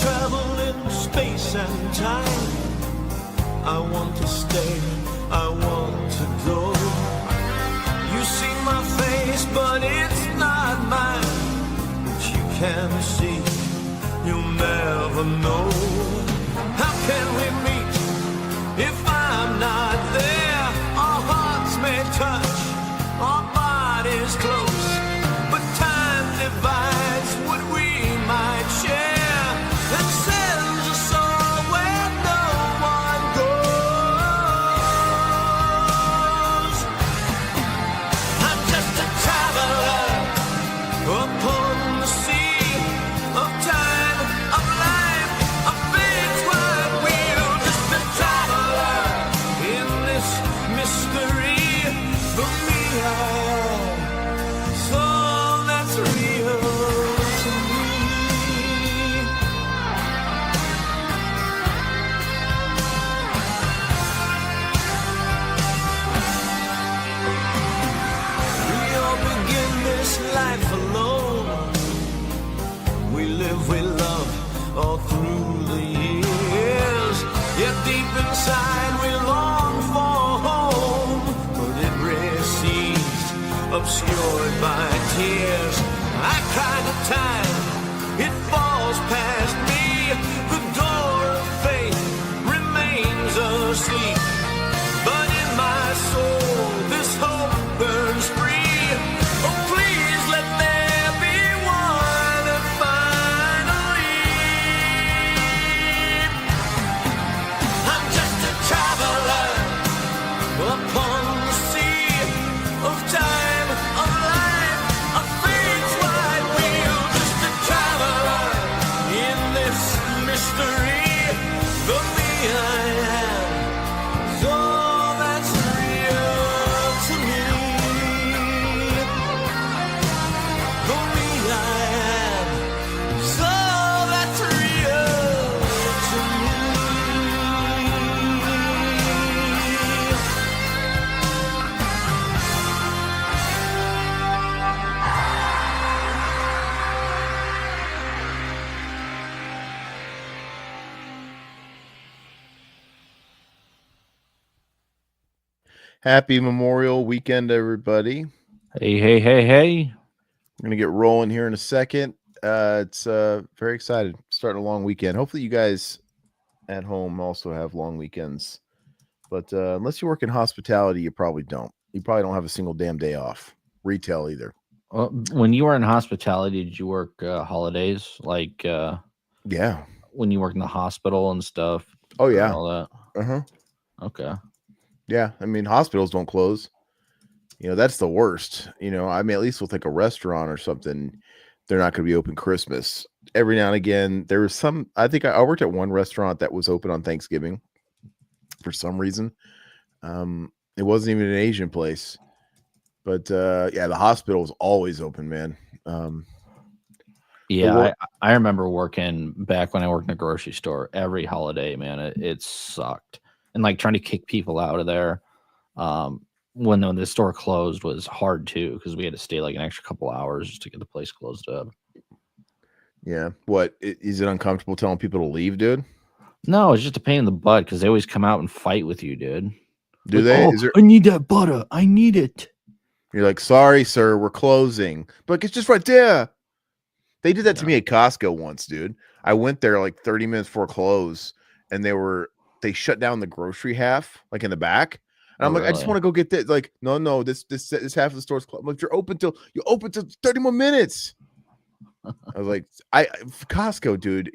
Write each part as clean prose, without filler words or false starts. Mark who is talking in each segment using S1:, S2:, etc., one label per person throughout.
S1: travel in space and time. I want to stay, I want to go. You see my face, but it's not mine. But you can see, you'll never know. How can we meet if I'm not there? Our hearts may touch, our bodies close, but time divides what we might share. That sends us all where no one goes. I'm just a traveler upon the sea of time, of life, of fate's wide wheel. Just a traveler in this mystery. For me, so that's real to me. We all begin this life alone. We live, we love all through the years. Yet deep inside we long for home, but it recedes, obscured by tears. I cry the time, it falls past me. The door of faith remains asleep, but in my soul this hope burns free. Oh, please let there be one and finally. I'm just a traveler upon the sea of time, of life, of fate's wide wheel. Just a traveler in this mystery. The me I am, so that's real to me. The me I am, so that's real to me.
S2: Happy Memorial Weekend, everybody.
S3: Hey, hey, hey, hey.
S2: We're gonna get rolling here in a second. It's very excited. Starting a long weekend. Hopefully, you guys at home also have long weekends. But unless you work in hospitality, you probably don't. You probably don't have a single damn day off. Retail either.
S3: Well, when you were in hospitality, did you work holidays? Like
S2: Yeah.
S3: when you worked in the hospital and stuff?
S2: Oh
S3: and
S2: yeah.
S3: all that.
S2: Uh-huh.
S3: Okay.
S2: Yeah. I mean, hospitals don't close. You know, that's the worst. You know, I mean, at least with like a restaurant or something, they're not going to be open Christmas. Every now and again, there was some. I think I worked at one restaurant that was open on Thanksgiving for some reason. It wasn't even an Asian place, but yeah, the hospital was always open, man.
S3: Yeah, I remember working back when I worked in a grocery store every holiday, man. It sucked. And like trying to kick people out of there when the store closed was hard too, because we had to stay like an extra couple hours just to get the place closed up.
S2: Yeah. What is it uncomfortable telling people to leave, dude?
S3: No, it's just a pain in the butt because they always come out and fight with you, dude.
S2: Do
S3: like,
S2: they?
S3: Oh, I need that butter. I need it.
S2: You're like, sorry, sir, we're closing. But it's just right there. They did that to me at Costco once, dude. I went there like 30 minutes before close, and they shut down the grocery half, like in the back. And I'm like, I just want to go get this. Like, no, this half of the store's closed. Like, you're open till 30 more minutes. I was like, Costco, dude,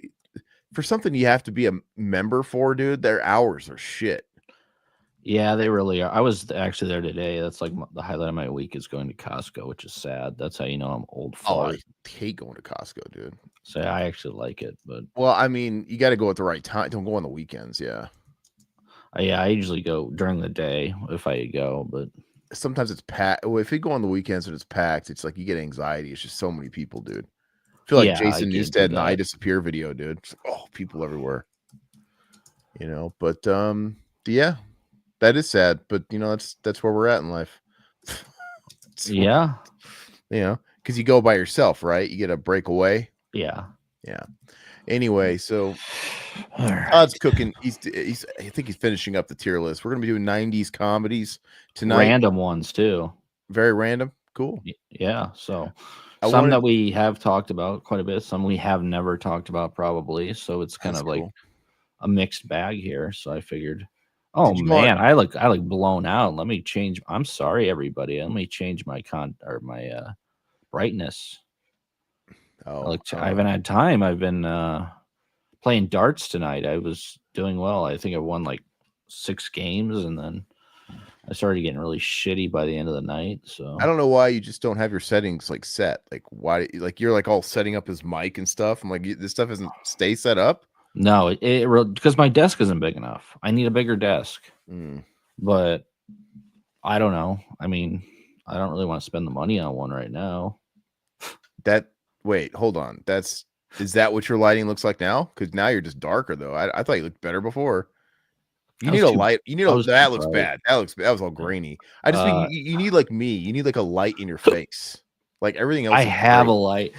S2: for something you have to be a member for, dude, their hours are shit.
S3: Yeah, they really are. I was actually there today. That's like the highlight of my week is going to Costco, which is sad. That's how you know I'm old.
S2: Oh, I hate going to Costco, dude.
S3: So I actually like it, but
S2: well, I mean, you got to go at the right time. Don't go on the weekends. Yeah.
S3: Yeah, I usually go during the day if I go, but
S2: sometimes it's packed. Well, if you go on the weekends and it's packed, it's like you get anxiety. It's just so many people, dude. I feel like Jason Newsted in the I Disappear video, dude. It's like, oh, people everywhere. You know, but yeah, that is sad. But you know, that's where we're at in life.
S3: Yeah.
S2: You know, because you go by yourself, right? You get a break away.
S3: Yeah.
S2: Yeah. Anyway, so
S3: All right.
S2: Todd's cooking. He's I think he's finishing up the tier list. We're gonna be doing 90s comedies tonight.
S3: Random ones too.
S2: Very random. Cool.
S3: Yeah. So
S2: I
S3: some
S2: wanted-
S3: that we have talked about quite a bit, some we have never talked about probably. So it's kind
S2: That's
S3: of like
S2: cool.
S3: a mixed bag here. So I figured, oh
S2: Did you want-
S3: man, I look blown out. Let me change. I'm sorry, everybody. Let me change my brightness.
S2: Oh,
S3: I haven't had time. I've been playing darts tonight. I was doing well. I think I won like 6 games, and then I started getting really shitty by the end of the night. So
S2: I don't know why you just don't have your settings like set. Like why? Like you're like all setting up his mic and stuff. I'm like, this stuff isn't stay set up.
S3: no, because my desk isn't big enough. I need a bigger desk. But I don't know. I mean, I don't really want to spend the money on one right now.
S2: Wait, hold on. Is that what your lighting looks like now? Because now you're just darker though. I thought you looked better before. You need a light. You need that looks bad. That was all grainy. I just think you need like me. You need like a light in your face. Like everything else.
S3: I have a light.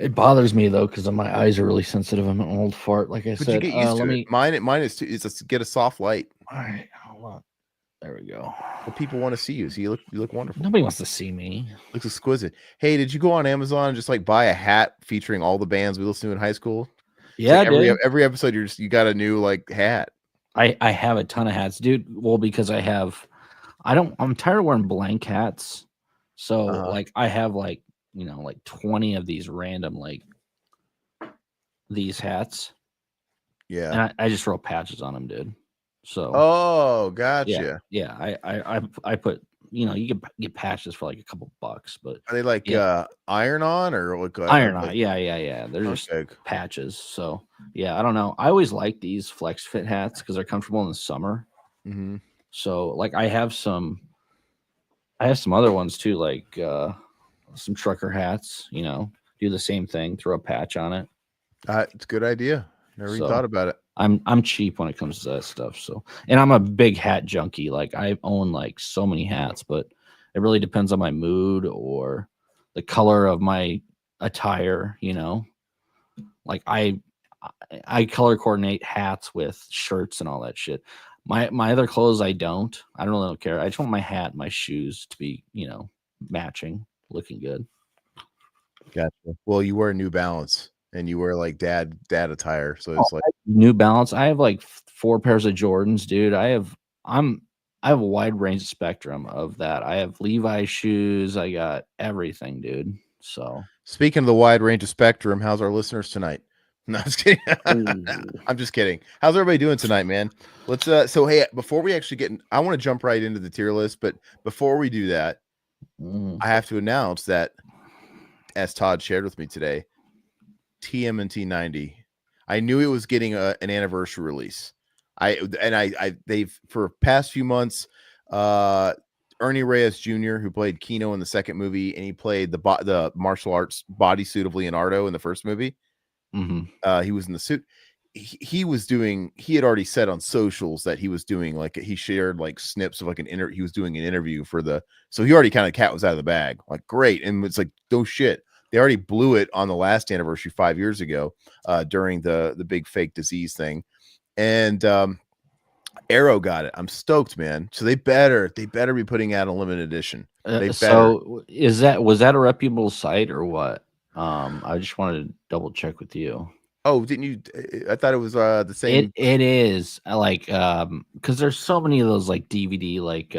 S3: It bothers me though because my eyes are really sensitive. I'm an old fart, like I said.
S2: You get used to it. Mine is too. It's to get a soft light.
S3: All right, hold on. There we go.
S2: Well, people want to see you. So you look wonderful.
S3: Nobody wants to see me.
S2: Looks exquisite. Hey, did you go on Amazon and just like buy a hat featuring all the bands we listened to in high school?
S3: Yeah,
S2: like every episode you got a new like hat.
S3: I have a ton of hats, dude. Well, because I'm tired of wearing blank hats. So like I have like 20 of these random like these hats.
S2: Yeah.
S3: And I just throw patches on them, dude. So
S2: gotcha.
S3: Yeah. I put you can get patches for like a couple bucks, but
S2: are they like iron on or like
S3: iron on? Yeah. They're just patches. So yeah, I don't know. I always like these flex fit hats because they're comfortable in the summer.
S2: Mm-hmm.
S3: So like I have some other ones too, like some trucker hats. Do the same thing, throw a patch on it.
S2: It's a good idea. Never even thought about it.
S3: I'm cheap when it comes to that stuff. So, and I'm a big hat junkie. Like I own like so many hats, but it really depends on my mood or the color of my attire. Like I color coordinate hats with shirts and all that shit. My other clothes, I don't really care. I just want my hat, and my shoes to be matching, looking good.
S2: Gotcha. Well, you wear New Balance. And you wear like dad attire, so it's like
S3: New Balance. I have like 4 pairs of Jordans, dude. I have a wide range of spectrum of that. I have Levi's shoes. I got everything, dude. So
S2: speaking of the wide range of spectrum, how's our listeners tonight? No, I'm just kidding. I'm just kidding. How's everybody doing tonight, man? Let's so hey, before we actually I want to jump right into the tier list, but before we do that, I have to announce that, as Todd shared with me today, TMNT 90. I knew it was getting an anniversary release. They've for past few months, Ernie Reyes Jr., who played Keno in the second movie, and he played the martial arts bodysuit of Leonardo in the first movie.
S3: Mm-hmm.
S2: He was in the suit. He had already said on socials that he was doing like he shared like snips of like he was doing an interview so he already kind of cat was out of the bag. Like great, and it's like no shit. They already blew it on the last anniversary 5 years ago during the big fake disease thing. And Arrow got it. I'm stoked, man. So they better be putting out a limited edition.
S3: So was that a reputable site or what? I just wanted to double check with you.
S2: Oh, didn't you? I thought it was the same.
S3: It is like because there's so many of those like DVD like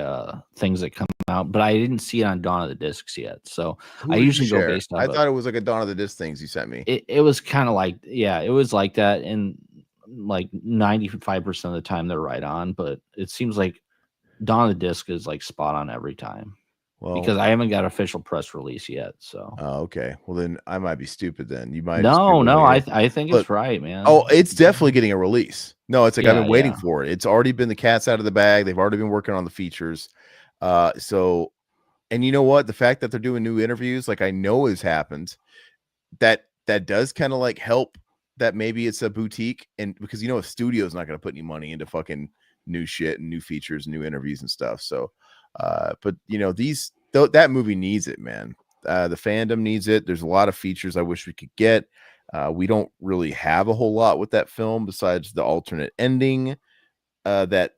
S3: things that come out, but I didn't see it on Dawn of the Discs yet. So I usually go based on.
S2: I thought it was like a Dawn of the Disc things you sent me.
S3: It was kind of like it was like that, and like 95% of the time they're right on, but it seems like Dawn of the Disc is like spot on every time. Well, because I haven't got official press release yet. So
S2: okay. Well, then I might be stupid. Then you might.
S3: No. I think it's right, man.
S2: Oh, it's definitely getting a release. No, it's like I've been waiting for it. It's already been the cat's out of the bag. They've already been working on the features. So, and you know what? The fact that they're doing new interviews, like I know has happened, that does kind of like help. That maybe it's a boutique, and because a studio's not going to put any money into fucking new shit and new features, and new interviews and stuff. So. But that movie needs it, man. The fandom needs it. There's a lot of features I wish we could get. We don't really have a whole lot with that film besides the alternate ending that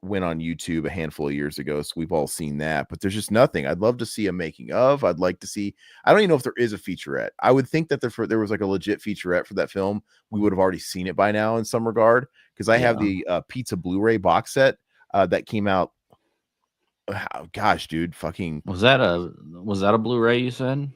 S2: went on YouTube a handful of years ago. So we've all seen that, but there's just nothing. I'd love to see a making of. I'd like to see. I don't even know if there is a featurette. I would think that there was like a legit featurette for that film. We would have already seen it by now in some regard, because I have the Pizza Blu-ray box set that came out. Gosh, dude, fucking
S3: Was that a Blu-ray you said?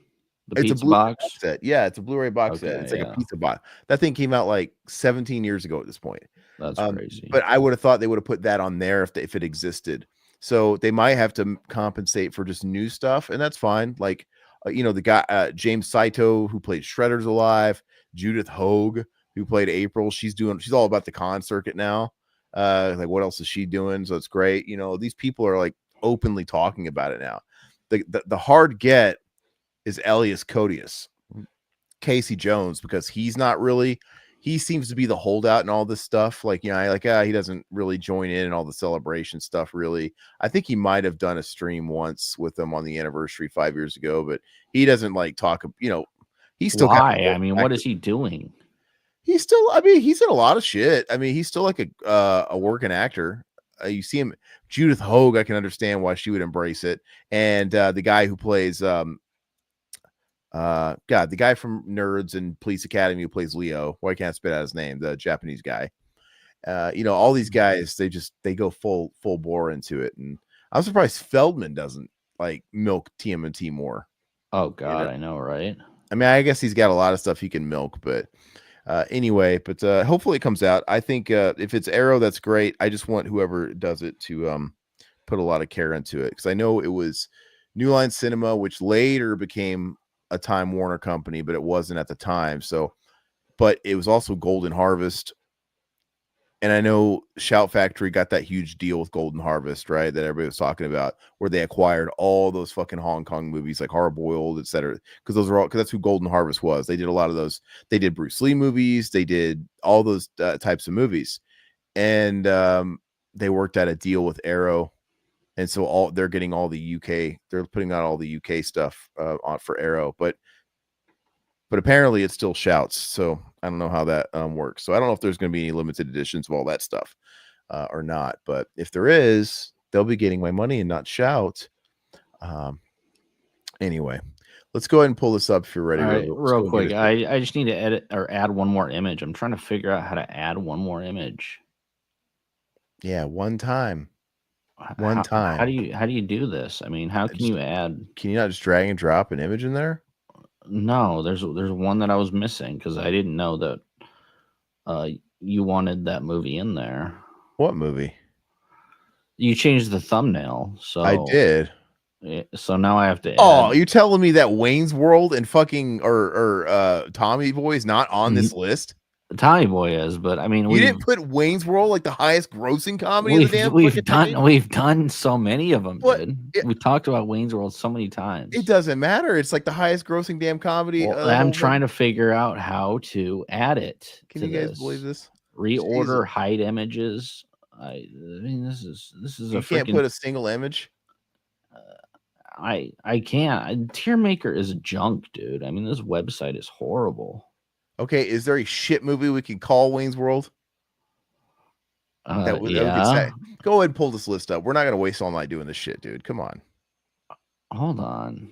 S3: The
S2: it's a
S3: pizza
S2: Blu-ray
S3: box?
S2: set. Yeah, it's a Blu-ray box set.
S3: Okay,
S2: It's like a
S3: yeah.
S2: pizza box. That thing came out like 17 years ago at this point.
S3: That's crazy.
S2: But I would have thought they would have put that on there if it existed. So they might have to compensate for just new stuff, and that's fine. Like, the guy James Saito, who played Shredder's alive. Judith Hogue, who played April, she's all about the con circuit now. Like, what else is she doing? So it's great. These people are like openly talking about it now. The hard get is Elias Codius, Casey Jones, because he's not really. He seems to be the holdout in all this stuff. Like, he doesn't really join in all the celebration stuff, really. I think he might have done a stream once with them on the anniversary 5 years ago, but he doesn't like talk, he's still
S3: why? I mean, what is he doing?
S2: He's in a lot of shit. I mean, he's still like a working actor. You see him, Judith Hogue, I can understand why she would embrace it. And the guy who plays, the guy from Nerds and Police Academy who plays Leo. Why can't I spit out his name? The Japanese guy. All these guys, they go full bore into it, and I'm surprised Feldman doesn't like milk TMNT more.
S3: Oh God, I know, right?
S2: I mean, I guess he's got a lot of stuff he can milk, but anyway. But hopefully it comes out. I think if it's Arrow, that's great. I just want whoever does it to put a lot of care into it, because I know it was New Line Cinema, which later became a Time Warner company, but it wasn't at the time. So, but it was also Golden Harvest, and I know Shout Factory got that huge deal with Golden Harvest, right? That everybody was talking about, where they acquired all those fucking Hong Kong movies like Hard Boiled, etc. Because that's who Golden Harvest was. They did a lot of those. They did Bruce Lee movies. They did all those types of movies, and they worked out a deal with Arrow. And so they're getting all the UK, they're putting out all the UK stuff on for Arrow, but apparently it still Shouts. So I don't know how that works. So I don't know if there's going to be any limited editions of all that stuff or not. But if there is, they'll be getting my money and not Shout. Anyway, let's go ahead and pull this up if you're ready.
S3: All right, real quick. I just need to edit or add one more image. I'm trying to figure out how to add one more image.
S2: Yeah, one time.
S3: How do you do this? I mean, how can you add?
S2: Can you not just drag and drop an image in there?
S3: No, there's one that I was missing because I didn't know that you wanted that movie in there.
S2: What movie?
S3: You changed the thumbnail, so
S2: I did.
S3: So now I have to.
S2: Oh, you're telling me that Wayne's World and fucking or Tommy Boy is not on this list?
S3: Tommy Boy is, but I mean,
S2: you didn't put Wayne's World like the highest grossing comedy of the damn.
S3: We've done so many of them, dude. We talked about Wayne's World so many times.
S2: It doesn't matter. It's like the highest grossing damn comedy.
S3: Well, I'm trying to figure out how to add it.
S2: Can you guys believe this?
S3: Reorder, hide images. I mean, this is
S2: you can't put a single image.
S3: I can't. Tier Maker is junk, dude. I mean, this website is horrible.
S2: Okay, is there a shit movie we can call Wayne's World? That we could say. Go ahead and pull this list up. We're not gonna waste all night doing this shit, dude. Come on.
S3: Hold on.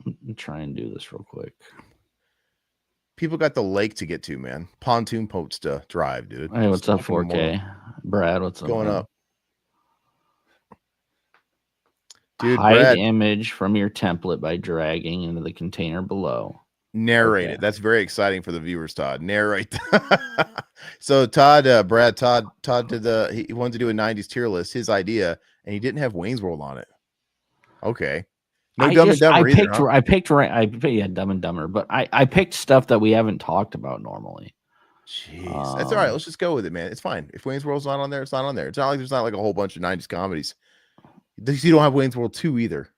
S3: I'm trying to do this real quick.
S2: People got the lake to get to, man. Pontoon boats to drive, dude.
S3: Hey, what's up, 4K? Brad, what's up?
S2: Going
S3: man?
S2: up. Dude,
S3: hide
S2: Brad,
S3: image from your template by dragging into the container below.
S2: Narrate it. That's very exciting for the viewers, Todd. Narrate. So Todd did he wanted to do a 90s tier list, his idea, and he didn't have Wayne's World on it. Okay. No Dumb and Dumber either,
S3: I picked Dumb and Dumber, but I picked stuff that we haven't talked about normally.
S2: Jeez. That's all right. Let's just go with it, man. It's fine. If Wayne's World's not on there, it's not on there. It's not like there's not like a whole bunch of 90s comedies. You don't have Wayne's World 2 either.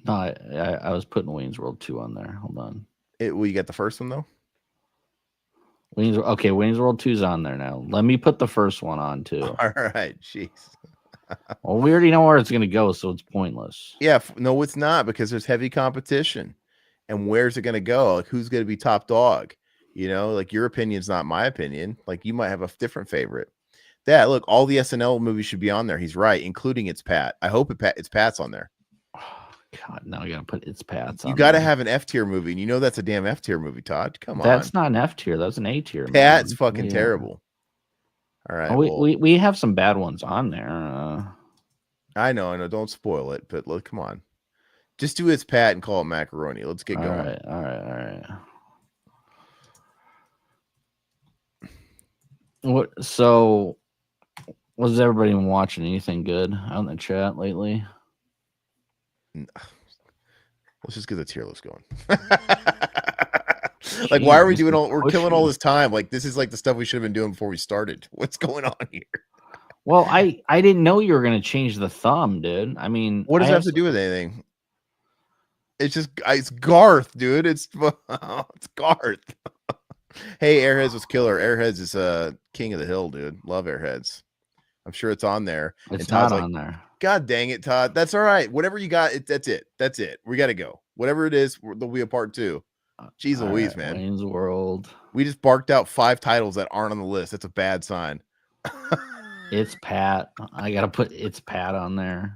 S3: No, I was putting Wayne's World 2 on there. Hold on.
S2: You got the first one though?
S3: Wayne's World 2's on there now. Let me put the first one on too.
S2: All right, jeez.
S3: Well, we already know where it's gonna go, so it's pointless.
S2: Yeah, no, it's not, because there's heavy competition. And where's it gonna go? Like, who's gonna be top dog? You know, like your opinion's not my opinion. Like you might have a different favorite. That look, all the SNL movies should be on there. He's right, including It's Pat. I hope it's Pat's on there.
S3: Oh, God, now I gotta put It's Pat's on.
S2: You got to
S3: there.
S2: have an F tier movie, and you know that's a damn F tier movie, Todd. Come on,
S3: That's not an F tier. That's an A tier.
S2: Pat's
S3: man.
S2: fucking terrible. All right,
S3: we have some bad ones on there.
S2: I know. Don't spoil it, but look, come on, just do It's Pat and call it macaroni. Let's get going.
S3: All right. So, was everybody watching anything good out in the chat lately?
S2: Let's just get the tier list going. Like, why are we doing all? We're killing all this time. Like, this is like the stuff we should have been doing before we started. What's going on here?
S3: Well, I didn't know you were going to change the thumb, dude. I mean,
S2: what does it have to do with anything? It's Garth, dude. It's Garth. Hey, Airheads was killer. Airheads is king of the hill, dude. Love Airheads. I'm sure it's on there.
S3: It's not on there.
S2: God dang it, Todd. That's all right. Whatever you got, that's it. That's it. We got to go. Whatever it is, there'll be a part 2. Jeez Louise, man.
S3: Wayne's World.
S2: We just barked out 5 titles that aren't on the list. That's a bad sign.
S3: It's Pat. I got to put It's Pat on there.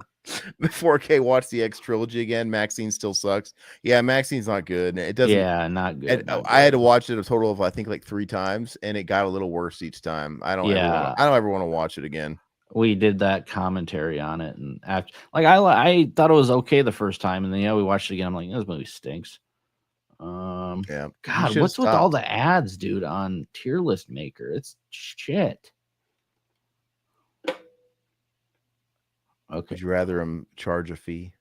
S2: The 4K watch the X trilogy again. Maxine still sucks. Yeah, Maxine's not good. It doesn't.
S3: Yeah, not good.
S2: I had to watch it a total of I think like 3 times, and it got a little worse each time. I don't ever want to watch it again.
S3: We did that commentary on it, and after, like I thought it was okay the first time, and then we watched it again. I'm like, this movie stinks.
S2: Yeah.
S3: God, what's with all the ads, dude, on Tier List Maker? It's shit. Okay.
S2: Would you rather him charge a fee?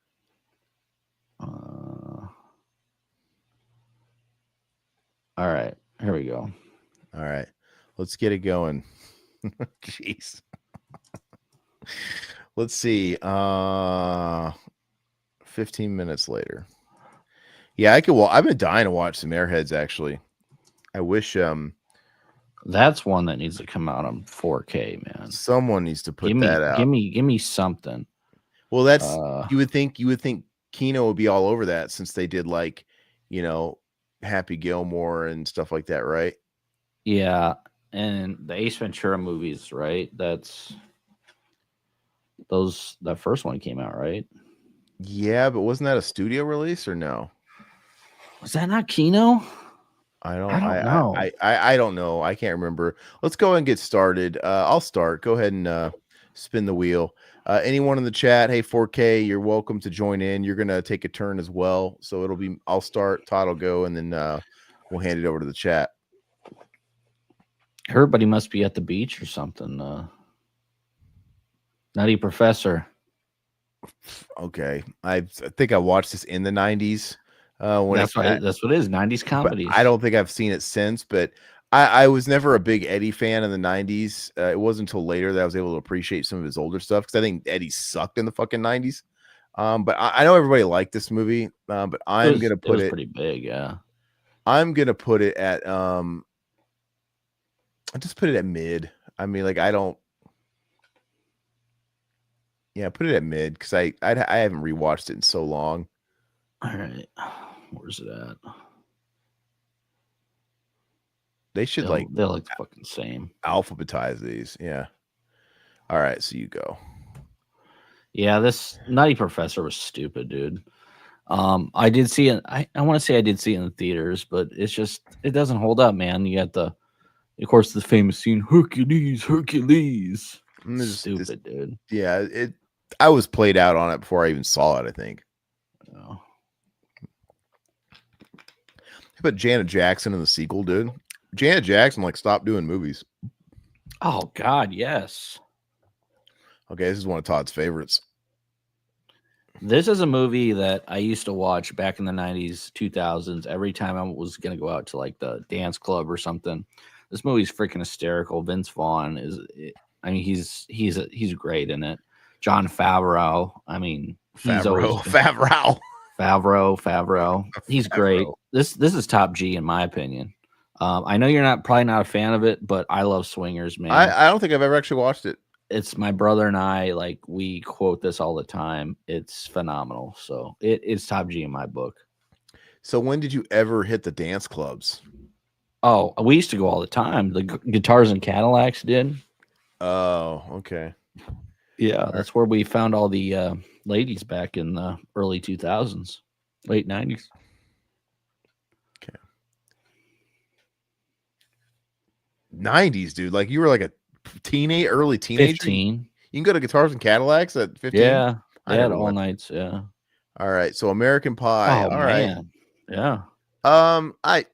S3: All right, here we go.
S2: All right, let's get it going. Jeez. Let's see. 15 minutes later. Yeah, I could. Well, I've been dying to watch some Airheads. Actually, I wish.
S3: That's one that needs to come out on 4K, man.
S2: Someone needs to put that out.
S3: Give me something.
S2: Well, that's you would think Kino would be all over that since they did like, Happy Gilmore and stuff like that, right?
S3: Yeah, and the Ace Ventura movies, right? That first one came out, right?
S2: Yeah, but wasn't that a studio release or no?
S3: Was that not Kino?
S2: I don't know. I don't know. I can't remember. Let's go and get started. I'll start. Go ahead and spin the wheel. Anyone in the chat, hey 4K, you're welcome to join in. You're gonna take a turn as well. So I'll start, Todd will go, and then we'll hand it over to the chat.
S3: Everybody must be at the beach or something. Nutty Professor.
S2: Okay. I think I watched this in the 90s.
S3: That's what it is. 90s comedies.
S2: I don't think I've seen it since, but I was never a big Eddie fan in the 90s. It wasn't until later that I was able to appreciate some of his older stuff because I think Eddie sucked in the fucking 90s. But I know everybody liked this movie, but I'm going to put it
S3: pretty big, yeah.
S2: I'm going to put it at I just put it at mid. I mean, like put it at mid because I haven't rewatched it in so long.
S3: All right. Where's it at?
S2: They should
S3: they're like the fucking same.
S2: Alphabetize these. Yeah. All right. So you go.
S3: Yeah. This Nutty Professor was stupid, dude. I did see it. I want to say I did see it in the theaters, but it doesn't hold up, man. You got of course, the famous scene, Hercules. Stupid, dude.
S2: Yeah. I was played out on it before I even saw it, I think.
S3: Oh.
S2: But Janet Jackson in the sequel, dude. Janet Jackson stopped doing movies.
S3: Oh God, yes.
S2: Okay, this is one of Todd's favorites.
S3: This is a movie that I used to watch back in the 90s, 2000s. Every time I was gonna go out to the dance club or something. This movie's freaking hysterical. Vince Vaughn he's great in it. Jon Favreau. I mean,
S2: Favreau.
S3: He's great. This is top G in my opinion. I know you're probably not a fan of it, but I love Swingers, man.
S2: I don't think I've ever actually watched it.
S3: It's my brother and I, we quote this all the time. It's phenomenal. So it's top G in my book.
S2: So when did you ever hit the dance clubs?
S3: Oh, we used to go all the time. The Guitars and Cadillacs did.
S2: Oh, okay.
S3: Yeah, that's where we found all the ladies back in the early 2000s, late 90s.
S2: Okay. 90s, dude. Like you were like a early teenager.
S3: 15.
S2: You can go to Guitars and Cadillacs at 15.
S3: Yeah,
S2: I
S3: they had
S2: never
S3: all
S2: went.
S3: nights. Yeah.
S2: All right, so American Pie.
S3: Oh
S2: All right.
S3: man. Yeah.
S2: I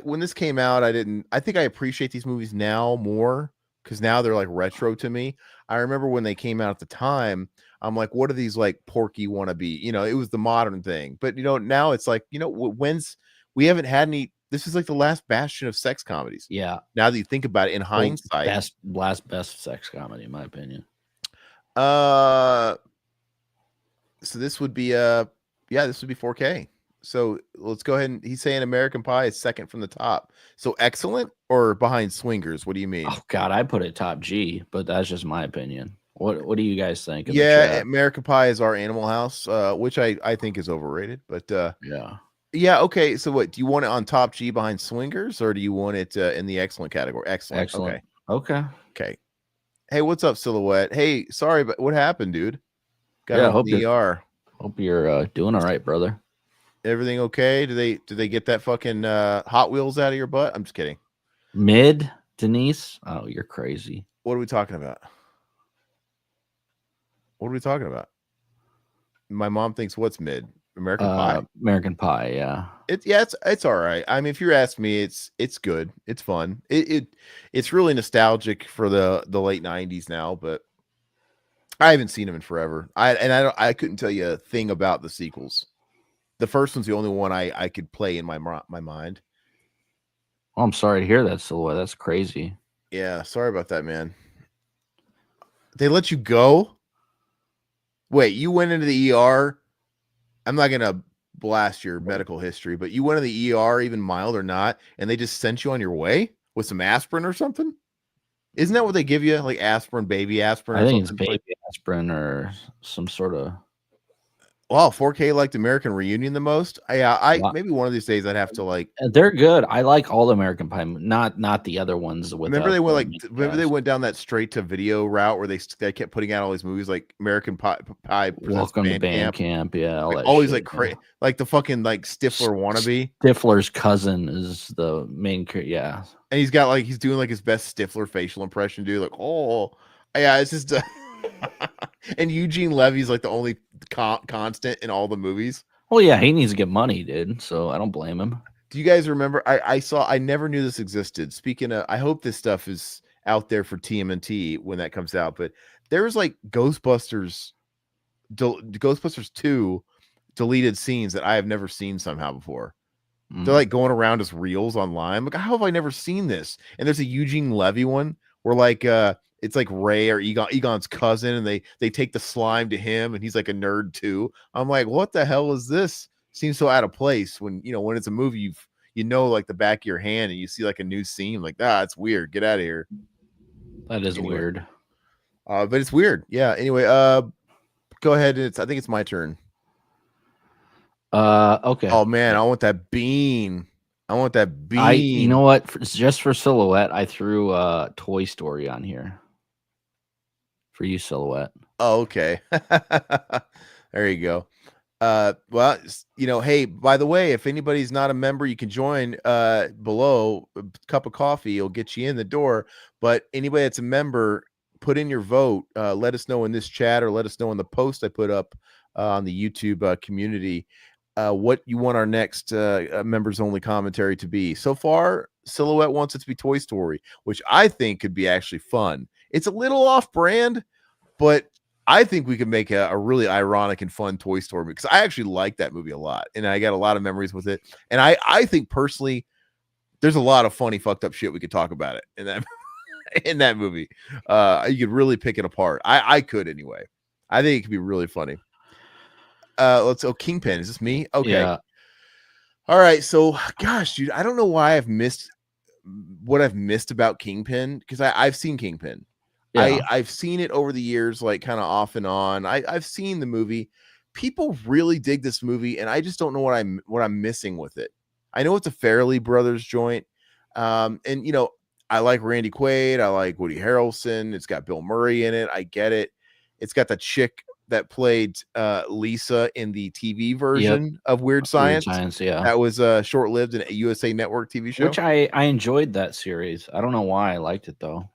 S2: when this came out, I think I appreciate these movies now more because now they're like retro to me. I remember when they came out at the time, I'm like, what are these like Porky wannabe? It was the modern thing. But now it's like, we haven't had any. This is like the last bastion of sex comedies.
S3: Yeah.
S2: Now that you think about it in hindsight.
S3: Best sex comedy, in my opinion.
S2: So this would be this would be 4K. So let's go ahead and he's saying American Pie is second from the top. So excellent or behind Swingers? What do you mean?
S3: Oh God, I put it top G, but that's just my opinion. What do you guys think?
S2: Yeah, American Pie is our Animal House, which I think is overrated. But yeah. Okay. So what do you want it on top G behind Swingers, or do you want it in the excellent category? Excellent. Okay. Hey, what's up, Silhouette? Hey, sorry, but what happened, dude? Got
S3: hope
S2: the ER.
S3: Hope you're doing all right, brother.
S2: Everything okay? Did they get that fucking Hot Wheels out of your butt? I'm just kidding.
S3: Mid, Denise? Oh, you're crazy.
S2: What are we talking about? My mom thinks what's mid? American Pie.
S3: American Pie, yeah.
S2: It's all right. I mean, if you're asking me, it's good. It's fun. It's really nostalgic for the late 90s now, but I haven't seen them in forever. I couldn't tell you a thing about the sequels. The first one's the only one I could play in my mind.
S3: Oh, I'm sorry to hear that, Silhouette. That's crazy.
S2: Yeah, sorry about that, man. They let you go? Wait, you went into the ER? I'm not going to blast your medical history, but you went to the ER, even mild or not, and they just sent you on your way with some aspirin or something? Isn't that what they give you? Like aspirin, baby aspirin?
S3: I think it's baby aspirin or some sort of...
S2: Wow, 4K liked American Reunion the most. Maybe one of these days I'd have to like.
S3: They're good. I like all the American Pie, not the other ones.
S2: Remember they went down that straight to video route where they kept putting out all these movies like American Pie
S3: Welcome to Band Camp, yeah,
S2: always like crazy, like the fucking like Stifler wannabe.
S3: Stifler's cousin is the main, yeah,
S2: and he's doing like his best Stifler facial impression, dude. Like, oh yeah, it's just. And Eugene Levy's like the only constant in all the movies.
S3: Well, yeah, he needs to get money, dude. So I don't blame him.
S2: Do you guys remember? I never knew this existed. Speaking of, I hope this stuff is out there for TMNT when that comes out. But there was like Ghostbusters 2 deleted scenes that I have never seen somehow before. They're like going around as reels online. Like, how have I never seen this? And there's a Eugene Levy one where like it's like Ray or Egon's cousin, and they take the slime to him, and he's like a nerd too. I'm like, what the hell is this? Seems so out of place when when it's a movie like the back of your hand, and you see like a new scene. Like, it's weird. Get out of here.
S3: That is weird.
S2: But it's weird. Yeah. Anyway, go ahead. I think it's my turn.
S3: Okay.
S2: Oh man, I want that bean.
S3: You know what? Just for Silhouette, I threw Toy Story on here. For you, Silhouette.
S2: Oh, okay. There you go. Well, hey, by the way, if anybody's not a member, you can join below. A cup of coffee will get you in the door. But anybody that's a member, put in your vote. Let us know in this chat, or let us know in the post I put up on the YouTube community what you want our next members only commentary to be. So far, Silhouette wants it to be Toy Story, which I think could be actually fun. It's a little off brand, but I think we could make a really ironic and fun Toy Story movie, because I actually like that movie a lot, and I got a lot of memories with it. And I think personally, there's a lot of funny, fucked up shit we could talk about it in that in that movie. You could really pick it apart. I could anyway. I think it could be really funny. Kingpin. Is this me? Okay.
S3: Yeah.
S2: All right. So, gosh, dude, I don't know why I've missed about Kingpin, because I've seen Kingpin. Yeah. I've seen it over the years, like kind of off and on. I've seen the movie. People really dig this movie, and I just don't know what I'm missing with it. I know it's a Farrelly Brothers joint. And I like Randy Quaid. I like Woody Harrelson. It's got Bill Murray in it. I get it. It's got the chick that played Lisa in the TV version of Weird
S3: Weird
S2: Science.
S3: Science, yeah.
S2: That was short-lived in a USA Network TV show.
S3: Which I enjoyed that series. I don't know why I liked it though.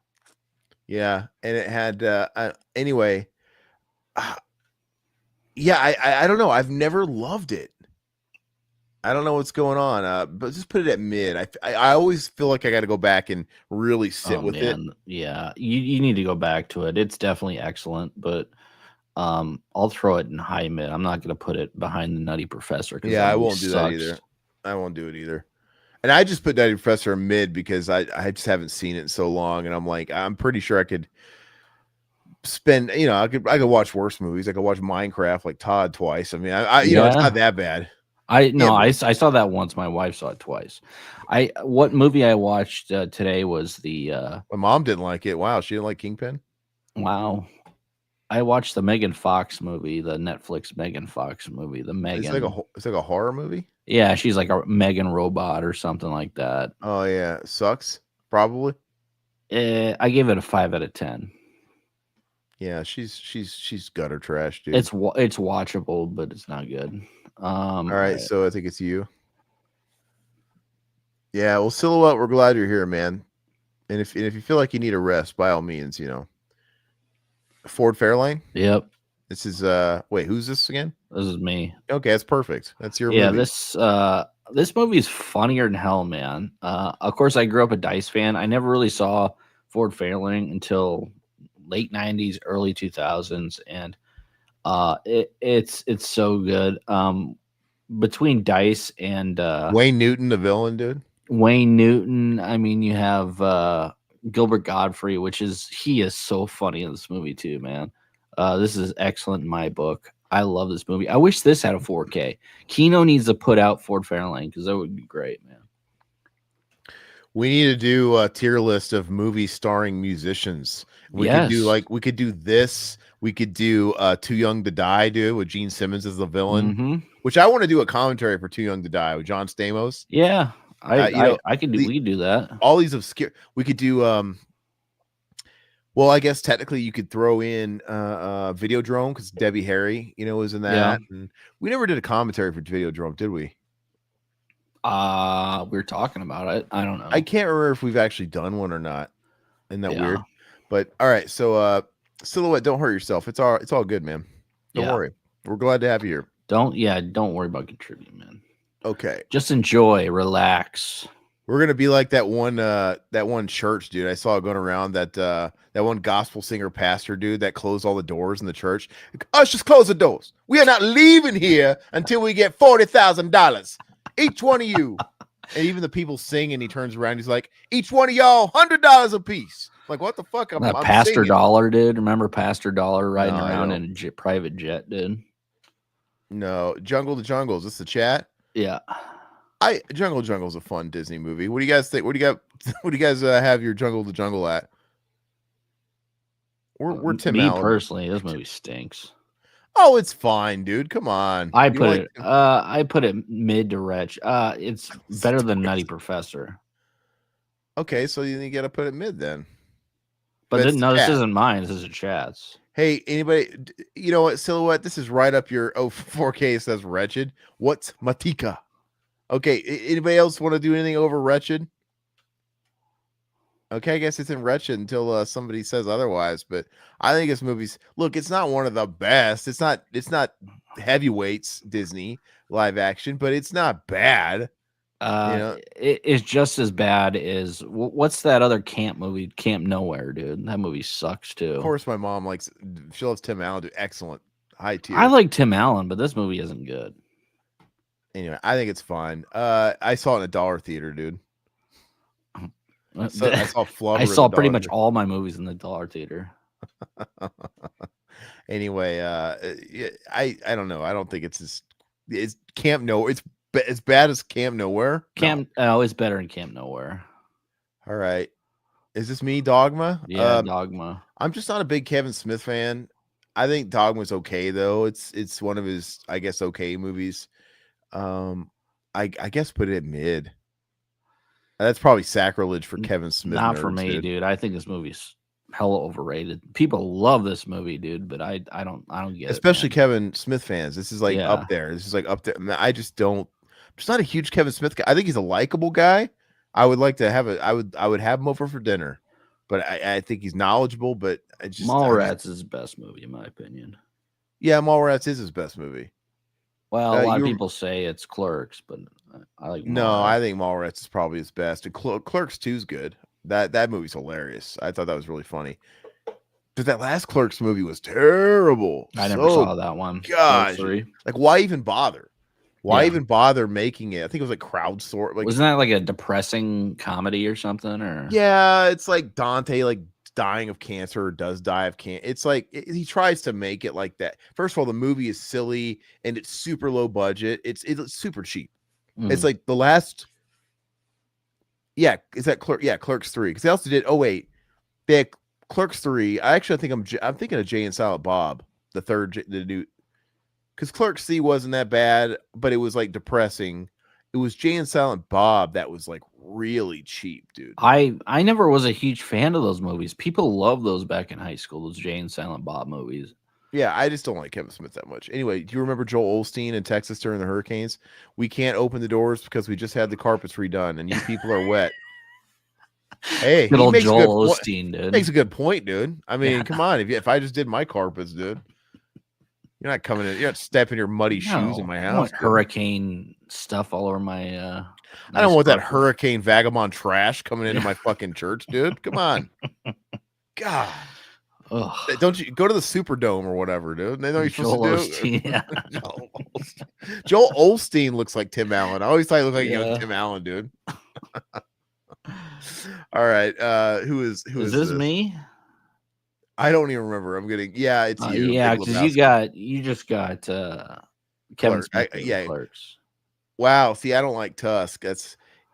S2: Yeah, and it had anyway. Yeah, I don't know. I've never loved it. I don't know what's going on, but just put it at mid. I always feel like I got to go back and really sit with it.
S3: Yeah, you need to go back to it. It's definitely excellent, but I'll throw it in high mid. I'm not going to put it behind the Nutty Professor.
S2: Yeah, I won't do that either. I won't do it either. And I just put Nutty Professor in mid because I just haven't seen it in so long, and I'm like, I'm pretty sure I could spend, I could watch worse movies. I could watch Minecraft like Todd twice. I mean, it's not that bad.
S3: I saw that once. My wife saw it twice. What movie I watched today was the
S2: my mom didn't like it. Wow, she didn't like Kingpin.
S3: Wow. I watched the Megan Fox movie, the Netflix Megan Fox movie, the Megan.
S2: It's like a horror movie.
S3: Yeah, she's like a Megan robot or something like that.
S2: Oh yeah, it sucks probably.
S3: I gave it a 5 out of 10.
S2: Yeah, she's gutter trash, dude.
S3: It's watchable, but it's not good.
S2: All right, so I think it's you. Yeah, well, Silhouette, we're glad you're here, man. And if you feel like you need a rest, by all means, Ford Fairlane.
S3: Yep.
S2: This is wait, who's this again?
S3: This is me.
S2: Okay, that's perfect. That's your movie.
S3: This movie is funnier than hell, man. Of course, I grew up a Dice fan. I never really saw Ford Fairlane until late 90s, early 2000s, and it's so good. Between Dice and
S2: Wayne Newton, the villain, dude.
S3: Wayne Newton. I mean, you have Gilbert Godfrey, he is so funny in this movie too, man. This is excellent in my book. I love this movie. I wish this had a 4K. Kino needs to put out Ford Fairlane because that would be great, man.
S2: We need to do a tier list of movies starring musicians. We could do this. We could do Too Young to Die, dude, with Gene Simmons as the villain. Which I want to do a commentary for Too Young to Die with John Stamos.
S3: Yeah, we could do that.
S2: All these obscure. We could do. Well, I guess technically you could throw in Videodrome because Debbie Harry, was in that. Yeah. And we never did a commentary for Videodrome, did we?
S3: We were talking about it. I don't know.
S2: I can't remember if we've actually done one or not. Isn't that weird? But all right, so Silhouette, don't hurt yourself. It's all good, man. Don't worry. We're glad to have you here.
S3: Don't worry about contributing, man.
S2: Okay.
S3: Just enjoy, relax.
S2: We're gonna be like that one church dude. I saw going around that one gospel singer pastor dude that closed all the doors in the church. Ushers, close the doors. We are not leaving here until we get $40,000. Each one of you. And even the people sing, and he turns around, he's like, each one of y'all $100 a piece. Like, what the fuck? I'm
S3: Pastor
S2: singing.
S3: Dollar did. Remember Pastor Dollar riding around in a private jet, dude?
S2: No, Jungle to Jungle. Is this the chat?
S3: Yeah.
S2: Jungle to Jungle is a fun Disney movie. What do you guys think? What do you guys have your Jungle to Jungle at? We're Tim Allen.
S3: Me personally, this movie stinks.
S2: Oh, it's fine, dude. Come on.
S3: I put it mid to wretch. It's better than Nutty Professor.
S2: Okay, so you got to put it mid then.
S3: But this isn't mine. This is a chat's.
S2: Hey, anybody? You know what, Silhouette? This is right up your 4K. Says wretched. What's Matika? Okay. Anybody else want to do anything over wretched? Okay, I guess it's in wretched until somebody says otherwise. But I think this movie's it's not one of the best. It's not heavyweights Disney live action, but it's not bad.
S3: It's just as bad as what's that other camp movie? Camp Nowhere, dude. That movie sucks too.
S2: Of course, my mom she loves Tim Allen. Dude, excellent, high tier.
S3: I like Tim Allen, but this movie isn't good.
S2: Anyway, I think it's fine. I saw it in a dollar theater, dude. I saw Flubber.
S3: I saw pretty much all my movies in the dollar theater.
S2: Anyway, I don't know. I don't think it's Camp Nowhere. It's as bad as Camp Nowhere.
S3: It's better than Camp Nowhere.
S2: All right. Is this me, Dogma?
S3: Yeah, Dogma.
S2: I'm just not a big Kevin Smith fan. I think Dogma's okay though. It's one of his, I guess, okay movies. I guess put it at mid. That's probably sacrilege for Kevin Smith.
S3: Not for
S2: nerds,
S3: me, dude. I think this movie's hella overrated. People love this movie, dude, but I don't get
S2: Especially
S3: it, man.
S2: Kevin Smith fans. This is like
S3: Yeah.
S2: up there. This is like up there. I just don't. I'm just not a huge Kevin Smith guy. I think he's a likable guy. I would like to have I would have him over for dinner, but I think he's knowledgeable. But I just
S3: Mallrats is his best movie, in my opinion.
S2: Yeah, Mallrats is his best movie.
S3: Well, a lot of people say it's Clerks, but I like Mallrats.
S2: No, I think Mallrats is probably his best. And Clerks 2 is good. That movie's hilarious. I thought that was really funny. But that last Clerks movie was terrible.
S3: I never saw that one.
S2: Gosh, like why even bother? Why even bother making it? I think it was like crowdsourced. Like,
S3: wasn't that like a depressing comedy or something? Or
S2: yeah, it's like Dante like dying of cancer or does die of cancer. It's like he tries to make it like that. First of all, the movie is silly and it's super low budget. It's super cheap. It's like the last. Yeah, is that Clerk? Yeah, Clerks 3. Because they also did. Oh wait, they had Clerks 3. I think I'm thinking of Jay and Silent Bob, the new. Because Clerks C wasn't that bad, but it was like depressing. It was Jay and Silent Bob that was like really cheap, dude.
S3: I never was a huge fan of those movies. People love those back in high school, those Jay and Silent Bob movies.
S2: Yeah, I just don't like Kevin Smith that much. Anyway, do you remember Joel Osteen in Texas during the hurricanes? We can't open the doors because we just had the carpets redone and you people are wet. Hey,
S3: good old Joel Osteen, dude.
S2: Makes a good point, dude. I mean, come on. If I just did my carpets, dude. You're not coming in. You're not stepping your muddy shoes in my house.
S3: I want hurricane stuff all over my.
S2: I don't want that hurricane vagabond trash coming into my fucking church, dude. Come on. God. Ugh. Don't you go to the Superdome or whatever, dude? They know you're supposed to do. Yeah. Joel Osteen looks like Tim Allen. I always thought he looked like young Tim Allen, dude. All right. Who is
S3: this me?
S2: I don't even remember. I'm getting it's you.
S3: Yeah, because you just got Kevin Smith. Clerks.
S2: Wow. See, I don't like Tusk.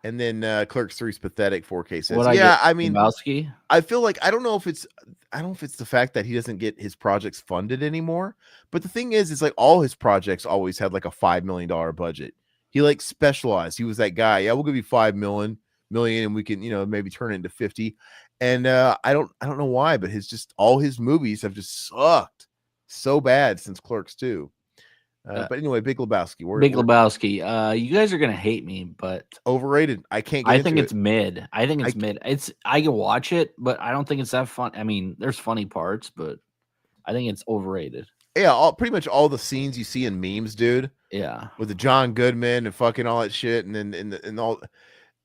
S2: And then Clerks 3's pathetic 4K says. I mean,
S3: Lebowski?
S2: I feel like I don't know if it's the fact that he doesn't get his projects funded anymore. But the thing is like all his projects always had like a $5 million budget. He like specialized. He was that guy. Yeah, we'll give you $5 million and we can, maybe turn it into 50. And I don't know why, but all his movies have just sucked so bad since Clerks 2. But anyway, Big Lebowski.
S3: Lebowski. You guys are gonna hate me, but
S2: overrated. I can't.
S3: I think it's mid. I think it's mid. I can watch it, but I don't think it's that fun. I mean, there's funny parts, but I think it's overrated.
S2: Yeah, pretty much all the scenes you see in memes, dude.
S3: Yeah,
S2: with the John Goodman and fucking all that shit, and then and all.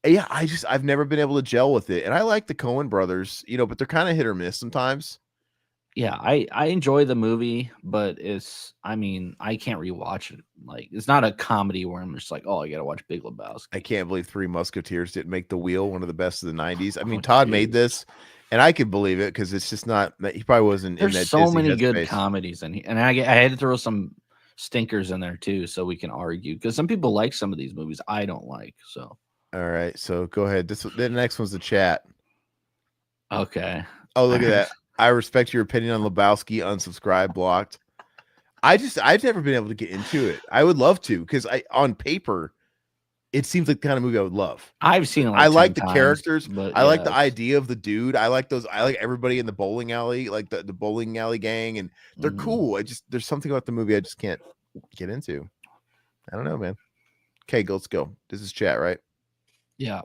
S2: Yeah, I've never been able to gel with it, and I like the Coen brothers, but they're kind of hit or miss sometimes.
S3: Yeah, I enjoy the movie, but I can't rewatch it. Like, it's not a comedy where I'm just like, oh, I gotta watch Big Lebowski.
S2: I can't believe Three Musketeers didn't make The Wheel one of the best of the 90s. I mean, Todd made this, and I could believe it because it's just not. He probably wasn't.
S3: There's
S2: in that
S3: so
S2: Disney
S3: many good
S2: space.
S3: comedies, and I had to throw some stinkers in there too, so we can argue because some people like some of these movies I don't like. So,
S2: all right, so go ahead. The next one's the chat.
S3: Okay.
S2: Oh, look at that. I respect your opinion on Lebowski. Unsubscribe, blocked. I've never been able to get into it. I would love to because on paper, it seems like the kind of movie I would love.
S3: I've seen it.
S2: I like the characters.
S3: But
S2: I like the idea of the dude. I like everybody in the bowling alley, like the bowling alley gang, and they're cool. There's something about the movie I just can't get into. I don't know, man. Okay, let's go. This is chat, right?
S3: Yeah.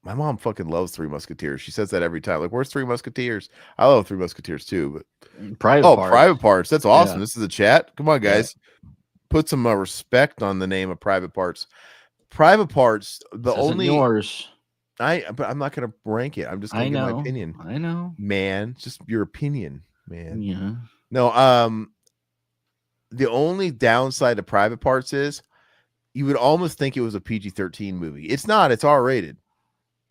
S2: My mom fucking loves Three Musketeers. She says that every time. Like, where's Three Musketeers? I love Three Musketeers too, but Private Parts. That's awesome. Yeah. This is a chat. Come on, guys. Yeah. Put some respect on the name of Private Parts. Private Parts.
S3: Yours.
S2: But I'm not gonna rank it. I'm just gonna give my opinion.
S3: I know,
S2: man. Just your opinion, man.
S3: Yeah.
S2: No. The only downside to Private Parts is you would almost think it was a PG-13 movie. It's not. It's R-rated.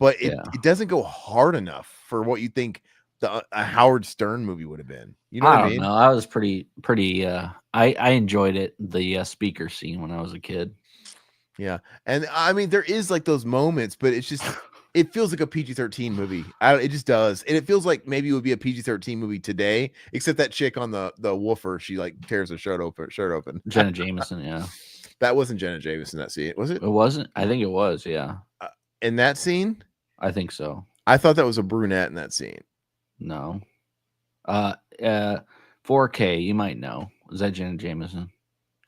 S2: But it doesn't go hard enough for what you think a Howard Stern movie would have been. You know what I mean?
S3: No, I was pretty. I enjoyed it. The speaker scene when I was a kid.
S2: Yeah, and I mean there is like those moments, but it's just it feels like a PG-13 movie. It just does, and it feels like maybe it would be a PG-13 movie today, except that chick on the woofer, she like tears her shirt open.
S3: Jenna Jameson, yeah.
S2: That wasn't Jenna Jameson that scene, was it?
S3: It wasn't. I think it was. Yeah,
S2: In that scene,
S3: I think so.
S2: I thought that was a brunette in that scene.
S3: No. 4K. You might know. Was that Jenna Jameson?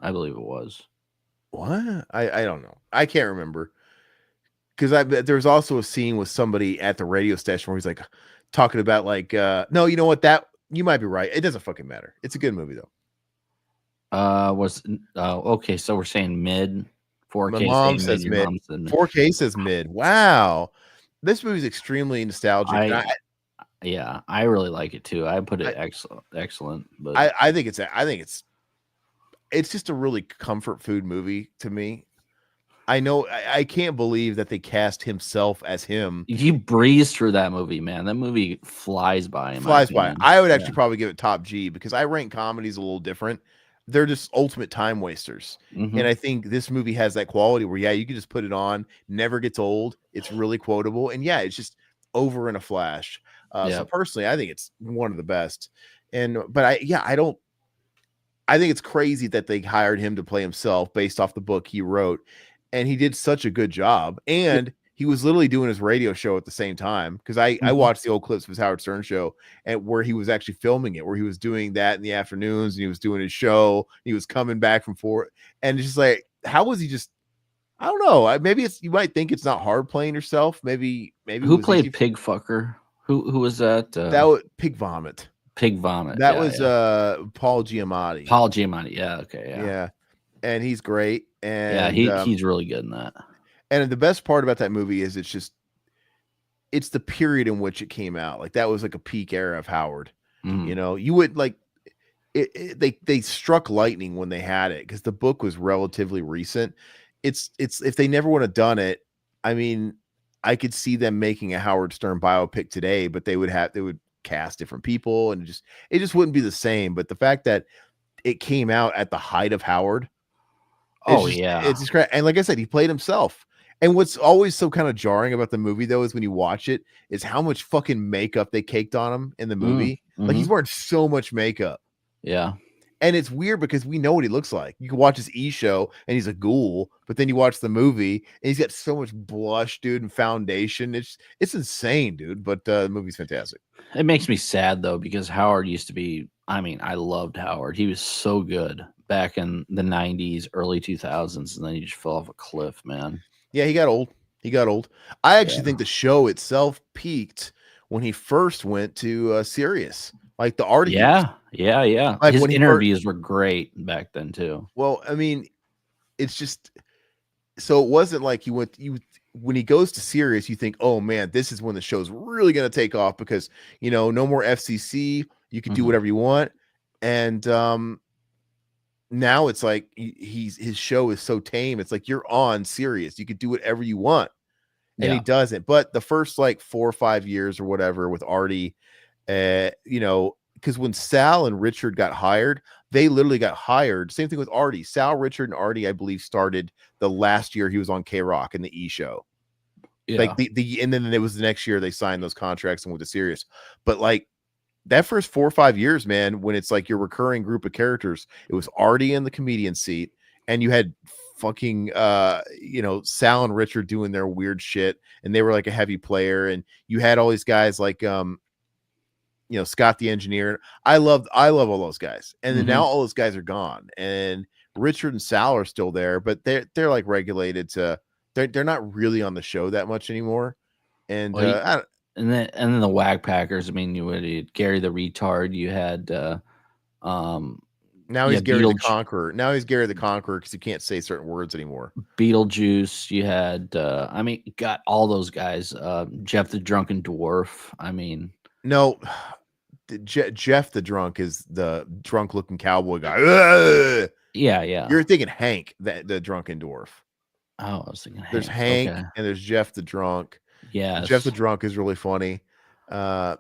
S3: I believe it was.
S2: What? I don't know. I can't remember. Because there's also a scene with somebody at the radio station where he's like talking about like, no, you know what? That you might be right. It doesn't fucking matter. It's a good movie though.
S3: Okay, so we're saying mid. 4K.
S2: My mom
S3: saying
S2: says
S3: your
S2: mid.
S3: mom said mid.
S2: 4K says mid. Wow, this movie's extremely nostalgic.
S3: Yeah, I really like it too. I put it excellent. But
S2: I think it's just a really comfort food movie to me. I know I can't believe that they cast himself as him.
S3: you breeze through that movie, man. That movie flies by.
S2: Flies by. I would actually probably give it top G because I rank comedies a little different. They're just ultimate time wasters.
S3: Mhm.
S2: And I think this movie has that quality where, yeah, you can just put it on, never gets old. It's really quotable. And yeah, it's just over in a flash. So personally, I think it's one of the best. But I think it's crazy that they hired him to play himself based off the book he wrote. And he did such a good job. And he was literally doing his radio show at the same time. Because I watched the old clips of his Howard Stern show and where he was actually filming it, where he was doing that in the afternoons and he was doing his show. He was coming back from and it's just like, how was he just, I don't know. Maybe you might think it's not hard playing yourself. Maybe
S3: who played Pig Fucker? Who was that?
S2: That was Pig Vomit.
S3: Pig Vomit.
S2: That was Paul Giamatti.
S3: Paul Giamatti. Yeah. Okay.
S2: Yeah. And he's great. And
S3: he's really good in that.
S2: And the best part about that movie is it's the period in which it came out. Like that was like a peak era of Howard.
S3: Mm.
S2: You know, you would like they struck lightning when they had it because the book was relatively recent. It's if they never would have done it, I mean, I could see them making a Howard Stern biopic today, but they would cast different people and it just wouldn't be the same. But the fact that it came out at the height of Howard. It's just great. And like I said, he played himself. And what's always so kind of jarring about the movie, though, is when you watch it, is how much fucking makeup they caked on him in the movie. Like he's wearing so much makeup.
S3: Yeah.
S2: And it's weird because we know what he looks like. You can watch his show and he's a ghoul, but then you watch the movie and he's got so much blush, dude, and foundation. It's insane, dude. But the movie's fantastic.
S3: It makes me sad though, because Howard used to be, I mean, I loved Howard. He was so good back in the 90s, early 2000s, and then he just fell off a cliff, man.
S2: Yeah, he got old. I actually think the show itself peaked when he first went to Sirius. Like the Artie.
S3: Yeah.
S2: Like
S3: his
S2: when
S3: interviews were great back then too.
S2: Well, I mean, it's just so it wasn't like when he goes to Sirius, you think, oh man, this is when the show's really gonna take off because no more FCC, you can do whatever you want, and now it's like his show is so tame. It's like you're on Sirius, you could do whatever you want, and he doesn't. But the first like 4 or 5 years or whatever with Artie. Because when Sal and Richard got hired, they literally got hired. Same thing with Artie. Sal, Richard, and Artie, I believe, started the last year he was on K-Rock in the E show. Yeah. Like and then it was the next year they signed those contracts and went to Sirius. But like that first 4 or 5 years, man, when it's like your recurring group of characters, it was Artie in the comedian seat, and you had fucking Sal and Richard doing their weird shit, and they were like a heavy player, and you had all these guys like Scott the engineer. I love all those guys, and then now all those guys are gone, and Richard and Sal are still there, but they're like regulated to they're not really on the show that much anymore. And
S3: and then the Wag Packers. I mean, you had Gary the Retard. You had
S2: now he's Gary the Conqueror. Now he's Gary the Conqueror because he can't say certain words anymore.
S3: Beetlejuice. You had got all those guys. Jeff the Drunken Dwarf. I mean,
S2: no. Jeff the Drunk is the drunk looking cowboy guy. Ugh! Yeah. You're thinking Hank, the drunken dwarf.
S3: Oh, I was thinking
S2: there's Hank and there's Jeff the Drunk.
S3: Yeah,
S2: Jeff the Drunk is really funny. What?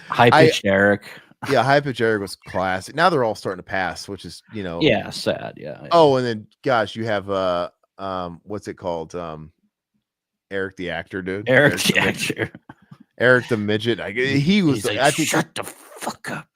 S3: High Pitch Eric.
S2: Yeah, High Pitch Eric was classic. Now they're all starting to pass, which is
S3: yeah, sad. Yeah.
S2: Oh, and then gosh, you have what's it called? Eric the actor, dude.
S3: Eric the actor.
S2: Eric the midget. He was.
S3: He's like,
S2: I think.
S3: shut the fuck up.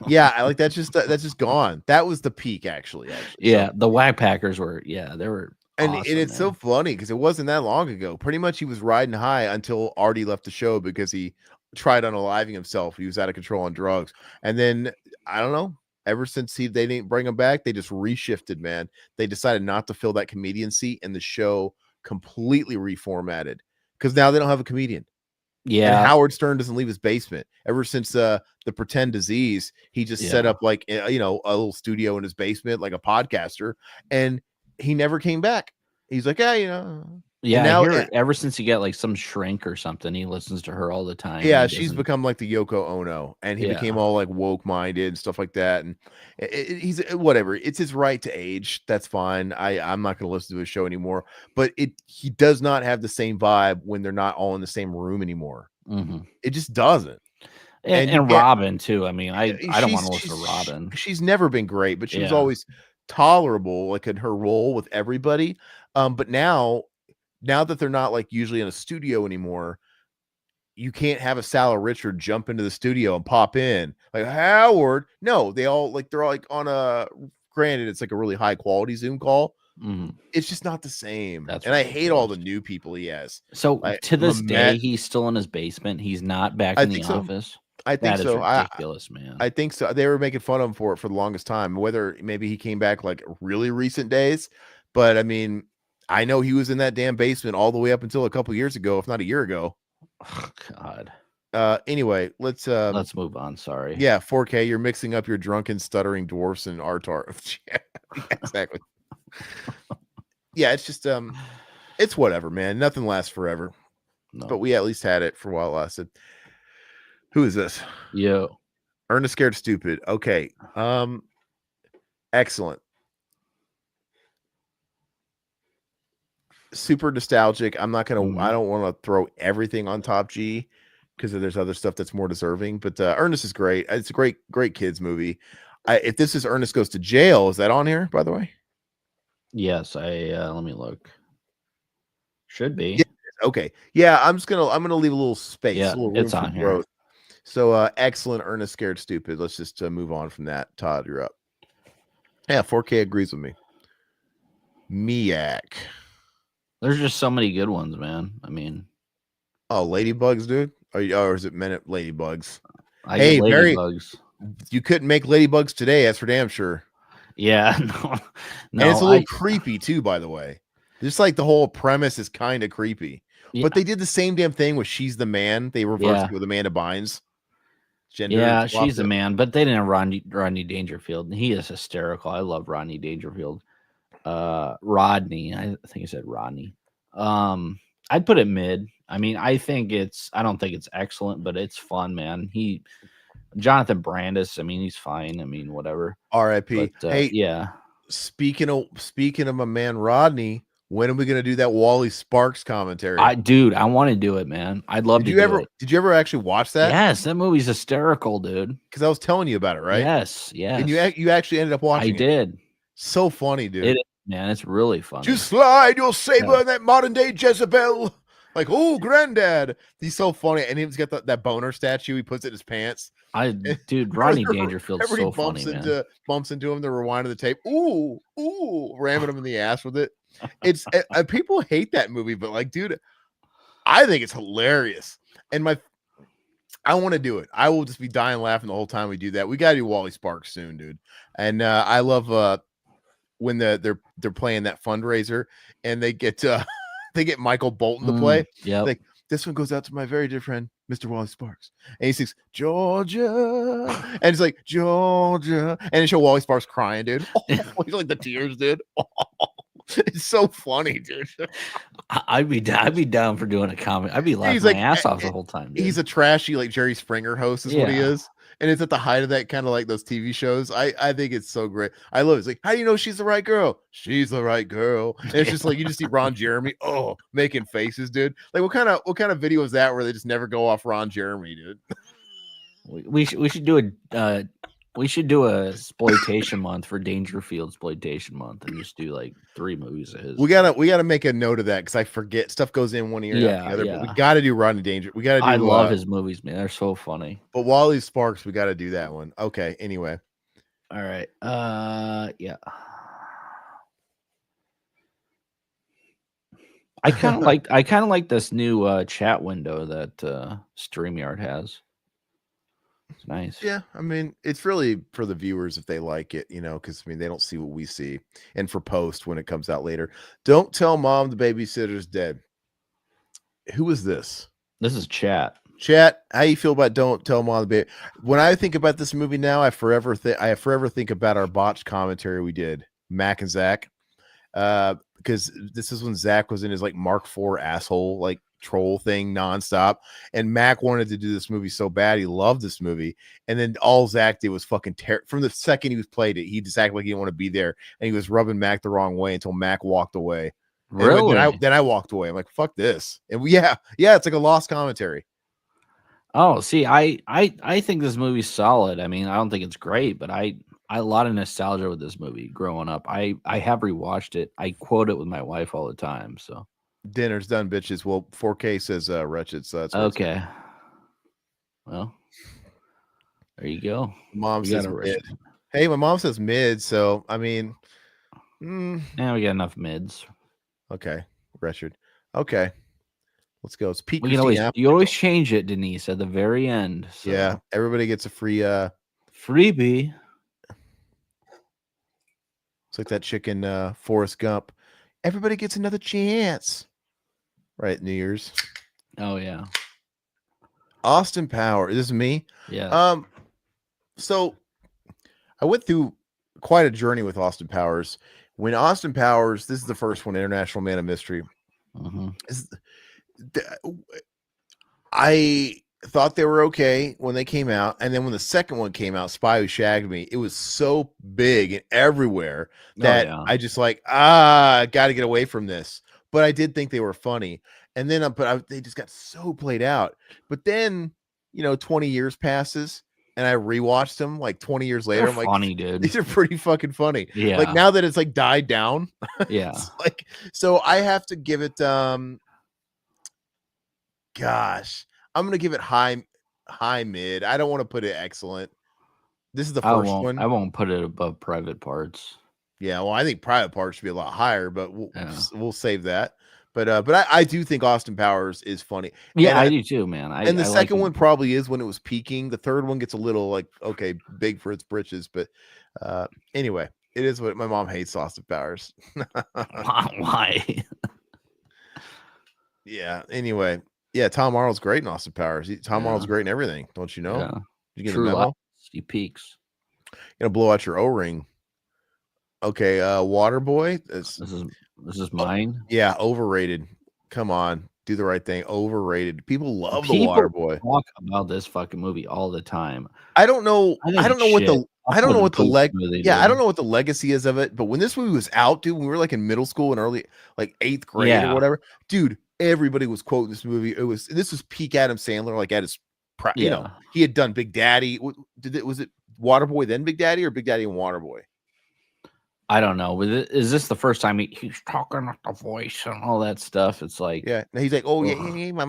S2: Yeah, I like that's just gone. That was the peak, actually.
S3: Yeah,
S2: So,
S3: the Whack Packers were. Yeah, they were.
S2: and
S3: Awesome,
S2: it's so
S3: man.
S2: funny because it wasn't that long ago. Pretty much, he was riding high until Artie left the show because he tried unaliving himself. He was out of control on drugs, and then I don't know. Ever since they didn't bring him back, they just reshifted. Man, they decided not to fill that comedian seat, and the show completely reformatted because now they don't have a comedian. And
S3: Yeah,
S2: Howard Stern doesn't leave his basement. Ever since the pretend disease, he just set
S3: Yeah.
S2: up like a little studio in his basement, like a podcaster, and he never came back. He's like,
S3: yeah.
S2: And
S3: I
S2: now,
S3: hear it ever since he got like some shrink or something. He listens to her all the time.
S2: yeah,
S3: He
S2: she's
S3: doesn't-
S2: become like the Yoko Ono, and he
S3: Yeah.
S2: became all like woke minded and stuff like that. And he's whatever. It's his right to age. That's fine. I'm not going to listen to his show anymore. But he does not have the same vibe when they're not all in the same room anymore.
S3: Mhm.
S2: It just doesn't.
S3: And,
S2: you
S3: and
S2: can't-
S3: Robin too. I mean, I don't want to listen to
S2: she's-
S3: Robin.
S2: She's never been great, but she was
S3: Yeah.
S2: always tolerable, like in her role with everybody. But now that they're not like usually in a studio anymore, you can't have a Sal or Richard jump into the studio and pop in like Howard. No, they're all like on a. Granted, it's like a really high quality Zoom call.
S3: Mhm.
S2: It's just not the same.
S3: That's
S2: and I hate all the
S3: ridiculous.
S2: new people he has.
S3: So
S2: Like,
S3: to this
S2: Mamet-
S3: day, he's still in his basement. He's not back
S2: I
S3: in the
S2: think so.
S3: office.
S2: I think
S3: That is
S2: so.
S3: ridiculous, man.
S2: I think so. They were making fun of him for it for the longest time. Whether maybe he came back like really recent days, but I mean, I know he was in that damn basement all the way up until a couple years ago, if not a year ago.
S3: Oh, God.
S2: Anyway, let's
S3: Let's move on. Sorry.
S2: yeah, 4K. You're mixing up your drunken, stuttering dwarfs and Artar. Yeah, exactly. Yeah, it's just it's whatever, man. Nothing lasts forever.
S3: No.
S2: But we at least had it for a while it lasted. Who is this?
S3: Yo.
S2: Ernest Scared Stupid. Okay. Excellent. Super nostalgic. I'm not gonna. I don't want to throw everything on Top G because there's other stuff that's more deserving. But Ernest is great. It's a great kids movie. If this is Ernest Goes to Jail, is that on here? By the way.
S3: Yes. Let me look. Should be.
S2: Yeah, okay. Yeah. I'm gonna leave a little space.
S3: Yeah,
S2: a little room
S3: it's
S2: for
S3: on here.
S2: growth. So excellent. Ernest Scared Stupid. Let's just move on from that. Todd, you're up. Yeah. 4K agrees with me. Miak.
S3: There's just so many good ones, man. I mean,
S2: oh, Ladybugs, dude. Or is it Minute Ladybugs?
S3: I
S2: Hey,
S3: get
S2: Barry,
S3: ladybugs.
S2: you couldn't make Ladybugs today. That's for damn sure.
S3: Yeah, no,
S2: And it's a little creepy too, by the way. Just like the whole premise is kind of creepy.
S3: Yeah.
S2: But they did the same damn thing with She's the Man. They reversed it with Amanda Bynes.
S3: Yeah, she's the man, but they didn't have Rodney Dangerfield. He is hysterical. I love Rodney Dangerfield. Rodney, I think I said Rodney. I'd put it mid. I mean, I don't think it's excellent, but it's fun, man. Jonathan Brandis, I mean, he's fine. I mean, whatever.
S2: R.I.P. Hey,
S3: yeah.
S2: Speaking of my man Rodney, when are we gonna do that Wally Sparks commentary?
S3: I want to do it, man. I'd love to do it.
S2: Did you ever actually watch that?
S3: Yes, that movie's hysterical, dude.
S2: Because I was telling you about it, right?
S3: Yes.
S2: And you actually ended up watching
S3: I did.
S2: So funny, dude.
S3: It is, man. It's really funny.
S2: You slide your saber in that modern day Jezebel. Like, oh, granddad. He's so funny. And he's got that boner statue. He puts it in his pants.
S3: Dude, Rodney Dangerfield's so funny, man.
S2: Bumps into him, they're rewinding the tape. Ooh, ramming him in the ass with it. It's people hate that movie, but like, dude, I think it's hilarious. And I want to do it. I will just be dying laughing the whole time we do that. We gotta do Wally Sparks soon, dude. And I love when they're playing that fundraiser and they get Michael Bolton to play.
S3: Yeah.
S2: Like, this one goes out to my very dear friend, Mr. Wally Sparks. And he sings Georgia. And it's like Georgia. And they show Wally Sparks crying, dude. Oh, he's like the tears, dude. Oh, it's so funny, dude.
S3: I'd be down for doing a comment. I'd be laughing my ass off the whole time. Dude.
S2: He's a trashy, like Jerry Springer host, is what he is. And it's at the height of that kind of like those TV shows. I think it's so great. I love it. It's like, how do you know she's the right girl? She's the right girl. And it's just like you just see Ron Jeremy, making faces, dude. Like what kind of video is that where they just never go off Ron Jeremy, dude?
S3: We should do a We should do a exploitation month for Dangerfield exploitation month and just do like 3 movies of his.
S2: We gotta make a note of that because I forget stuff goes in one ear and out the
S3: Yeah,
S2: other. But we
S3: yeah.
S2: gotta do Rodney Danger. We gotta do.
S3: I love his movies, man. They're so funny.
S2: But Wally Sparks, we gotta do that one. Okay. Anyway,
S3: All right. Yeah. I kind of like this new chat window that StreamYard has. It's nice.
S2: yeah. I mean, it's really for the viewers if they like it, because I mean they don't see what we see, and for post when it comes out later. Don't tell mom the babysitter's dead. Who is this?
S3: This is chat.
S2: Chat, how you feel about Don't Tell Mom the Baby? When I think about this movie now, I forever think about our botched commentary we did, Mac and Zach, because this is when Zach was in his like Mark IV asshole like troll thing nonstop, and Mac wanted to do this movie so bad. He loved this movie, and then all Zach did was fucking from the second he was played it, he just acted like he didn't want to be there, and he was rubbing Mac the wrong way until Mac walked away.
S3: Really?
S2: Then I walked away. I'm like, fuck this. And yeah, it's like a lost commentary.
S3: Oh, see, I think this movie's solid. I mean, I don't think it's great, but I a lot of nostalgia with this movie growing up. I have rewatched it. I quote it with my wife all the time. So
S2: dinner's done, bitches. Well, 4K says wretched, so that's
S3: okay. Well, there you go.
S2: Mom says mid. Hey, my mom says mid, so I mean,
S3: yeah, we got enough mids.
S2: Okay, wretched. Okay. Let's go. It's Pete.
S3: You always change it, Denise, at the very end. So.
S2: Yeah, everybody gets a free
S3: freebie.
S2: It's like that chicken Forrest Gump. Everybody gets another chance. Right, New Year's.
S3: Oh yeah.
S2: Austin Powers. This is me.
S3: Yeah.
S2: So I went through quite a journey with Austin Powers. When Austin Powers, this is the first one, International Man of Mystery. I thought they were okay when they came out, and then when the second one came out, Spy Who Shagged Me, it was so big and everywhere that I just got to get away from this. But I did think they were funny, and then they just got so played out. But then 20 years passes, and I rewatched them like 20 years later. I'm like,
S3: funny, dude.
S2: These are pretty fucking funny.
S3: Yeah.
S2: Like now that it's like died down.
S3: Yeah.
S2: Like, so I have to give it gosh, I'm gonna give it high mid. I don't want to put it excellent. This is the first one.
S3: I won't put it above Private Parts.
S2: Yeah, well, I think Private Parts should be a lot higher, but we'll save that. But I do think Austin Powers is funny.
S3: Yeah, I do too, man.
S2: And the second one probably is when it was peaking. The third one gets a little like, okay, big for its britches. But anyway, it is what my mom hates Austin Powers.
S3: Why?
S2: Yeah. Anyway, yeah, Tom Arnold's great in Austin Powers. Tom Arnold's great in everything. Don't you know?
S3: Yeah.
S2: You get
S3: True
S2: the memo?
S3: He peaks.
S2: You're gonna blow out your O-ring. Okay, Waterboy.
S3: This is mine.
S2: Yeah, overrated. Come on, do the right thing. Overrated. People love the Waterboy.
S3: Talk about this fucking movie all the time.
S2: I don't know what the legacy is of it. But when this movie was out, dude, when we were like in middle school and early like 8th grade or whatever, dude, everybody was quoting this movie. This was peak Adam Sandler, like at his he had done Big Daddy. Was it Waterboy then Big Daddy or Big Daddy and Waterboy?
S3: I don't know. Is this the first time he's talking with the voice and all that stuff? It's like,
S2: yeah, he's like, Captain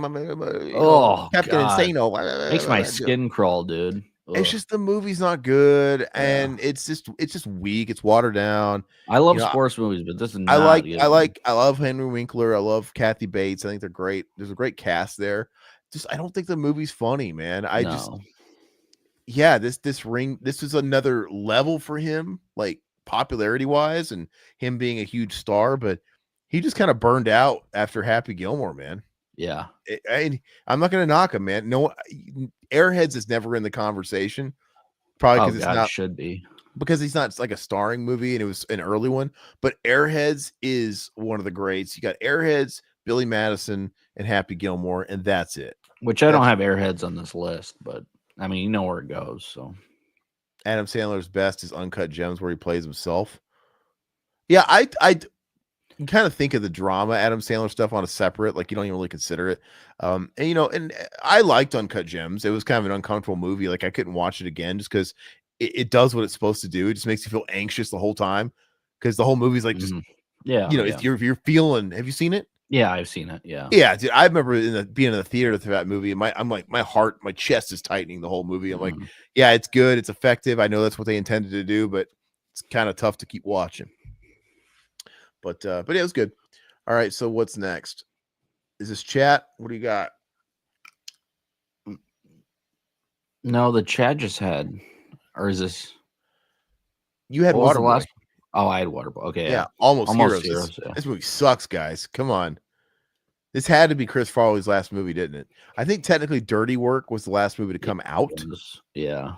S3: Insano makes my skin crawl, dude. Ugh.
S2: It's just the movie's not good, and it's just weak. It's watered down.
S3: I love sports movies, but this is not
S2: I love Henry Winkler. I love Kathy Bates. I think they're great. There's a great cast there. I don't think the movie's funny, man. This is another level for him, like popularity wise, and him being a huge star, but he just kind of burned out after Happy Gilmore, man.
S3: Yeah.
S2: I'm not gonna knock him, man. No, Airheads is never in the conversation. Probably because it's not
S3: should be
S2: because he's not like a starring movie and it was an early one, but Airheads is one of the greats. You got Airheads, Billy Madison, and Happy Gilmore, and that's it.
S3: Which I don't have Airheads on this list, but I mean, you know where it goes. So
S2: Adam Sandler's best is Uncut Gems, where he plays himself. Yeah, I kind of think of the drama Adam Sandler stuff on a separate, like you don't even really consider it. And I liked Uncut Gems. It was kind of an uncomfortable movie. Like I couldn't watch it again just because it does what it's supposed to do. It just makes you feel anxious the whole time because the whole movie's like just
S3: yeah,
S2: if you're feeling. Have you seen it?
S3: Yeah, I've seen it. Yeah.
S2: Yeah, dude, I remember being in the theater for that movie. And I'm like, my heart, my chest is tightening the whole movie. I'm like, yeah, it's good, it's effective. I know that's what they intended to do, but it's kind of tough to keep watching. But yeah, it was good. All right, so what's next? Is this chat? What do you got?
S3: No, the chat just had, or is this?
S2: You had Waterboy.
S3: Oh, I had Waterboy. Okay,
S2: yeah. Almost Heroes.
S3: Yeah.
S2: This movie sucks, guys. Come on. This had to be Chris Farley's last movie, didn't it? I think technically Dirty Work was the last movie to come out.
S3: Yeah.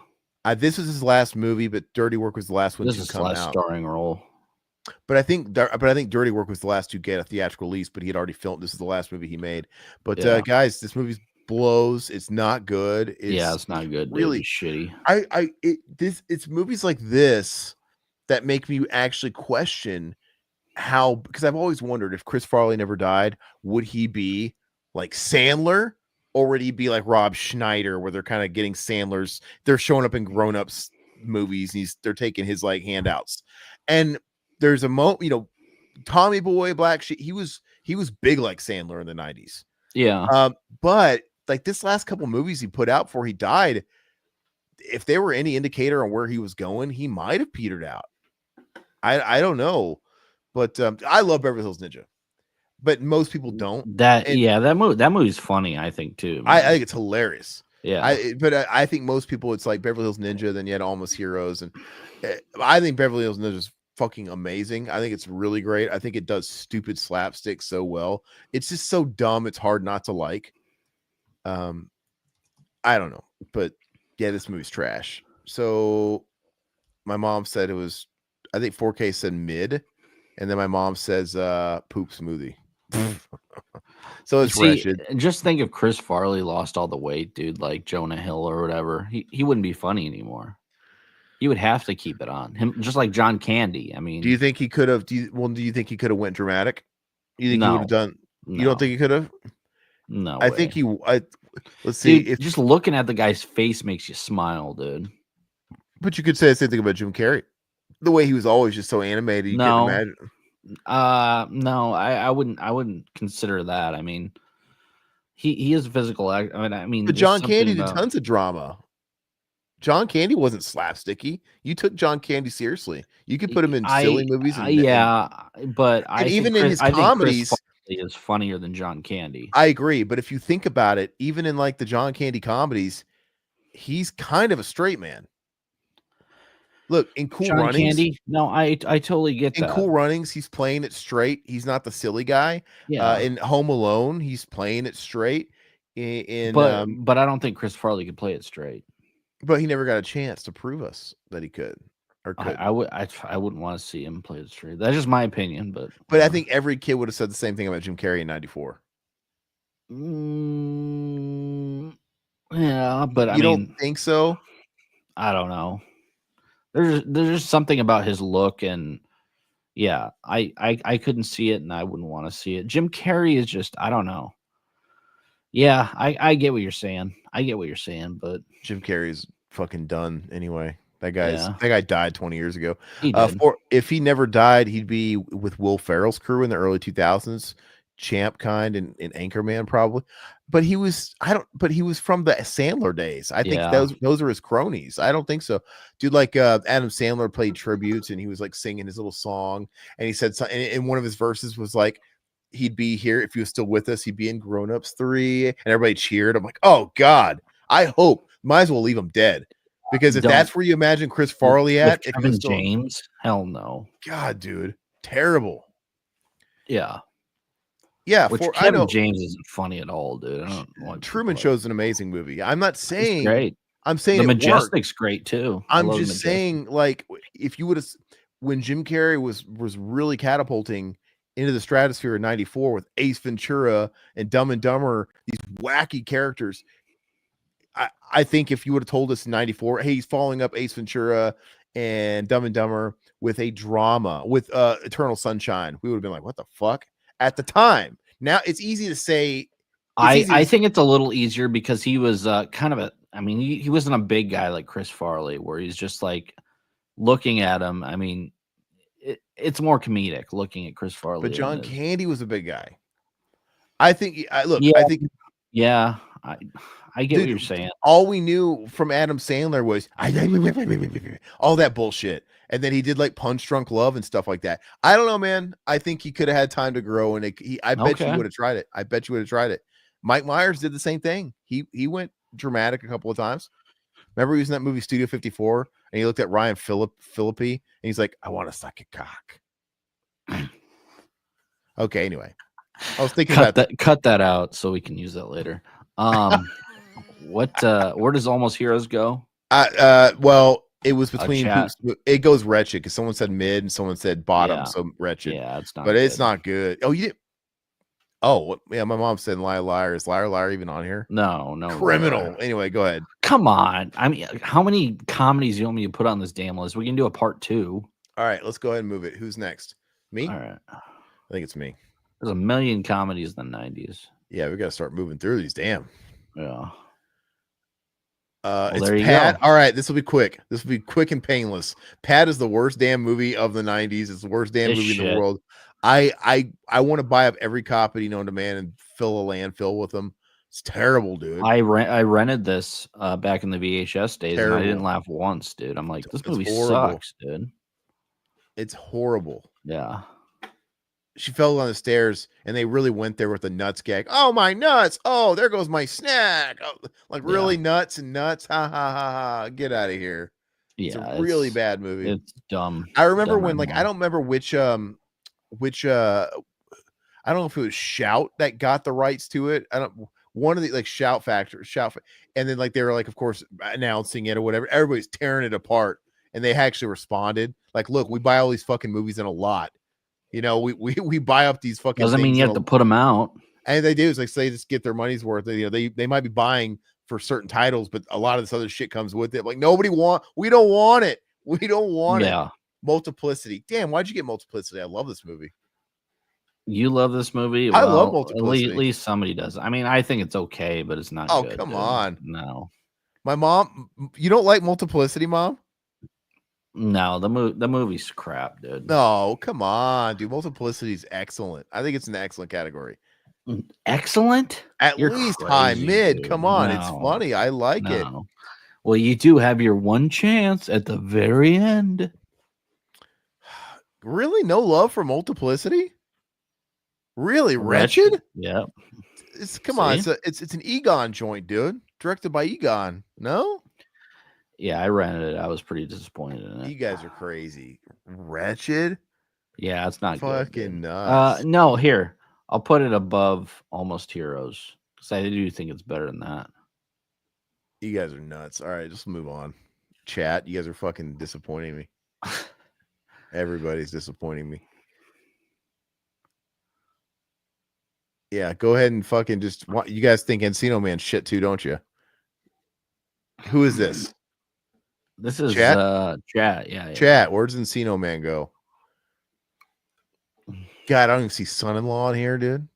S2: This was his last movie, but Dirty Work was the last one to come out.
S3: This is last starring role.
S2: But I think Dirty Work was the last to get a theatrical release, but he had already filmed. This is the last movie he made. But guys, this movie blows. It's not good.
S3: It's not good. Really shitty.
S2: It's movies like this that make me actually question how, because I've always wondered if Chris Farley never died, would he be like Sandler, or would he be like Rob Schneider, where they're kind of getting Sandler's, they're showing up in grown-ups movies and they're taking his like handouts. And there's a moment, Tommy Boy, Black Sheep, he was big like Sandler in the 90s.
S3: Yeah.
S2: But like this last couple movies he put out before he died, if there were any indicator on where he was going, he might have petered out. I don't know. But I love Beverly Hills Ninja, but most people don't.
S3: That movie's funny, I think, too.
S2: I think it's hilarious.
S3: Yeah.
S2: I think most people, it's like Beverly Hills Ninja, then you had Almost Heroes, and I think Beverly Hills Ninja is fucking amazing. I think it's really great. I think it does stupid slapstick so well. It's just so dumb. It's hard not to like. I don't know, but yeah, this movie's trash. So my mom said it was, I think 4K said mid. And then my mom says poop smoothie. So it's wretched.
S3: Just think if Chris Farley lost all the weight, dude, like Jonah Hill or whatever, he wouldn't be funny anymore. He would have to keep it on him, just like John Candy. I mean,
S2: do you think he could have? Do you think he could have went dramatic? You think he would have done?
S3: No.
S2: You don't think he could have?
S3: No,
S2: I think he. Let's see.
S3: Dude, just looking at the guy's face makes you smile, dude.
S2: But you could say the same thing about Jim Carrey. The way he was always just so animated, you couldn't imagine.
S3: No, I wouldn't consider that. I mean, he is a physical act. But
S2: John Candy did tons of drama. John Candy wasn't slapsticky. You took John Candy seriously. You could put him in silly movies.
S3: But
S2: even in his comedies,
S3: he is funnier than John Candy.
S2: I agree, but if you think about it, even in like the John Candy comedies, he's kind of a straight man. Look, in Cool
S3: John
S2: Runnings,
S3: Candy? No, I totally get that.
S2: In Cool Runnings, he's playing it straight. He's not the silly guy.
S3: Yeah.
S2: In Home Alone, he's playing it straight.
S3: But I don't think Chris Farley could play it straight.
S2: But he never got a chance to prove us that he could. Or could.
S3: I wouldn't want to see him play it straight. That's just my opinion. But
S2: I think every kid would have said the same thing about Jim Carrey in '94.
S3: Yeah, but
S2: you don't think so?
S3: I don't know. There's just something about his look, and yeah, I couldn't see it, and I wouldn't want to see it. Jim Carrey is just, I don't know. Yeah, I get what you're saying. But
S2: Jim Carrey's fucking done anyway. That guy died 20 years ago. If he never died, he'd be with Will Ferrell's crew in the early 2000s, Champ Kind and Anchorman probably. But he was from the Sandler days. I think those are his cronies. I don't think so. Dude, like Adam Sandler played tributes and he was like singing his little song, and he said something, and one of his verses was like, he'd be here if he was still with us, he'd be in Grown Ups 3, and everybody cheered. I'm like, oh God, I hope, might as well leave him dead. Because if that's where you imagine Chris Farley at, if
S3: Kevin James, hell no.
S2: God, dude, terrible.
S3: Yeah.
S2: Yeah,
S3: Kevin James isn't funny at all, dude. I don't want
S2: Truman Show's an amazing movie. I'm not saying
S3: it's great.
S2: I'm saying
S3: The Majestic's great too.
S2: I'm just saying, like, if you would have, when Jim Carrey was really catapulting into the stratosphere in '94 with Ace Ventura and Dumb and Dumber, these wacky characters. I think if you would have told us in '94, hey, he's following up Ace Ventura and Dumb and Dumber with a drama with Eternal Sunshine, we would have been like, what the fuck? At the time. Now it's easy to say.
S3: I think it's a little easier because he was kind of I mean, he wasn't a big guy like Chris Farley, where he's just like looking at him. I mean, it's more comedic looking at Chris Farley.
S2: But John
S3: than it is-
S2: Candy was a big guy. I think. Look,
S3: Yeah,
S2: I think.
S3: yeah, I get what
S2: Dude,
S3: you're saying.
S2: all we knew from Adam Sandler was all that bullshit. And then he did like Punch Drunk Love and stuff like that. I don't know, man. I think he could have had time to grow, and I bet you
S3: Okay.
S2: would have tried it. I bet you would have tried it. Mike Myers did the same thing. He went dramatic a couple of times. Remember he was in that movie Studio 54, and he looked at Ryan Phillippe, and he's like, "I want to suck a cock." Okay, anyway, I was thinking about that.
S3: Cut that out so we can use that later. Where does Almost Heroes go?
S2: Well, it was between
S3: chat.
S2: it goes wretched because someone said mid and someone said bottom,
S3: Yeah.
S2: so wretched.
S3: Yeah, it's not.
S2: But it's
S3: good.
S2: not good. Oh, you did. Oh, yeah. My mom said liar, liar. Is liar even on here?
S3: No.
S2: Criminal. Anyway, go ahead.
S3: Come on. I mean, how many comedies you want me to put on this damn list? We can do a part 2.
S2: All right, let's go ahead and move it. Who's next? Me?
S3: All right.
S2: I think it's me.
S3: There's a million comedies in the 90s.
S2: Yeah, we got to start moving through these. Damn.
S3: Yeah.
S2: It's
S3: there you
S2: Pat.
S3: go.
S2: All right, this will be quick. This will be quick and painless. Pat is the worst damn movie of the 90s. It's the worst damn
S3: It's
S2: movie in
S3: shit.
S2: the world. I want to buy up every copy known to man and fill a landfill with them. It's terrible, dude.
S3: I rented this back in the VHS days, and I didn't
S2: Terrible.
S3: laugh once, dude. I'm like, this
S2: It's
S3: movie
S2: horrible.
S3: sucks, dude.
S2: It's horrible.
S3: Yeah.
S2: She fell down the stairs, and they really went there with the nuts gag. Oh, my nuts! Oh, there goes my snack! Oh, like really nuts and nuts! Ha ha ha ha! Get out of here!
S3: Yeah,
S2: It's a really bad movie.
S3: It's dumb.
S2: I remember
S3: Dumb
S2: when, like, I don't remember which I don't know if it was Shout that got the rights to it. I don't. One of the like Shout Factor, and then like they were like, of course, announcing it or whatever. Everybody's tearing it apart, and they actually responded like, "Look, we buy all these fucking movies in a lot. You know, we buy up these fucking
S3: Doesn't mean
S2: things
S3: you have to put them out.
S2: And they do is like say just get their money's worth. You know, they might be buying for certain titles, but a lot of this other shit comes with it. Like we don't want it. We don't want it.
S3: Yeah.
S2: Multiplicity. Damn, why'd you get Multiplicity? I love this movie.
S3: You love this movie?
S2: I love Multiplicity.
S3: At least somebody does. I mean, I think it's okay, but it's not good.
S2: Come
S3: dude.
S2: on.
S3: No.
S2: My mom, you don't like Multiplicity, Mom?
S3: No, the movie's crap, dude.
S2: No, come on, dude. Multiplicity is excellent. I think it's an excellent category.
S3: Excellent?
S2: At
S3: You're
S2: least
S3: crazy,
S2: high mid.
S3: dude.
S2: Come on, it's
S3: No.
S2: funny. I like it.
S3: No. Well, you do have your one chance at the very end.
S2: Really? No love for Multiplicity? Really? Wretched?
S3: Yep.
S2: Come on. It's an Egon joint, dude. Directed by Egon. No?
S3: Yeah, I rented it. I was pretty disappointed in it.
S2: You guys are crazy. Wretched?
S3: Yeah, it's not
S2: fucking
S3: good.
S2: nuts.
S3: No, here. I'll put it above Almost Heroes because I do think it's better than that.
S2: You guys are nuts. All right, just move on. Chat, you guys are fucking disappointing me. Everybody's disappointing me. Yeah, go ahead and fucking just. You guys think Encino Man shit too, don't you? Who is this?
S3: This is
S2: Chat.
S3: Chat. Yeah.
S2: Chat. Where's Encino Man go? God, I don't even see Son-in-Law in here, dude.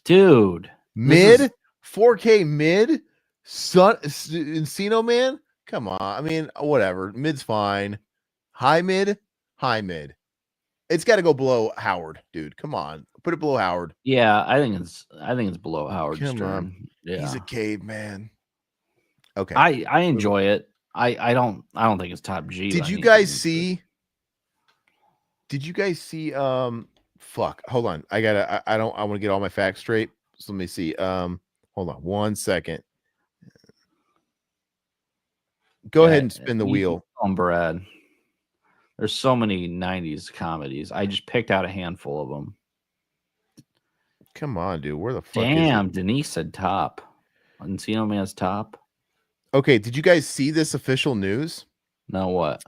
S3: Dude,
S2: mid 4K mid Encino Man. Come on, I mean, whatever. Mid's fine. High mid. It's got to go below Howard, dude. Come on, put it below Howard.
S3: Yeah, I think it's below Howard
S2: Come
S3: Stern.
S2: on.
S3: Yeah,
S2: He's a caveman. Okay,
S3: I enjoy it. I don't think it's top G.
S2: Did you guys see? Fuck. Hold on. I want to get all my facts straight. So let me see. Hold on 1 second. Go ahead and spin the wheel.
S3: Brad. There's so many 90s comedies. I just picked out a handful of them.
S2: Come on, dude. Where the fuck
S3: Damn,
S2: is it?
S3: Denise said top. Encino Man's top.
S2: Okay, did you guys see this official news?
S3: No, what?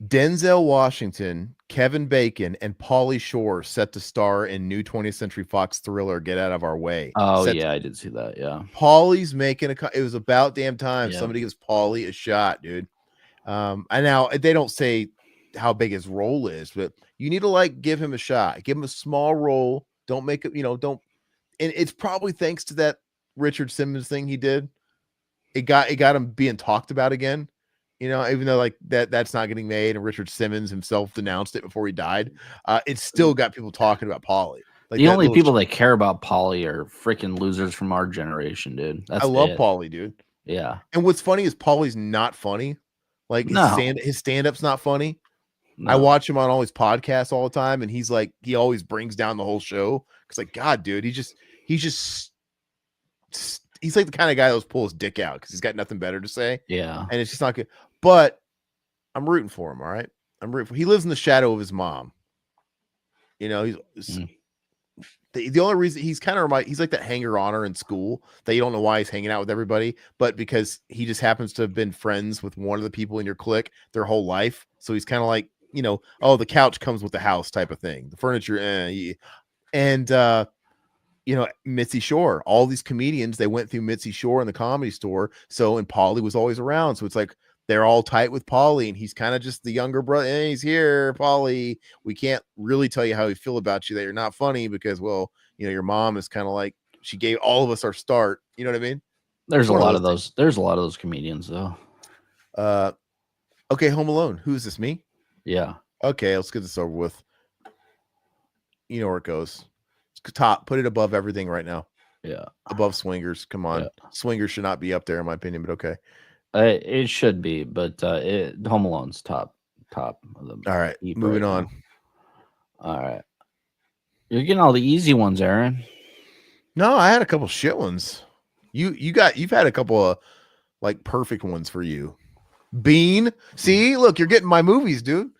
S2: Denzel Washington, Kevin Bacon, and Pauly Shore set to star in new 20th Century Fox thriller Get Out of Our Way.
S3: Oh, yeah, I did see that, yeah.
S2: Pauly's making it was about damn time somebody gives Pauly a shot, dude. And now they don't say how big his role is, but you need to like give him a shot. Give him a small role. Don't make it, don't. And it's probably thanks to that Richard Simmons thing he did. it got him being talked about again. You know, even though like that's not getting made, and Richard Simmons himself denounced it before he died, it still got people talking about Pauly. Like
S3: The
S2: that
S3: only
S2: little
S3: people that care about Pauly are freaking losers from our generation, dude.
S2: I
S3: That's
S2: love
S3: it.
S2: Pauly, dude.
S3: Yeah.
S2: And what's funny is Pauly's not funny. Like
S3: No.
S2: his stand-up's not funny. I
S3: No.
S2: watch him on all his podcasts all the time, and he's like, he always brings down the whole show. Cause like, God, dude, he's like the kind of guy that'll pull his dick out because he's got nothing better to say.
S3: Yeah.
S2: And it's just not good. But I'm rooting for him. All right. He lives in the shadow of his mom. You know, he's the only reason he's kind of he's like that hanger-oner in school that you don't know why he's hanging out with everybody, but because he just happens to have been friends with one of the people in your clique their whole life. So he's kind of like, you know, oh, the couch comes with the house type of thing. The furniture, and you know, Mitzi Shore, all these comedians, they went through Mitzi Shore in the Comedy Store. So, and Pauly was always around. So it's like they're all tight with Pauly, and he's kind of just the younger brother. Hey, he's here, Pauly. We can't really tell you how we feel about you that you're not funny because, well, you know, your mom is kind of like she gave all of us our start. You know what I mean?
S3: There's a lot of those. There's a lot of those comedians though.
S2: Okay, Home Alone. Who's this? Me?
S3: Yeah.
S2: Okay, let's get this over with. You know where it goes. Top, put it above everything right now.
S3: Yeah.
S2: Above Swingers. Come on.
S3: Yeah.
S2: Swingers should not be up there in my opinion, but okay.
S3: It should be, but Home Alone's top of the
S2: all right, moving
S3: right
S2: on.
S3: now. All right. You're getting all the easy ones, Aaron.
S2: No, I had a couple shit ones. You've had a couple of like perfect ones for you. Bean. See, look, you're getting my movies, dude.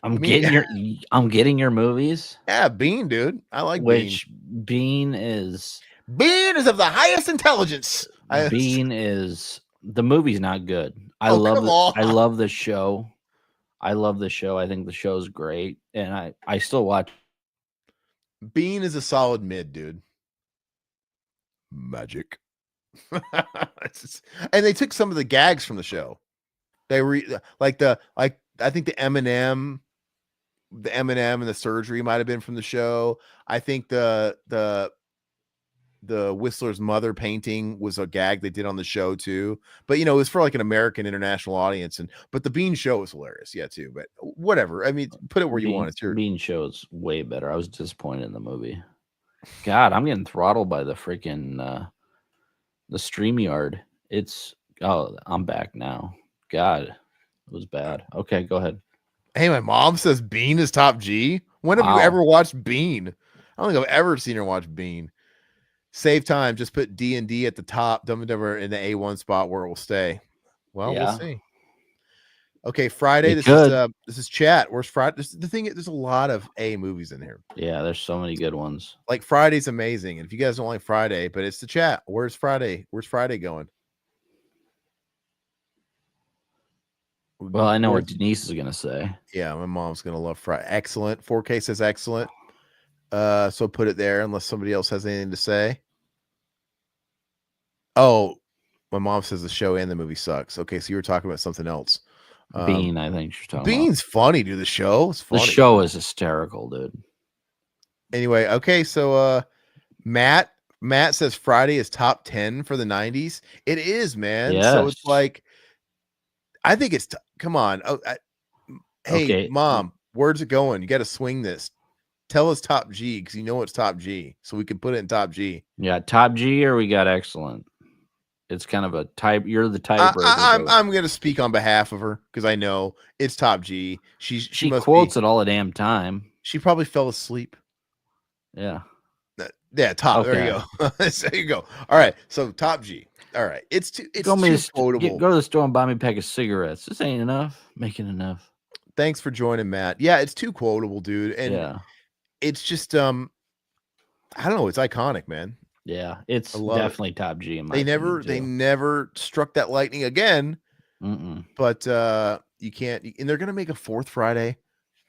S3: I'm getting your movies.
S2: Yeah, Bean, dude. I like
S3: which
S2: Bean.
S3: Bean is
S2: of the highest intelligence.
S3: Bean is the movie's not good. I
S2: Oh,
S3: love the show. I love the show. I think the show's great, and I still watch.
S2: Bean is a solid mid, dude. Magic. And they took some of the gags from the show. They I think the Eminem and the surgery might have been from the show. I think the Whistler's mother painting was a gag they did on the show too. But you know, it was for like an American international audience, but the Bean show was hilarious, yeah, too. But whatever. I mean, put it where you want. It's your
S3: Bean show is way better. I was disappointed in the movie. God, I'm getting throttled by the freaking the StreamYard. I'm back now. God, it was bad. Okay, go ahead.
S2: Hey, my mom says Bean is top G. When have you ever watched Bean? I don't think I've ever seen her watch Bean. Save time. Just put D&D at the top. Dumb and Dumber in the A1 spot where it will stay. Well, we'll see. Okay, Friday. This is chat. Where's Friday? There's a lot of A movies in here.
S3: Yeah, there's so many good ones.
S2: Like Friday's amazing. And if you guys don't like Friday, but it's the chat. Where's Friday? Where's Friday going?
S3: Well, I know what Denise is gonna say.
S2: Yeah, my mom's gonna love Friday. Excellent. 4K says excellent. So put it there unless somebody else has anything to say. Oh, my mom says the show and the movie sucks. Okay, so you were talking about something else.
S3: Bean, I think you're talking
S2: Bean's
S3: about.
S2: Funny, dude. The show is funny.
S3: The show is hysterical, dude.
S2: Anyway, okay, so Matt says Friday is top 10 for the 90s. It is, man.
S3: Yes.
S2: So it's like, I think it's come on. Hey, okay. Mom, where's it going? You got to swing this. Tell us top G because you know it's top G, so we can put it in top G.
S3: Yeah, top G or we got excellent. It's kind of a type. You're the tiebreaker.
S2: I'm going to speak on behalf of her because I know it's top G. She must
S3: quotes it all the damn time.
S2: She probably fell asleep.
S3: Yeah.
S2: Yeah, top. Okay. There you go. There you go. All right. So top G. All right. It's too quotable.
S3: Go to the store and buy me a pack of cigarettes. This ain't enough. Making enough.
S2: Thanks for joining, Matt. Yeah, it's too quotable, dude. And it's just I don't know. It's iconic, man.
S3: Yeah, it's definitely top G. In my
S2: they never struck that lightning again. But you can't. And they're gonna make a fourth Friday.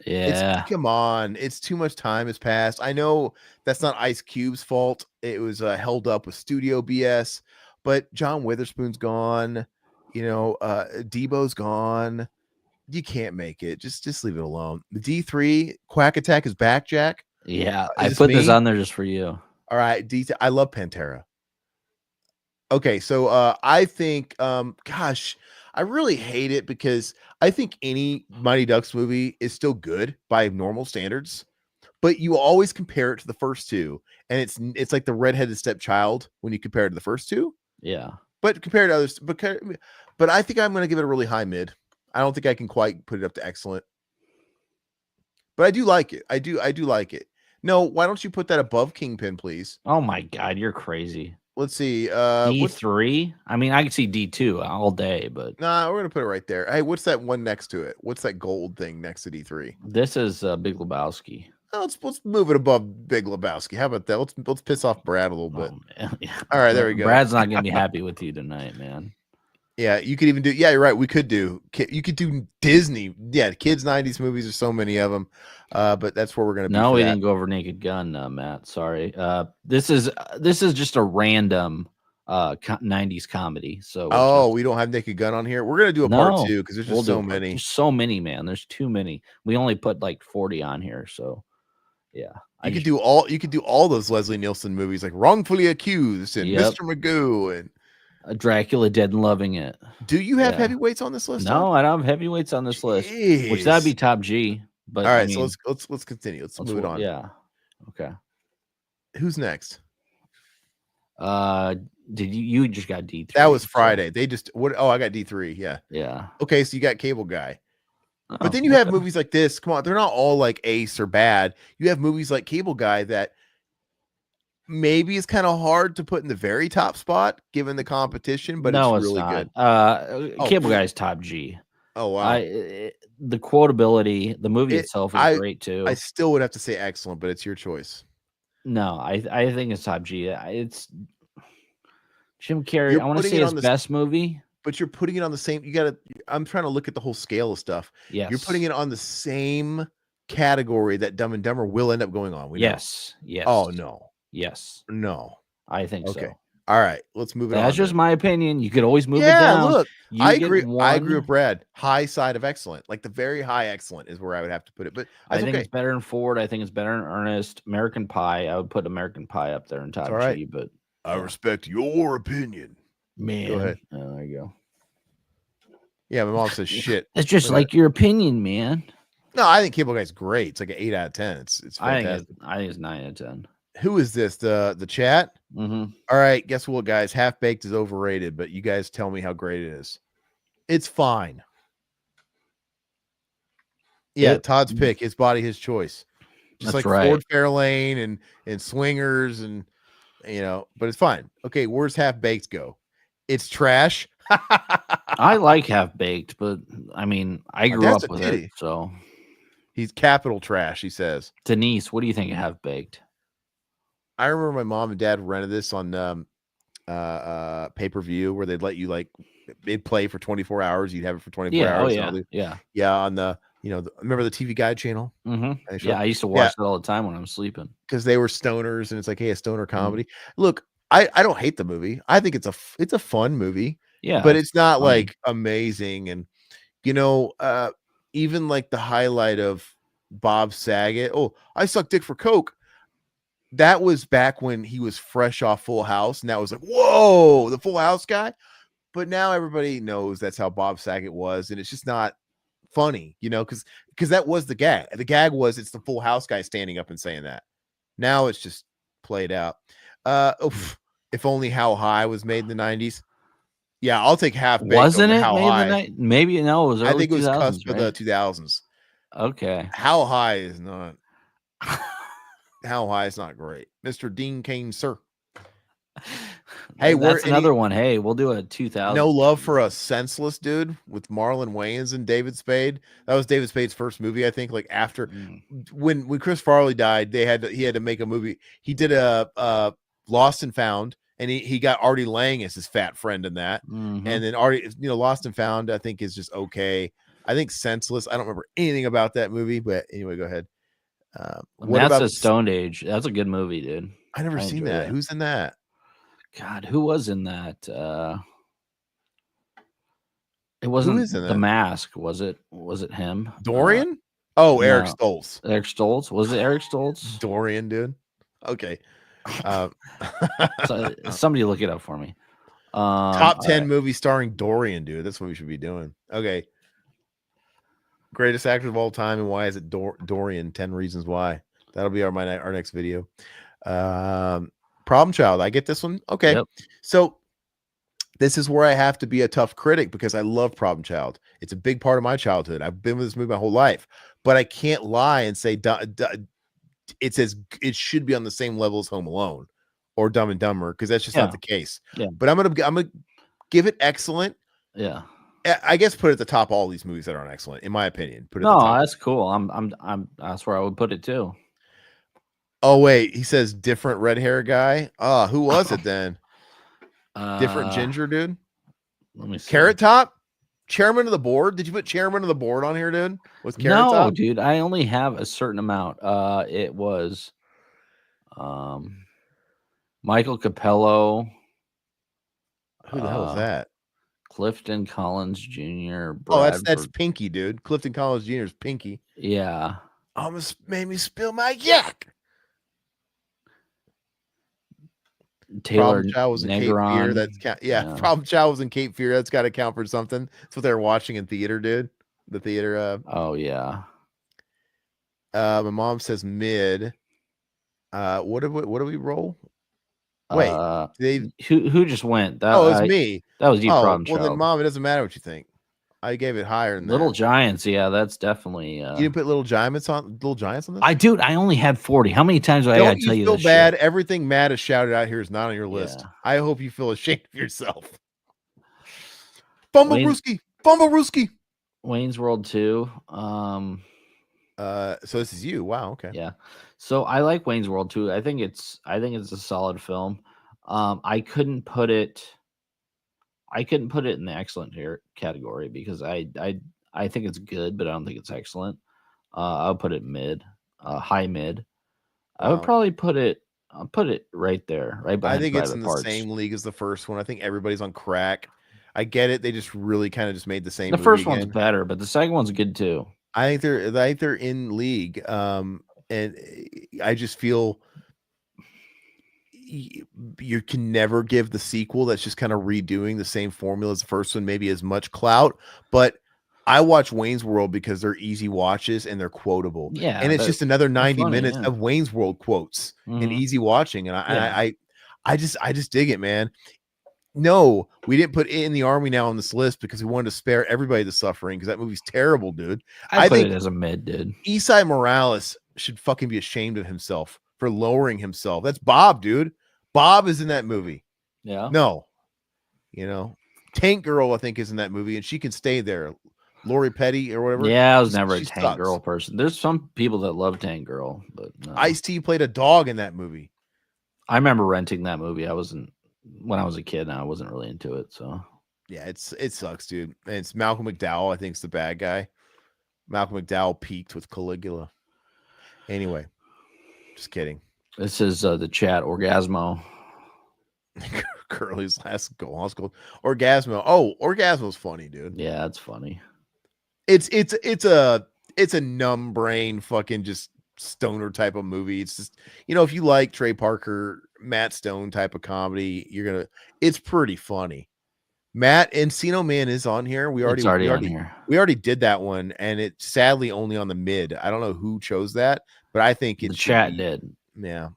S3: Yeah,
S2: come on. It's too much time has passed. I know that's not Ice Cube's fault. It was held up with studio BS. But John Witherspoon's gone. You know, Debo's gone. You can't make it. Just leave it alone. The D3 Quack Attack is back, Jack.
S3: Yeah, I put this on there just for you.
S2: All right, I love Pantera. Okay, so I think gosh, I really hate it because I think any Mighty Ducks movie is still good by normal standards, but you always compare it to the first two, and it's like the redheaded stepchild when you compare it to the first two.
S3: Yeah.
S2: But compared to others, but I think I'm going to give it a really high mid. I don't think I can quite put it up to excellent, but I do like it. I do like it. No, why don't you put that above Kingpin, please?
S3: Oh my God, you're crazy.
S2: Let's see. What's
S3: D3? I mean, I can see D2 all day, but
S2: Nah, we're gonna put it right there. Hey, what's that one next to it? What's that gold thing next to D3?
S3: this is Big Lebowski.
S2: Oh, let's move it above Big Lebowski. How about that? Let's piss off Brad a little bit.
S3: Oh, man. Yeah.
S2: All right, there we go.
S3: Brad's not gonna be happy with you tonight, man.
S2: Yeah, you could even do. Yeah, you're right. We could do. You could do Disney. Yeah, kids' 90s movies. There's so many of them. But that's where we're gonna be.
S3: No,
S2: for
S3: we
S2: that.
S3: didn't go over Naked Gun, Matt. Sorry. This is just a random 90s comedy. So
S2: Oh, we don't have Naked Gun on here. We're gonna do a part 2 because there's just so many.
S3: There's so many, man. There's too many. We only put like 40 on here, so yeah.
S2: You could do all those Leslie Nielsen movies like Wrongfully Accused and
S3: Yep.
S2: Mr. Magoo and
S3: Dracula Dead and Loving It.
S2: Do you have
S3: Yeah.
S2: heavyweights on this list?
S3: No, I don't have heavyweights on this list, which that'd be top G. But
S2: all right,
S3: I mean,
S2: so let's continue. Let's move it on.
S3: Yeah. Okay.
S2: Who's next?
S3: Did you just got D3?
S2: That was Friday. They just what? Oh, I got D3. Yeah.
S3: Yeah.
S2: Okay, so you got Cable Guy.
S3: Oh,
S2: But then you have movies like this. Come on, they're not all like ace or bad. You have movies like Cable Guy that maybe is kind of hard to put in the very top spot given the competition, but
S3: no,
S2: it's really good.
S3: Cable Guy's top G.
S2: Oh wow.
S3: The quotability, the movie itself is great too.
S2: I still would have to say excellent, but it's your choice.
S3: No, I think it's top G. It's Jim Carrey. I want to say his best movie.
S2: But you're putting it on the same. I'm trying to look at the whole scale of stuff.
S3: Yes.
S2: You're putting it on the same category that Dumb and Dumber will end up going on.
S3: Yes. Yes.
S2: Oh no.
S3: Yes.
S2: No.
S3: I think so.
S2: All right. Let's move it on.
S3: That's just my opinion. You could always move it
S2: yeah,
S3: down.
S2: Look, I agree. I agree with Brad. High side of excellent. Like the very high excellent is where I would have to put it. But
S3: I think it's better than Ford. I think it's better than Ernest. American Pie. I would put American Pie up there in top G. But
S2: I respect your opinion.
S3: Man.
S2: Go ahead.
S3: Oh, there you go.
S2: Yeah, my mom says shit.
S3: It's just like your opinion, man.
S2: No, I think Cable Guy's great. It's like an 8 out of 10. It's fantastic.
S3: I think it's 9 out of 10.
S2: Who is this? The chat?
S3: Mm-hmm.
S2: All right, guess what, guys? Half Baked is overrated, but you guys tell me how great it is. It's fine. Yeah, Todd's pick. His body, his choice. Just
S3: That's
S2: like
S3: right.
S2: Ford Fairlane and Swingers and but it's fine. Okay, where's Half Baked go? It's trash.
S3: I like Half Baked, but I mean, I grew up with it, so
S2: he's capital trash. He says.
S3: Denise, what do you think of Half Baked?
S2: I remember my mom and dad rented this on pay-per-view where they'd let you it'd play for 24 hours. You'd have it for 24 hours.
S3: Yeah.
S2: On the remember the TV Guide channel?
S3: Mm-hmm. Yeah, I used to watch it all the time when I'm sleeping
S2: because they were stoners, and it's like, hey, a stoner comedy. Mm-hmm. Look, I don't hate the movie. I think it's a fun movie.
S3: Yeah,
S2: but it's not like amazing. And even like the highlight of Bob Saget. Oh, I suck dick for coke. That was back when he was fresh off Full House, and that was like, whoa, the Full House guy. But now everybody knows that's how Bob Saget was, and it's just not funny, because that was the gag. The gag was it's the Full House guy standing up and saying that. Now it's just played out. If only How High was made in the 90s. Yeah, I'll take Half Baked.
S3: Wasn't it
S2: How
S3: made
S2: High.
S3: In the night? Maybe no. It was early
S2: I think it was
S3: 2000s,
S2: cusp
S3: right?
S2: of the 2000s.
S3: Okay.
S2: How High is not. How High is not great, Mr. Dean Cain, sir. Hey,
S3: that's another one. Hey, we'll do a 2000.
S2: No Love for a Senseless Dude with Marlon Wayans and David Spade. That was David Spade's first movie, I think. Like after when Chris Farley died, he had to make a movie. He did a Lost and Found. And he got Artie Lang as his fat friend in that.
S3: Mm-hmm.
S2: And then Artie, Lost and Found, I think is just okay. I think Senseless. I don't remember anything about that movie, but anyway, go ahead.
S3: What about a Stone Age? That's a good movie, dude.
S2: I never seen that. Who's in that?
S3: God, who was in that? It wasn't The Mask, was it? Was it him?
S2: Dorian? Eric Stoltz.
S3: Eric Stoltz? Was it Eric Stoltz?
S2: Dorian, dude. Okay.
S3: Somebody look it up for me.
S2: Top 10
S3: right.
S2: movies starring Dorian, dude. That's what we should be doing. Okay. Greatest actor of all time, and why is it Dorian? 10 reasons why. That'll be our next video. Problem Child. I get this one. Okay.
S3: Yep.
S2: So this is where I have to be a tough critic because I love Problem Child. It's a big part of my childhood. I've been with this movie my whole life, but I can't lie and say it should be on the same level as Home Alone or Dumb and Dumber, because that's just not the case.
S3: Yeah.
S2: But I'm gonna give it excellent.
S3: Yeah.
S2: I guess put it at the top all these movies that aren't excellent, in my opinion. Put it at
S3: No,
S2: the top.
S3: that's cool. I'm that's where I would put it too.
S2: Oh wait, he says different red hair guy. Who was it then? Different ginger dude.
S3: Let me see.
S2: Carrot Top, chairman of the board. Did you put chairman of the board on here, dude? Was Carrot
S3: No,
S2: Top?
S3: dude. I only have a certain amount. It was Michael Capello.
S2: Who the hell is that?
S3: Clifton Collins Jr.
S2: Oh, that's
S3: Bradford.
S2: Pinky, dude. Clifton Collins Jr. is Pinky.
S3: Yeah.
S2: Almost made me spill my yak.
S3: Taylor
S2: Problem Child was in Cape Fear.
S3: Negron.
S2: That's Problem Child was in Cape Fear. That's got to count for something. That's what they're watching in theater, dude. The theater.
S3: Oh yeah.
S2: My mom says mid. What do we roll? Wait,
S3: who just went? That,
S2: it was me.
S3: That was you. Problem
S2: well,
S3: Child.
S2: then, Mom, it doesn't matter what you think. I gave it higher than
S3: Little
S2: that.
S3: Giants. Yeah, that's definitely.
S2: You didn't put Little Giants on this?
S3: I only had 40. How many times do I gotta tell you
S2: feel
S3: this
S2: bad?
S3: shit?
S2: Everything Matt has shouted out here is not on your list.
S3: Yeah.
S2: I hope you feel ashamed of yourself. Fumblerooski.
S3: Wayne's World 2.
S2: So this is you. Wow. Okay.
S3: Yeah. So I like Wayne's World 2. I think it's a solid film. I couldn't put it in the excellent here category because I think it's good, but I don't think it's excellent. I'll put it mid, high mid. I would probably put it right there, right behind.
S2: I think it's in the same league as the first one. I think everybody's on crack. I get it. They just really kind of just made the same.
S3: The first one's better, but the second one's good too.
S2: I think they're in league. And I just feel you can never give the sequel that's just kind of redoing the same formula as the first one maybe as much clout, but I watch Wayne's World because they're easy watches and they're quotable.
S3: Yeah,
S2: and it's just another 90 minutes
S3: yeah.
S2: of Wayne's World quotes and easy watching, and I just dig it, man. No, we didn't put It in the Army Now on this list because we wanted to spare everybody the suffering because that movie's terrible, dude.
S3: I think it as a mid, dude.
S2: Esai Morales should fucking be ashamed of himself for lowering himself. That's Bob, dude. Bob is in that movie.
S3: Yeah.
S2: No. Tank Girl, I think, is in that movie, and she can stay there. Lori Petty or whatever.
S3: Yeah, I was never a
S2: She
S3: Tank
S2: sucks.
S3: Girl person. There's some people that love Tank Girl, but no.
S2: Ice-T played a dog in that movie.
S3: I remember renting that movie. When I was a kid, and I wasn't really into it. So
S2: yeah, it sucks, dude. And it's Malcolm McDowell, I think, is the bad guy. Malcolm McDowell peaked with Caligula. Anyway, just kidding.
S3: This is the chat Orgasmo.
S2: Curly's last goal. Orgasmo. Oh, Orgasmo's funny, dude.
S3: Yeah, it's funny.
S2: It's a numb brain fucking just stoner type of movie. It's just, if you like Trey Parker, Matt Stone type of comedy, it's pretty funny. Matt, Encino Man is on here. We already
S3: on here.
S2: We already did that one, and it's sadly only on the mid. I don't know who chose that, but I think the
S3: chat did.
S2: Yeah.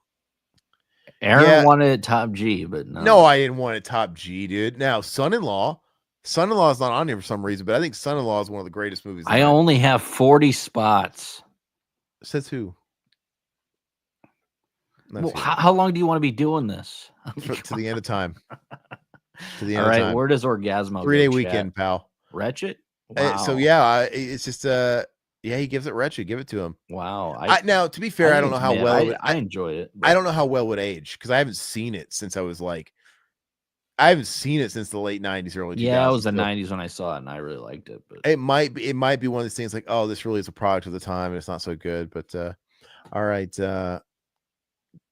S3: Aaron wanted it top G, but no.
S2: No, I didn't want it top G, dude. Now, Son-in-Law is not on here for some reason, but I think Son-in-Law is one of the greatest movies.
S3: I only have 40 spots.
S2: Says who?
S3: Well, how long do you want to be doing this?
S2: To the end of time. To the end
S3: All
S2: of
S3: right,
S2: time.
S3: where does Orgasmo
S2: 3-day
S3: go,
S2: weekend, pal.
S3: Wretched? Wow.
S2: So yeah, it's just he gives it Wretched. Give it to him.
S3: Wow.
S2: Now, to be fair, I don't know how well
S3: I enjoyed it.
S2: I don't know how well it would age because I haven't seen it since I haven't seen it since the late 90s, early 2000s.
S3: Yeah, it was the 90s when I saw it, and I really liked it. But
S2: it might be one of these things like, oh, this really is a product of the time, and it's not so good. But all right,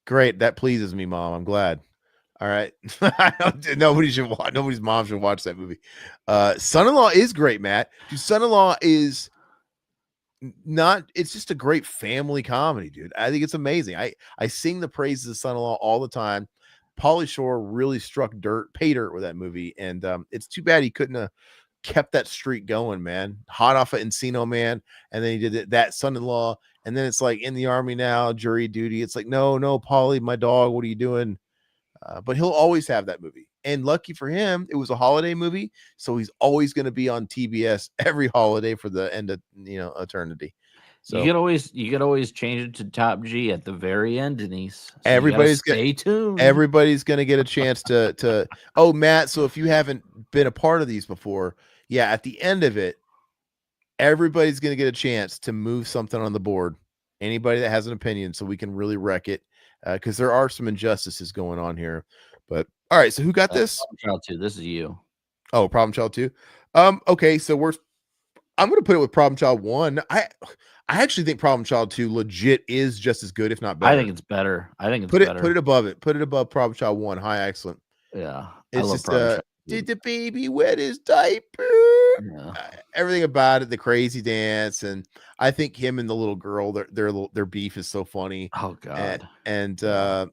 S2: great. That pleases me, Mom. I'm glad. All right, nobody's mom should watch that movie. Son-in-Law is great, Matt. Dude, Son-in-Law is it's just a great family comedy, dude. I think it's amazing. I sing the praises of Son-in-Law all the time. Pauly Shore really pay dirt with that movie, and it's too bad he couldn't have kept that streak going, man. Hot off of Encino Man, and then he did that Son-in-Law, and then it's like In the Army Now, Jury Duty. It's like, no, Pauly, my dog, what are you doing? But he'll always have that movie, and lucky for him, it was a holiday movie, so he's always going to be on TBS every holiday for the end of eternity. So
S3: you could always change it to Top G at the very end, Denise. So
S2: everybody's
S3: stay tuned.
S2: Everybody's going to get a chance to. Oh, Matt. So if you haven't been a part of these before, yeah, at the end of it, everybody's going to get a chance to move something on the board. Anybody that has an opinion, so we can really wreck it, because there are some injustices going on here. But all right, so who got this?
S3: Problem Child 2. This is you.
S2: Oh, Problem Child 2. Okay, so I'm going to put it with Problem Child 1. I actually think Problem Child 2 legit is just as good, if not better.
S3: I think it's better. Better.
S2: Put it above it. Put it above Problem Child 1. High excellent.
S3: Yeah.
S2: It's just did the baby wet his diaper?
S3: Yeah.
S2: Everything about it, the crazy dance, and I think him and the little girl, their beef is so funny.
S3: Oh God.
S2: And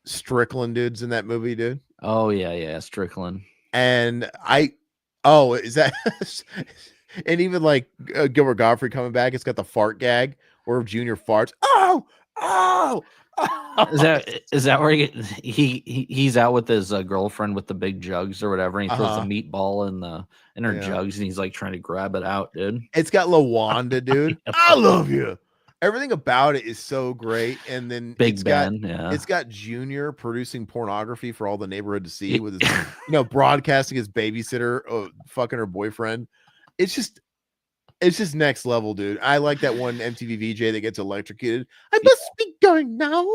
S2: Strickland dude's in that movie, dude.
S3: Oh yeah, Strickland.
S2: And is that and even like Gilbert Godfrey coming back, it's got the fart gag where Junior farts. Oh.
S3: Is that where he's out with his girlfriend with the big jugs or whatever, and he throws the meatball in her jugs, and he's like trying to grab it out, dude.
S2: It's got LaWanda, dude. I love you. Everything about it is so great, and then
S3: it's
S2: got Junior producing pornography for all the neighborhood to see with his, broadcasting his babysitter fucking her boyfriend. It's just next level, dude. I like that one MTV VJ that gets electrocuted. I must be going now.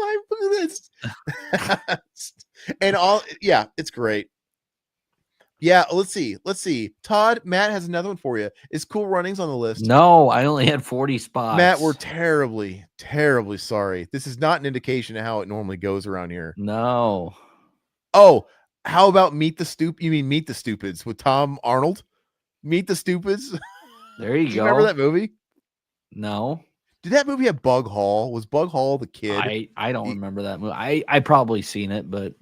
S2: And it's great. Yeah, let's see. Todd, Matt has another one for you. Is Cool Runnings on the list?
S3: No, I only had 40 spots.
S2: Matt, we're terribly, terribly sorry. This is not an indication of how it normally goes around here.
S3: No.
S2: Oh, how about Meet the Stupids with Tom Arnold? Meet the Stupids.
S3: There you
S2: Do
S3: go.
S2: you remember that movie?
S3: No.
S2: Did that movie have Bug Hall? Was Bug Hall the kid?
S3: I don't remember that movie. I probably seen it, but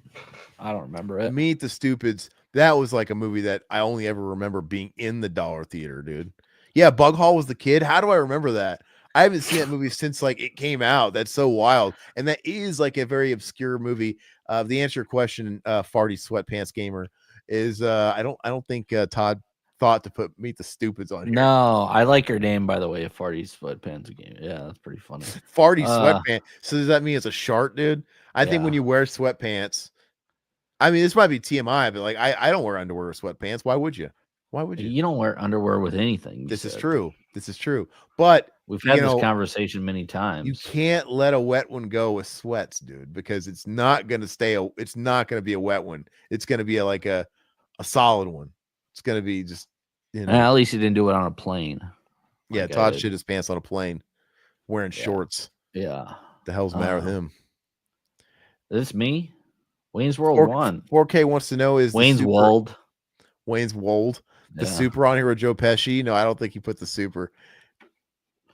S3: I don't remember it.
S2: Meet the Stupids. That was like a movie that I only ever remember being in the Dollar Theater, dude. Yeah, Bug Hall was the kid. How do I remember that? I haven't seen that movie since like it came out. That's so wild. And that is like a very obscure movie. The answer to your question, Farty Sweatpants Gamer, is I don't think Todd thought to put Meet the Stupids on here.
S3: No, I like your name, by the way, Farty Sweatpants Game. Yeah, that's pretty funny.
S2: Farty Sweatpants. So does that mean it's a shark, dude? I think when you wear sweatpants, I mean, this might be TMI, but like I don't wear underwear or sweatpants. Why would you? You
S3: don't wear underwear with anything.
S2: This is true. But
S3: we've had this conversation many times.
S2: You can't let a wet one go with sweats, dude, because it's not going to it's not going to be a wet one. It's going to be a solid one. It's going to be just,
S3: at least he didn't do it on a plane.
S2: Yeah, Todd shit his pants on a plane wearing shorts.
S3: Yeah.
S2: The hell's the matter with him?
S3: Is this me? Wayne's World 1.
S2: 4K wants to know is
S3: Wayne's World.
S2: Wayne's World. The super on here with Joe Pesci. No, I don't think he put the super.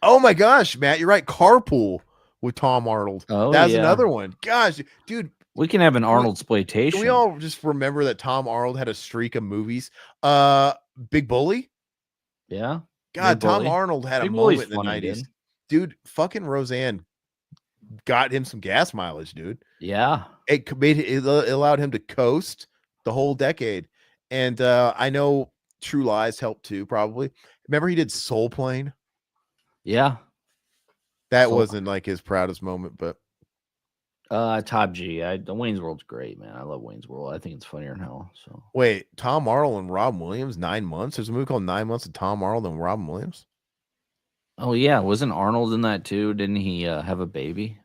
S2: Oh my gosh, Matt, you're right. Carpool with Tom Arnold. Oh, that's another one. Gosh, dude.
S3: We can have an Arnold exploitation.
S2: Can we all just remember that Tom Arnold had a streak of movies? Big Bully.
S3: Yeah.
S2: God, Tom Arnold had a moment in the 90s. Dude, fucking Roseanne got him some gas mileage, dude.
S3: Yeah.
S2: It allowed him to coast the whole decade. And I know True Lies helped too, probably. Remember he did Soul Plane?
S3: Yeah.
S2: That wasn't like his proudest moment, but
S3: Top G. Wayne's World's great, man. I love Wayne's World. I think it's funnier than hell. So
S2: wait, Tom Arnold and Robin Williams, 9 months? There's a movie called 9 Months of Tom Arnold and Robin Williams.
S3: Oh yeah, wasn't Arnold in that too? Didn't he have a baby?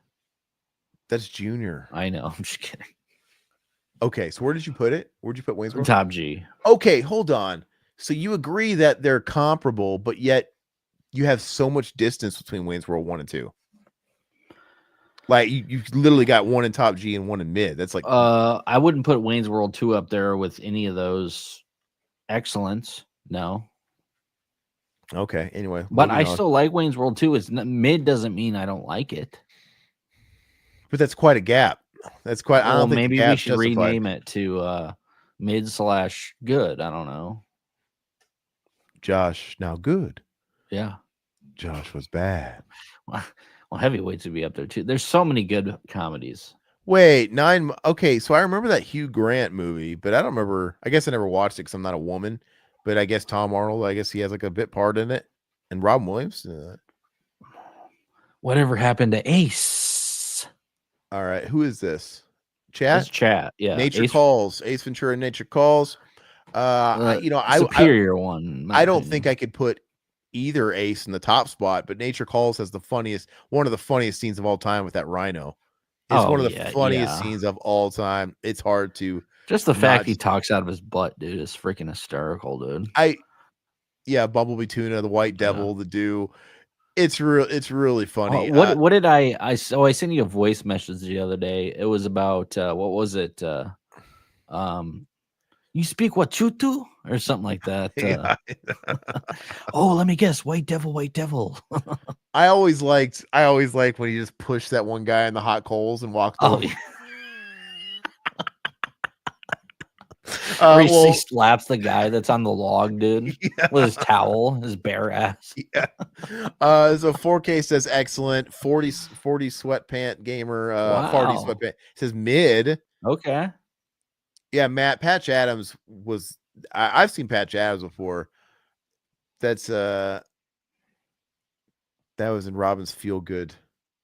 S2: That's Junior.
S3: I know. I'm just kidding.
S2: Okay, so where did you put it? Where'd you put Wayne's World?
S3: Top G.
S2: Okay, hold on. So you agree that they're comparable, but yet you have so much distance between Wayne's World 1 and 2. Like you literally got one in Top G and one in mid. That's like
S3: I wouldn't put Wayne's World 2 up there with any of those excellence. No.
S2: Okay. Anyway,
S3: but I still like Wayne's World 2. It's mid doesn't mean I don't like it.
S2: But that's quite a gap. That's quite. I
S3: Well,
S2: don't think the
S3: maybe we
S2: gap's
S3: should
S2: justified.
S3: rename it to mid/good. I don't know.
S2: Josh, now good.
S3: Yeah.
S2: Josh was bad.
S3: Well, Heavyweights would be up there too. There's so many good comedies.
S2: Wait, okay, so I remember that Hugh Grant movie, but I don't remember. I guess I never watched it because I'm not a woman. But I guess Tom Arnold, I guess he has like a bit part in it, and Robin Williams.
S3: Whatever happened to Ace?
S2: All right, who is this?
S3: It's
S2: Chat.
S3: chat. Yeah.
S2: Nature
S3: Ace,
S2: Calls. Ace Ventura. Nature Calls.
S3: superior one. in my
S2: I don't
S3: opinion.
S2: think I could put either Ace in the top spot, but Nature Calls has one of the funniest scenes of all time with that rhino. It's one of the funniest scenes of all time. It's hard to
S3: just the fact he talks out of his butt, dude, is freaking hysterical, dude.
S2: Bumblebee Tuna, the White Devil, the Dew. It's really funny.
S3: What did I sent you a voice message the other day. It was about what was it? You speak what Chutu or something like that. Oh, let me guess. White devil.
S2: I always liked when he just pushed that one guy in the hot coals and walked over.
S3: He slaps the guy that's on the log, dude, with his towel, his bare ass.
S2: Yeah. So 4K says excellent. 40 sweatpant gamer. 40 sweatpant. It says mid.
S3: Okay.
S2: Yeah, Patch Adams was. I've seen Patch Adams before. That's that was in Robin's Feel Good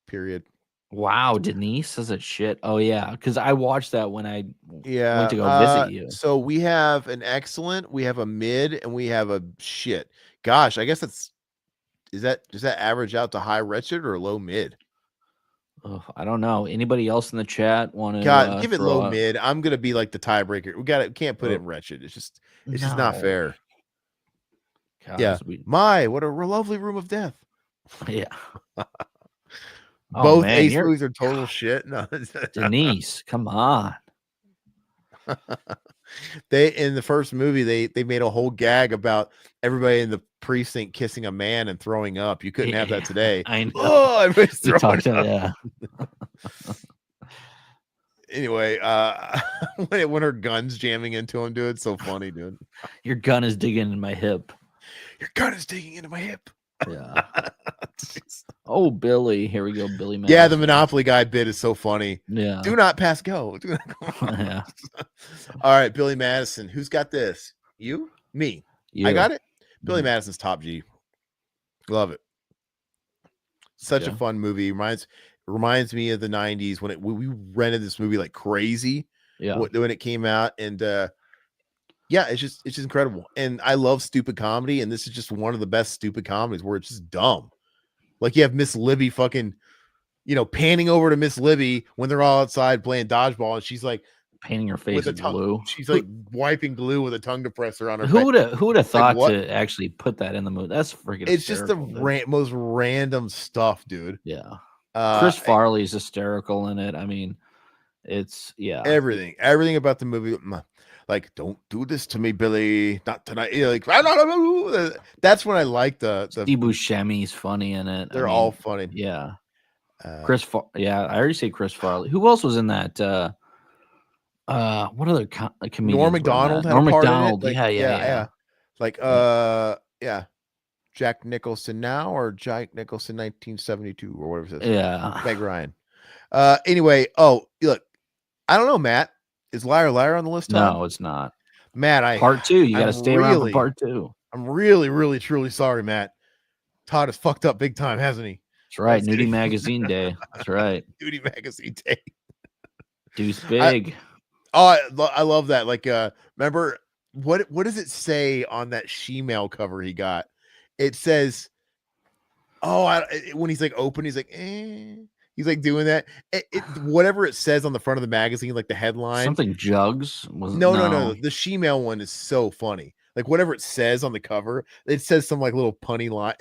S2: period.
S3: Wow, Denise says it shit. Oh yeah, because I watched that when I went to go visit you.
S2: So we have an excellent, we have a mid, and we have a shit. Gosh, I guess does that average out to high wretched or low mid?
S3: Oh, I don't know. Anybody else in the chat want to
S2: give it low mid? I'm gonna be like the tiebreaker. We can't put it in wretched. It's just not fair.
S3: Gosh,
S2: what a lovely room of death.
S3: Yeah.
S2: Both Ace movies are total shit. No,
S3: Denise, come on.
S2: In the first movie they made a whole gag about everybody in the precinct kissing a man and throwing up. You couldn't have that today.
S3: I know.
S2: Oh, everybody's throwing up.
S3: Yeah.
S2: Anyway, when her gun's jamming into him, dude, it's so funny, dude.
S3: Your gun is digging in my hip.
S2: Your gun is digging into my hip.
S3: Yeah. Oh, Billy. Here we go, Billy.
S2: Madison. Yeah, the Monopoly guy bit is so funny.
S3: Yeah.
S2: Do not pass go.
S3: Yeah.
S2: All right, Billy Madison. Who's got this? You? Me.
S3: You.
S2: I got it. Billy Madison's Top G. Love it. Such a fun movie. Reminds me of the 90s when we rented this movie like crazy.
S3: Yeah.
S2: When it came out, and it's just incredible. And I love stupid comedy, and this is just one of the best stupid comedies where it's just dumb. Like you have Miss Libby fucking, panning over to Miss Libby when they're all outside playing dodgeball, and she's like
S3: painting her face with glue.
S2: She's like wiping glue with a tongue depressor on her.
S3: Who would have thought to actually put that in the movie? That's freaking.
S2: It's just the most random stuff, dude.
S3: Yeah. Chris Farley is hysterical in it. I mean, it's
S2: everything about the movie. Like, don't do this to me, Billy. Not tonight. Like, that's when I like the
S3: Steve Buscemi's funny in it.
S2: They're all funny.
S3: Yeah. I already say Chris Farley. Who else was in that? What other comedians?
S2: Norm Macdonald had
S3: Norm
S2: a part
S3: Macdonald.
S2: In it.
S3: Yeah.
S2: Like, Jack Nicholson now or Jack Nicholson 1972 or whatever it says.
S3: Yeah.
S2: Meg Ryan. Anyway, look, I don't know, Matt. Is Liar Liar on the list? Tom?
S3: No, it's not.
S2: Matt,
S3: part 2. You got to stay around for part 2.
S2: I'm really, really, truly sorry, Matt. Todd has fucked up big time, hasn't he?
S3: That's right. Nudie Magazine Day. That's right.
S2: Nudie Magazine Day.
S3: Deuce big.
S2: I love that. Like, remember what does it say on that She-Mail cover he got? It says, when he's like open, he's like, he's like doing that. Whatever it says on the front of the magazine, like the headline,
S3: something jugs.
S2: No. The She-Mail one is so funny. Like whatever it says on the cover, it says some like little punny line.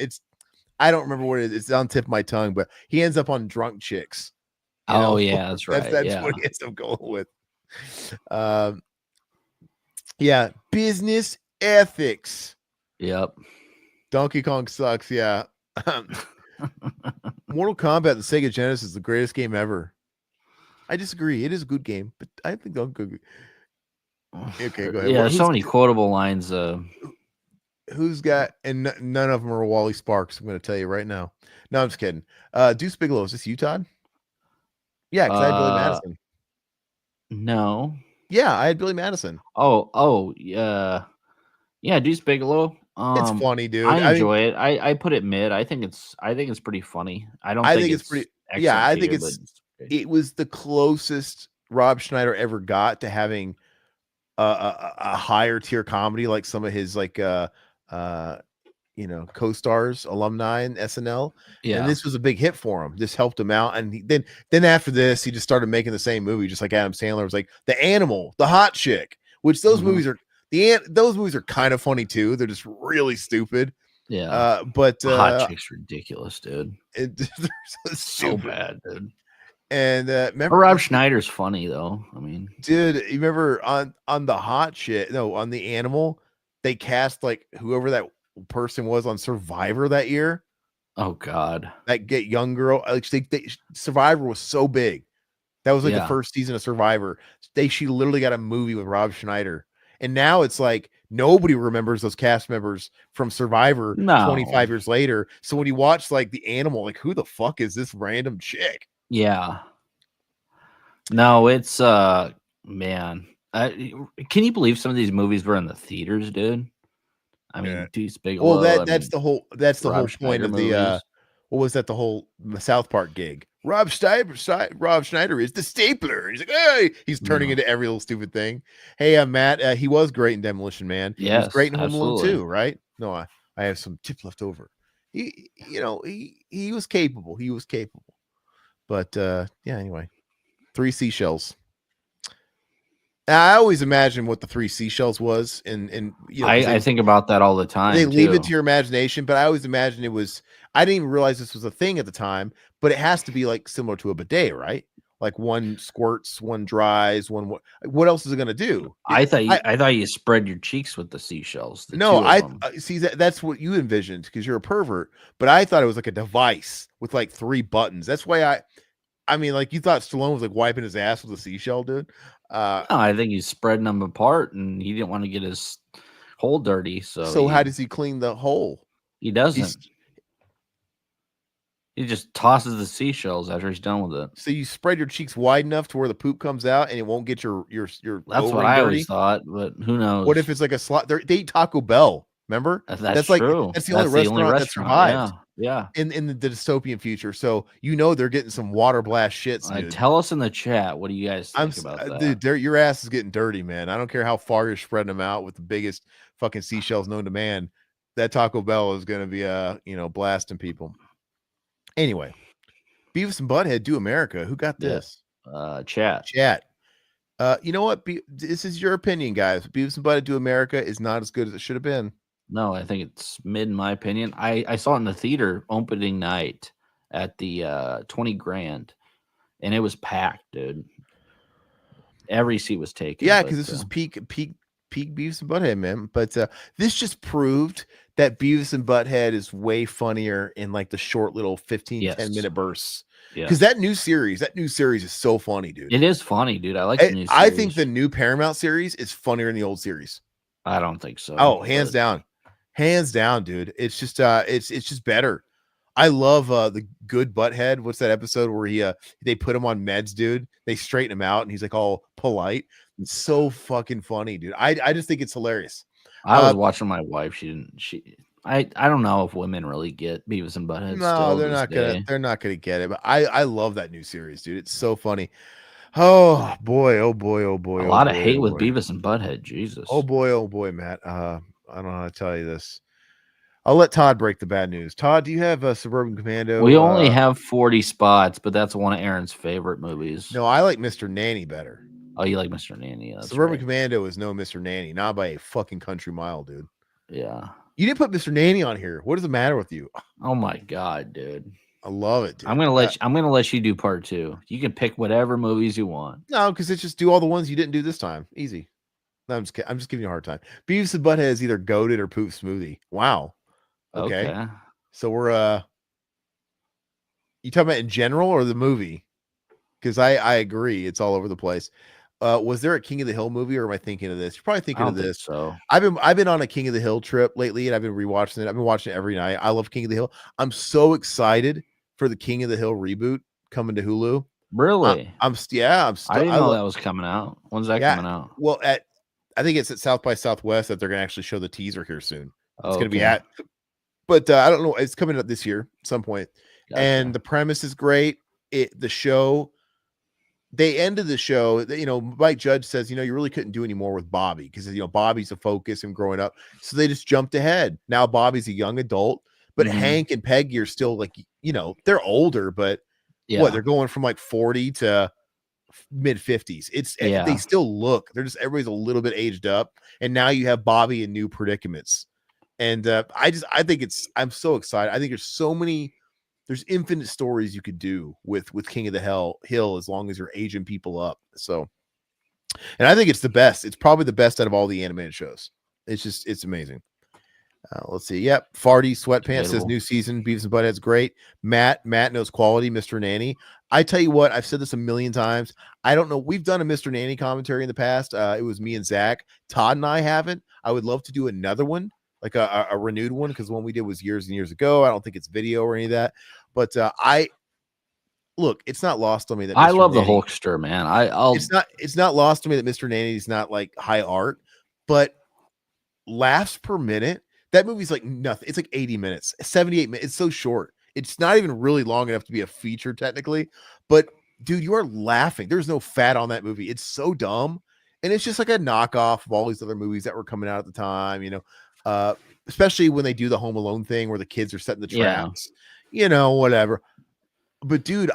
S2: I don't remember what it is. It's on the tip of my tongue, but he ends up on Drunk Chicks.
S3: Yeah, that's right.
S2: That's what he ends up going with. Business ethics.
S3: Yep.
S2: Donkey Kong sucks. Yeah. Mortal Kombat, the Sega Genesis, is the greatest game ever. I disagree. It is a good game, but I think they'll go. Okay, go ahead.
S3: Yeah, so many quotable lines.
S2: Who's got? And none of them are Wally Sparks. I'm going to tell you right now. No, I'm just kidding. Deuce Bigelow, is this you, Todd? Yeah, because I had Billy Madison.
S3: No.
S2: Yeah, I had Billy Madison.
S3: Yeah. Yeah, Deuce Bigelow.
S2: It's funny, dude.
S3: I enjoy it. I put it mid. I think it's pretty funny. I think it's pretty.
S2: Yeah, I think
S3: tier,
S2: it was the closest Rob Schneider ever got to having a higher tier comedy, like some of his co-stars, alumni in SNL.
S3: Yeah.
S2: And this was a big hit for him. This helped him out. And then after this, he just started making the same movie, just like Adam Sandler was like The Animal, The Hot Chick, which those movies are those movies are kind of funny too. They're just really stupid.
S3: Yeah.
S2: But
S3: Hot Chick's ridiculous, dude.
S2: They're
S3: so bad, dude.
S2: And remember,
S3: Rob Schneider's funny though. I mean,
S2: dude, you remember on the Hot Chick? No, on The Animal, they cast like whoever that person was on Survivor that year.
S3: Oh God,
S2: that young girl. Like Survivor was so big. That was like the first season of Survivor. She literally got a movie with Rob Schneider, and now it's like nobody remembers those cast members from Survivor 25 years later. So when you watch like The Animal, like who the fuck is this random chick?
S3: Yeah. No, it's man. Can you believe some of these movies were in the theaters, dude? I mean, Deuce Bigelow.
S2: Well, that's the whole point of the what was that? The whole South Park gig. Rob Schneider is the stapler. He's like, hey, he's turning into every little stupid thing. Hey, Matt, he was great in Demolition Man.
S3: Yes,
S2: he was great in Home Alone too, right? No, I have some tip left over. He was capable. He was capable. But anyway, 3 seashells. I always imagine what the 3 seashells was, and
S3: I think about that all the time.
S2: They leave it to your imagination, but I always imagine it was. I didn't even realize this was a thing at the time, but it has to be like similar to a bidet, right? Like one squirts, one dries, one. What else is it going to do?
S3: I thought you spread your cheeks with the seashells.
S2: No, I see that's what you envisioned because you're a pervert. But I thought it was like a device with like 3 buttons. That's why I mean, like you thought Stallone was like wiping his ass with a seashell, dude.
S3: No, I think he's spreading them apart, and he didn't want to get his hole dirty. So
S2: how does he clean the hole?
S3: He doesn't. He just tosses the seashells after he's done with it.
S2: So you spread your cheeks wide enough to where the poop comes out, and it won't get your. That's
S3: what I always thought, but who knows?
S2: What if it's like a slot? They eat Taco Bell. Remember?
S3: That's
S2: like
S3: true.
S2: That's the only restaurant that survives.
S3: Yeah.
S2: In the dystopian future, so they're getting some water blast shits. Dude.
S3: Tell us in the chat. What do you guys think about that?
S2: Dude, your ass is getting dirty, man. I don't care how far you're spreading them out with the biggest fucking seashells known to man. That Taco Bell is going to be blasting people. Anyway, Beavis and Butthead Do America. Who got this?
S3: Chat.
S2: You know what? This is your opinion, guys. Beavis and Butthead Do America is not as good as it should have been.
S3: No, I think it's mid in my opinion. I saw it in the theater opening night at the 20 grand, and it was packed, dude. Every seat was taken.
S2: Yeah, because this was peak Beavis and Butthead, man. But this just proved that Beavis and Butthead is way funnier in like the short little 10-minute bursts. Because that new series is so funny, dude.
S3: It is funny, dude. I like the new series.
S2: I think the new Paramount series is funnier than the old series.
S3: I don't think so.
S2: Oh, hands down. Hands down, dude. It's just it's just better. I love the Good Butthead. What's that episode where they put him on meds, dude? They straighten him out and he's like all polite. It's so fucking funny, dude. I just think it's hilarious.
S3: I was watching my wife. I don't know if women really get Beavis and Butthead.
S2: No, they're not gonna get it. But I love that new series, dude. It's so funny. Oh boy. A lot of hate with
S3: Beavis and Butthead. Jesus.
S2: Oh boy, Matt. I don't know how to tell you this. I'll let Todd break the bad news. Todd, do you have a Suburban Commando?
S3: We only have 40 spots, but that's one of Aaron's favorite movies.
S2: No, I like Mr. Nanny better.
S3: Oh, you like Mr. Nanny? Yeah,
S2: Suburban Commando is no Mr. Nanny, not by a fucking country mile, dude.
S3: Yeah.
S2: You didn't put Mr. Nanny on here. What is the matter with you?
S3: Oh my god, dude.
S2: I love it, dude.
S3: I'm gonna let you do part 2. You can pick whatever movies you want.
S2: No, because it's just do all the ones you didn't do this time. Easy. No, I'm just giving you a hard time. Beavis and Butthead is either goated or poop smoothie. Wow. Okay. So we're you talking about in general or the movie? because I agree. It's all over the place. Was there a King of the Hill movie, or am I thinking of this? You're probably
S3: I
S2: thinking of
S3: don't think
S2: this.
S3: so.
S2: I've been on a King of the Hill trip lately, and I've been rewatching it. I've been watching it every night. I love King of the Hill. I'm so excited for the King of the Hill reboot coming to Hulu.
S3: Really?
S2: Yeah, I'm
S3: I
S2: still.
S3: didn't know that was coming out. When's that
S2: Yeah.
S3: coming out?
S2: Well, I think it's at South by Southwest that they're going to actually show the teaser here soon. It's going to be
S3: Okay.
S2: but I don't know. It's coming up this year at some point.
S3: Gotcha.
S2: And the premise is great. The show, they ended the show. Mike Judge says, you really couldn't do any more with Bobby because Bobby's the focus and growing up. So they just jumped ahead. Now Bobby's a young adult, but Hank and Peggy are still like, they're older, but they're going from like 40 to mid 50s. They still look. Everybody's a little bit aged up, and now you have Bobby in new predicaments. And I think I'm so excited. I think there's infinite stories you could do with King of the Hill as long as you're aging people up. So, and I think it's the best. It's probably the best out of all the animated shows. It's amazing. Let's see. Yep. Farty Sweatpants says new season. Beavis and Butthead's great. Matt knows quality. Mr. Nanny. I tell you what, I've said this a million times. I don't know. We've done a Mr. Nanny commentary in the past. It was me and Zach. Todd and I haven't. I would love to do another one, like a renewed one, because the one we did was years and years ago. I don't think it's video or any of that. But it's not lost on me that
S3: I
S2: Mr.
S3: love
S2: Nanny,
S3: the Hulkster, man.
S2: It's not lost on me that Mr. Nanny is not like high art, but laughs per minute. That movie's like nothing. It's like 80 minutes, 78 minutes. It's so short. It's not even really long enough to be a feature technically, but dude, you are laughing. There's no fat on that movie. It's so dumb. And it's just like a knockoff of all these other movies that were coming out at the time, especially when they do the Home Alone thing where the kids are setting the traps, whatever. But dude,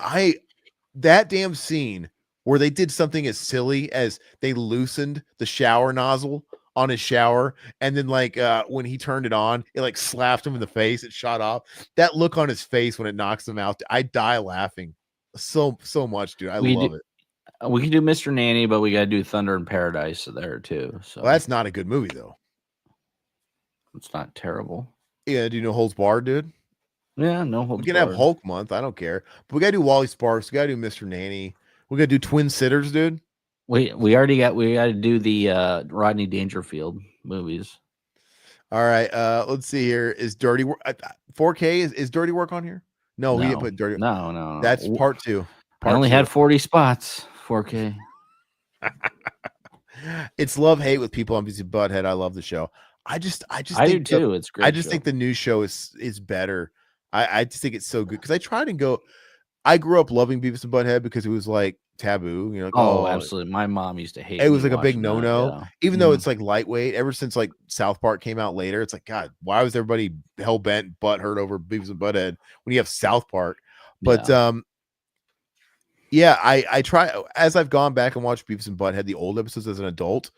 S2: that damn scene where they did something as silly as they loosened the shower nozzle on his shower, and then when he turned it on, it like slapped him in the face. It shot off. That look on his face when it knocks him out, I die laughing so much, dude. I love it.
S3: We can do Mr. Nanny, but we got to do Thunder in Paradise there too. So
S2: that's not a good movie though.
S3: It's not terrible.
S2: Yeah, do you know Holds Barred, dude?
S3: Yeah, no Holds
S2: We can
S3: Barred.
S2: have Hulk month. I don't care, but we gotta do Wally Sparks. We gotta do Mr. Nanny. We gotta do Twin Sitters, dude.
S3: We already got. We got to do the Rodney Dangerfield movies.
S2: All right. Let's see here. Is Dirty Work 4K? Is Dirty Work on here? No, we didn't put Dirty.
S3: No.
S2: That's part 2.
S3: I only had 40 spots. 4K.
S2: It's love hate with people on Beavis and Butthead. I love the show. I
S3: do too. It's great.
S2: I just think the new show is better. I just think it's so good because I tried and go. I grew up loving Beavis and Butthead because it was like taboo,
S3: absolutely. My mom used to hate
S2: it. Was like a big no-no, even though it's like lightweight. Ever since like South Park came out later, it's like, God, why was everybody hell-bent butthurt over Beavis and Butthead when you have South Park? But I try, as I've gone back and watched Beavis and Butthead, the old episodes as an adult,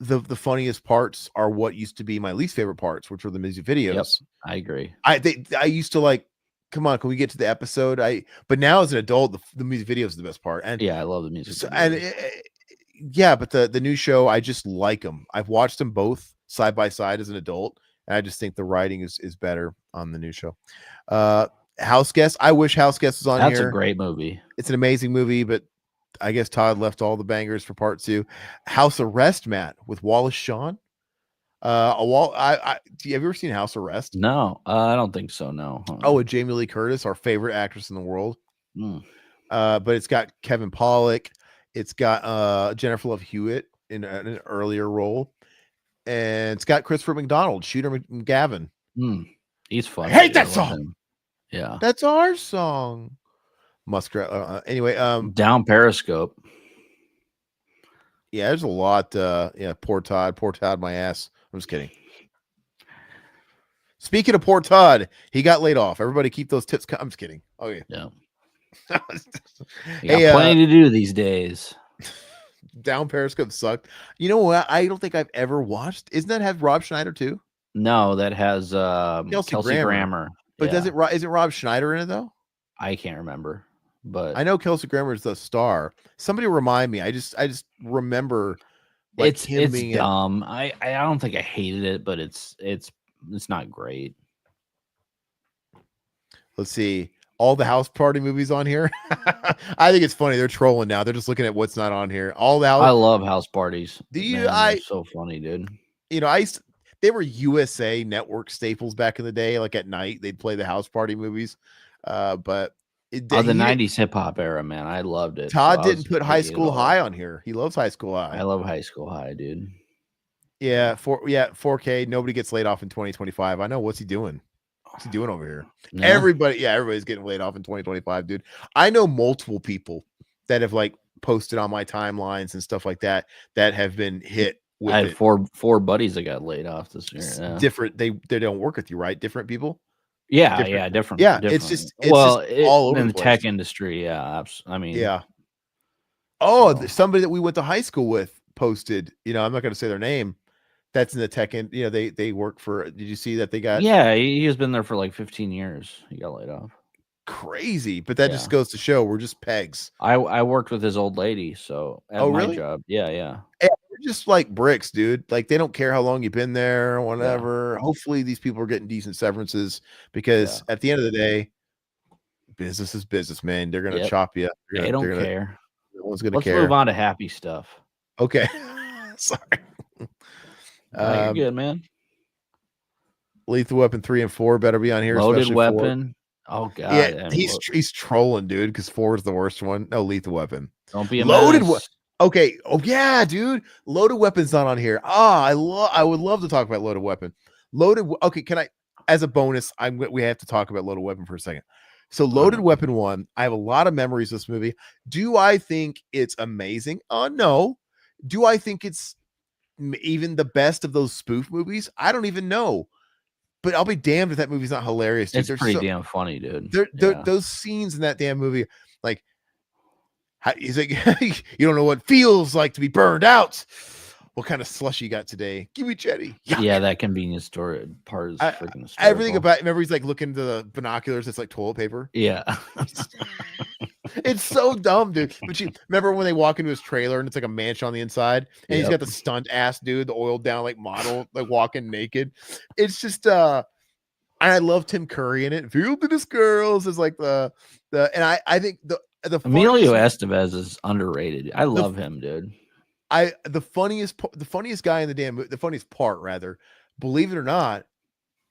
S2: the funniest parts are what used to be my least favorite parts, which were the music videos.
S3: Yep, I agree.
S2: I used to like, come on, can we get to the episode? But now as an adult, the music video is the best part. And
S3: yeah, I love the music.
S2: But the new show, I just like them. I've watched them both side by side as an adult, and I just think the writing is better on the new show. House Guest. I wish House Guest was on here.
S3: That's a great movie. It's
S2: an amazing movie, but I guess Todd left all the bangers for part 2. House Arrest, Matt, with Wallace Shawn. Have you ever seen House Arrest?
S3: No, I don't think so. No.
S2: Oh, with Jamie Lee Curtis, our favorite actress in the world. But it's got Kevin Pollak. It's got Jennifer Love Hewitt in an earlier role, and it's got Christopher McDonald, Shooter McGavin.
S3: He's fun.
S2: I hate that song.
S3: Him. Yeah,
S2: that's our song. Muskrat. Anyway,
S3: Down Periscope.
S2: Yeah, there's a lot. Poor Todd, my ass. I'm just kidding. Speaking of poor Todd, he got laid off. Everybody keep those tips. I'm just kidding. Oh yeah.
S3: You got plenty to do these days.
S2: Down Periscope sucked. You know what? I don't think I've ever watched. Isn't that have Rob Schneider too?
S3: No, that has Kelsey Grammer.
S2: But is it Rob Schneider in it though?
S3: I can't remember. But
S2: I know Kelsey Grammer is the star. Somebody remind me. I just remember
S3: it's dumb. I don't think I hated it, but it's not great.
S2: Let's see. all the house party movies on here. I think it's funny. They're trolling now. They're just looking at what's not on here. All the
S3: I
S2: house.
S3: love house parties.
S2: Do you?
S3: Man, they're so funny, dude.
S2: They were USA Network staples back in the day. Like at night, they'd play the house party movies. But
S3: the 90s hip hop era, man. I loved it.
S2: Todd didn't put High School High on here. He loves High School High.
S3: I love High School High, dude.
S2: Yeah, 4K. Nobody gets laid off in 2025. I know. What's he doing? What's he doing over here? Yeah. Everybody's getting laid off in 2025, dude. I know multiple people that have like posted on my timelines and stuff like that have been hit.
S3: I had four buddies that got laid off this year. Yeah.
S2: Different. They don't work with you, right? Different people.
S3: Yeah, different. Yeah,
S2: different. It's just
S3: all over in the tech industry. Yeah, I mean,
S2: yeah. Oh, somebody that we went to high school with posted. I'm not going to say their name. That's in the tech end. They work for. Did you see that they got?
S3: Yeah, he has been there for like 15 years. He got laid off.
S2: Crazy, but that just goes to show we're just pegs.
S3: I worked with his old lady, so at my job. Yeah.
S2: We're just like bricks, dude. Like they don't care how long you've been there or whatever. Yeah. Hopefully these people are getting decent severances because at the end of the day, business is business, man. They're gonna chop you.
S3: They don't care.
S2: No one's gonna care.
S3: Let's move on to happy stuff.
S2: Okay. Sorry.
S3: You're good, man.
S2: Lethal Weapon 3 and 4 better be on here.
S3: Loaded Weapon. 4. Oh god.
S2: Yeah, he's trolling, dude, because 4 is the worst one. No, Lethal Weapon.
S3: Don't be a
S2: Loaded Weapon. Okay. Oh yeah, dude. Loaded Weapon's not on here. I would love to talk about Loaded Weapon. Okay, can I? As a bonus, we have to talk about Loaded Weapon for a second. So Loaded Weapon 1, I have a lot of memories of this movie. Do I think it's amazing? No. Do I think it's even the best of those spoof movies? I don't even know. But I'll be damned if that movie's not hilarious. Dude.
S3: It's pretty damn funny, dude.
S2: Those scenes in that damn movie, like, he's like, you don't know what it feels like to be burned out. What kind of slush you got today? Give me Jetty.
S3: Yeah, that convenience store part is freaking hysterical.
S2: Everything about. Remember, he's like looking into the binoculars. It's like toilet paper.
S3: Yeah,
S2: it's so dumb, dude. But you remember when they walk into his trailer and it's like a mansion on the inside, and he's got the stunt ass dude, the oiled down like model, like walking naked. It's just I love Tim Curry in it. Feel to this girls is like the and I think the
S3: Emilio Estevez is underrated. I love him, dude.
S2: The funniest guy in the funniest part, rather, believe it or not,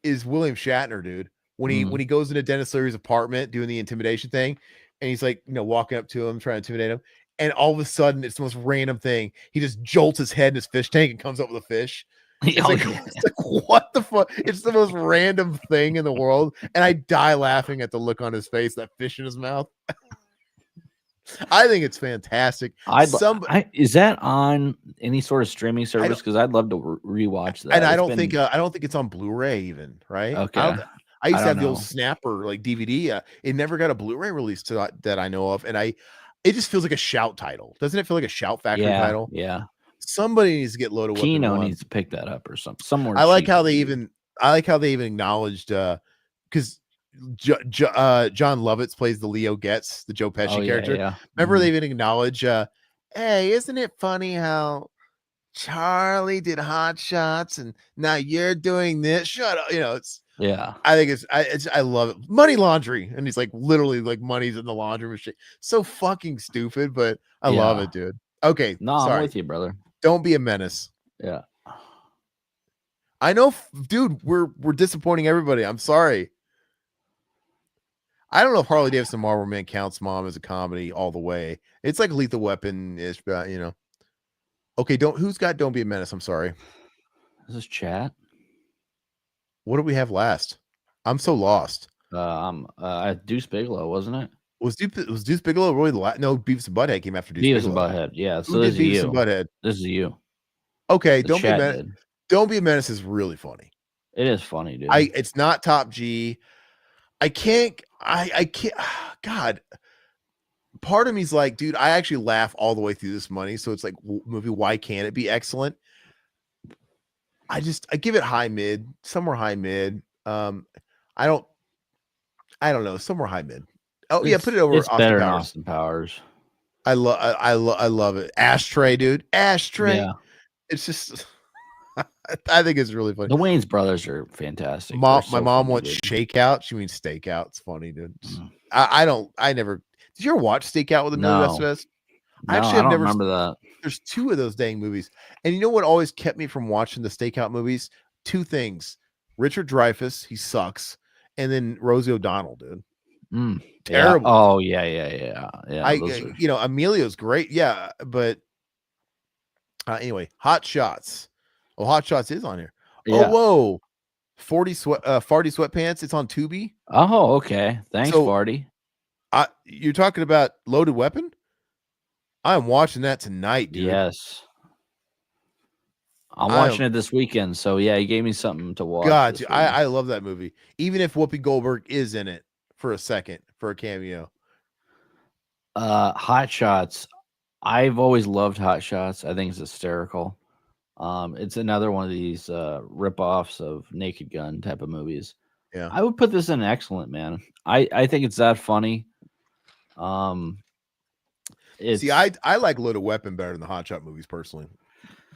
S2: is William Shatner, dude. When he goes into Dennis Leary's apartment doing the intimidation thing, and he's like, walking up to him, trying to intimidate him, and all of a sudden it's the most random thing. He just jolts his head in his fish tank and comes up with a fish. It's like, what the fuck? It's the most random thing in the world, and I die laughing at the look on his face, that fish in his mouth. I think it's fantastic.
S3: Is that on any sort of streaming service? Because I'd love to rewatch that.
S2: And I don't think it's on Blu-ray even, right?
S3: Okay.
S2: I used to have the old Snapper like DVD. It never got a Blu-ray release that I know of, and it just feels like a Shout title. Doesn't it feel like a Shout Factory title?
S3: Yeah.
S2: Somebody needs to get Loaded Weapon.
S3: Kino needs to pick that up or something. Somewhere.
S2: I like how they even acknowledged because John Lovitz plays the Leo Getz, the Joe Pesci character.
S3: Yeah.
S2: Remember they even acknowledge, hey, isn't it funny how Charlie did Hot Shots and now you're doing this? Shut up. It's I think I love it. Money laundry. And he's like literally like money's in the laundry machine. So fucking stupid, but I love it, dude. Okay.
S3: No, sorry. I'm with you, brother.
S2: Don't be a menace.
S3: Yeah.
S2: I know, dude, we're disappointing everybody. I'm sorry. I don't know if Harley Davidson Marlboro Man counts Mom as a comedy all the way. It's like Lethal Weapon-ish, but Okay, who's got Don't Be a Menace? I'm sorry.
S3: Is this chat?
S2: What did we have last? I'm so lost.
S3: Deuce Bigelow, wasn't it?
S2: Was Deuce Bigelow really no, Beavis and Butthead came after Deuce
S3: Beavis
S2: Bigelow.
S3: and Butthead, yeah. So
S2: Who
S3: this
S2: did
S3: is
S2: Beavis
S3: you.
S2: and Butthead?
S3: This is you.
S2: Okay, Don't Be a Menace. Don't Be a Menace is really funny.
S3: It is funny, dude.
S2: It's not top G. I can't. God, part of me's like, dude, I actually laugh all the way through this so it's like, movie, why can't it be excellent? I give it high mid, somewhere high mid. I don't know, somewhere high mid. Oh yeah, put it over.
S3: It's better than Austin Powers.
S2: I love it. Ashtray, dude. Ashtray. Yeah. It's just. I think it's really funny.
S3: The Wayans brothers are fantastic.
S2: My mom wants shakeout. She means stakeout. It's funny, dude. I never. Did you ever watch Stakeout with Emilio
S3: No.
S2: Estevez?
S3: No,
S2: Actually
S3: I
S2: have
S3: don't
S2: never.
S3: remember that.
S2: There's 2 of those dang movies, and you know what always kept me from watching the Stakeout movies? 2 things: Richard Dreyfuss, he sucks, and then Rosie O'Donnell, dude,
S3: Yeah.
S2: terrible.
S3: Oh, yeah. Those are.
S2: Emilio's great, yeah, but anyway, Hot Shots. Oh, Hot Shots is on here. Oh,
S3: Yeah.
S2: whoa, Farty Sweatpants. It's on Tubi.
S3: Oh, okay. Thanks,
S2: So,
S3: Farty.
S2: You're talking about Loaded Weapon? I'm watching that tonight, dude.
S3: Yes. I'm
S2: I
S3: watching it this weekend. So yeah, he gave me something to watch.
S2: God,
S3: this
S2: dude,
S3: week.
S2: I love that movie. Even if Whoopi Goldberg is in it for a second for a cameo.
S3: Hot Shots. I've always loved Hot Shots. I think it's hysterical. It's another one of these rip-offs of Naked Gun type of movies.
S2: Yeah.
S3: I would put this in excellent, man. I think it's that funny.
S2: See, I like Loaded Weapon better than the Hot Shot movies personally,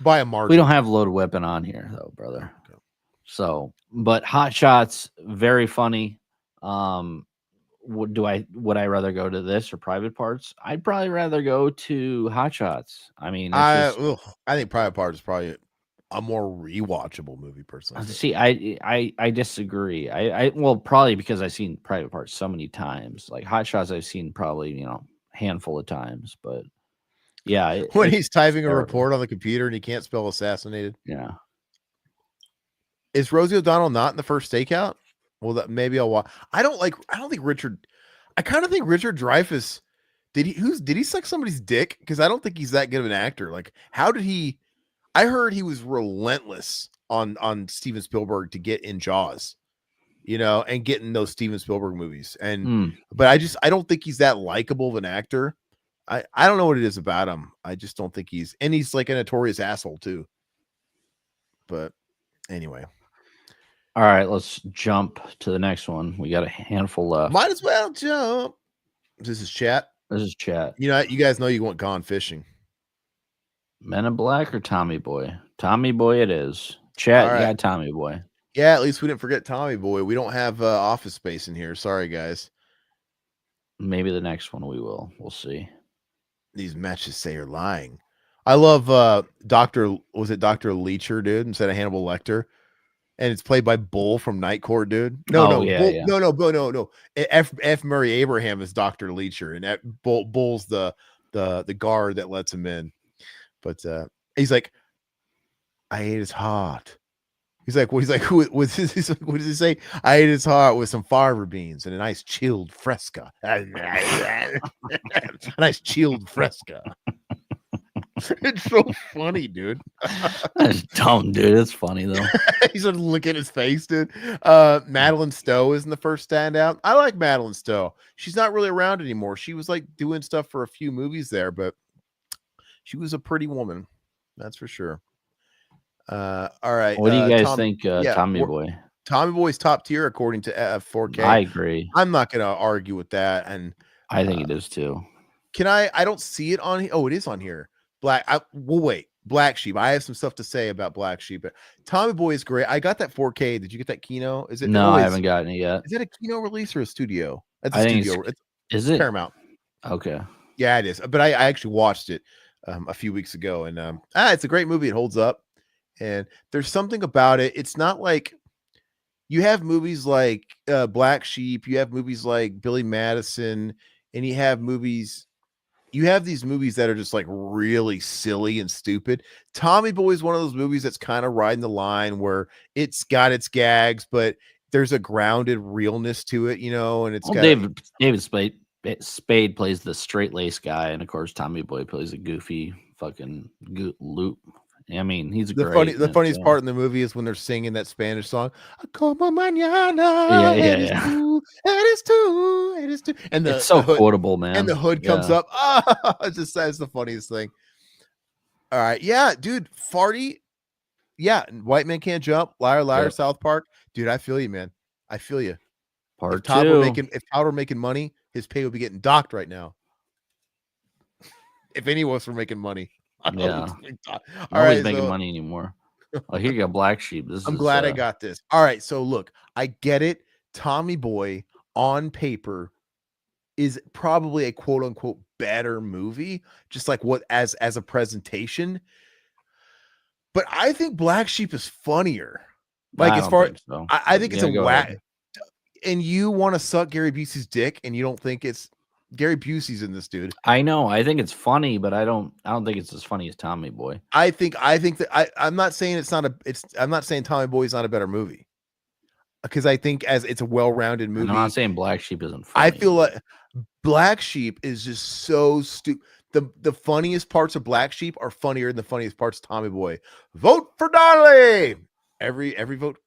S2: by a margin.
S3: We don't have Loaded Weapon on here though, brother.
S2: Okay.
S3: So, but Hot Shots, very funny. Would I rather go to this or Private Parts? I'd probably rather go to Hot Shots. I mean,
S2: I think Private Parts is probably a more rewatchable movie personally.
S3: see, I disagree. I well, probably because I've seen Private Parts so many times. Like Hot Shots, I've seen probably handful of times, but yeah,
S2: when he's typing a
S3: terrible.
S2: report on the computer and he can't spell assassinated.
S3: Yeah.
S2: Is Rosie O'Donnell not in the first Stakeout? Well, maybe I'll watch. I don't think Richard. I kind of think Richard Dreyfuss. Did he suck somebody's dick? Because I don't think he's that good of an actor. Like, how did he? I heard he was relentless on Steven Spielberg to get in Jaws, and get in those Steven Spielberg movies. But I don't think he's that likable of an actor. I don't know what it is about him. I just don't think he's like a notorious asshole too. But anyway.
S3: All right, let's jump to the next one. We got a handful left.
S2: Might as well jump. This is chat.
S3: This is chat.
S2: You guys know you went gone fishing.
S3: Men in Black or Tommy Boy? Tommy Boy it is. Chat,
S2: right.
S3: Yeah, Tommy Boy.
S2: Yeah, at least we didn't forget Tommy Boy. We don't have Office Space in here. Sorry, guys.
S3: Maybe the next one we will. We'll see.
S2: These matches say you're lying. I love Dr. Leacher, dude, instead of Hannibal Lecter. And it's played by Bull from Night Court, dude. No. F. Murray Abraham is Dr. Leacher, and Bull's the guard that lets him in. But he's like, I ate his heart. He's like, what does he say? I ate his heart with some fava beans and a nice chilled fresca. A nice chilled fresca. It's so funny, dude.
S3: That's dumb, dude. It's funny though.
S2: He's sort of looking at his face, dude. Madeline Stowe is in the first standout. I like Madeline Stowe. She's not really around anymore. She was like doing stuff for a few movies there, but she was a pretty woman, that's for sure. All right.
S3: What do you guys think, Tommy Boy?
S2: Tommy Boy's top tier according to 4K.
S3: I agree.
S2: I'm not going to argue with that, and
S3: I think it is too.
S2: I don't see it on here. Oh, it is on here. Wait. Black Sheep. I have some stuff to say about Black Sheep. But Tommy Boy is great. I got that 4K. Did you get that Kino? Is it?
S3: No, I haven't gotten it yet.
S2: Is it a Kino release or a studio? It's
S3: a
S2: studio.
S3: Is it
S2: Paramount?
S3: Okay.
S2: Yeah, it is. But I actually watched it a few weeks ago, and it's a great movie. It holds up, and there's something about it. It's not like you have movies like Black Sheep. You have movies like Billy Madison, and you have these movies that are just like really silly and stupid. Tommy Boy is one of those movies that's kind of riding the line where it's got its gags, but there's a grounded realness to it, and it's got
S3: David Spade plays the straight lace guy, and of course Tommy Boy plays a goofy fucking loop. I mean, he's great.
S2: The funniest part in the movie is when they're singing that Spanish song. Como mañana.
S3: Yeah.
S2: It is too. And
S3: it's so quotable, man.
S2: And the hood comes up. That's the funniest thing. All right. Yeah, dude. Farty. Yeah. White Man Can't Jump. Liar, Liar, South Park. Dude, I feel you, man. I feel you.
S3: Part
S2: if Todd
S3: 2.
S2: if Todd were making money, his pay would be getting docked right now. If any of us were making money.
S3: Yeah.
S2: Nobody's
S3: making money anymore. Oh, here you go, Black Sheep.
S2: I'm glad I got this. All right. So look, I get it. Tommy Boy on paper is probably a quote unquote better movie, just like what as a presentation. But I think Black Sheep is funnier. Like
S3: I
S2: as
S3: don't
S2: far
S3: think so.
S2: I think it's a
S3: go
S2: whack.
S3: ahead.
S2: And you want to suck Gary Busey's dick, and you don't think it's Gary Busey's in this, dude.
S3: I know. I think it's funny, but I don't think it's as funny as Tommy Boy.
S2: I think that I'm not saying I'm not saying Tommy Boy is not a better movie, because I think as it's a well-rounded movie.
S3: And I'm not saying Black Sheep isn't funny.
S2: I feel like Black Sheep is just so stupid. The funniest parts of Black Sheep are funnier than the funniest parts of Tommy Boy. Vote for Donnelly. Every vote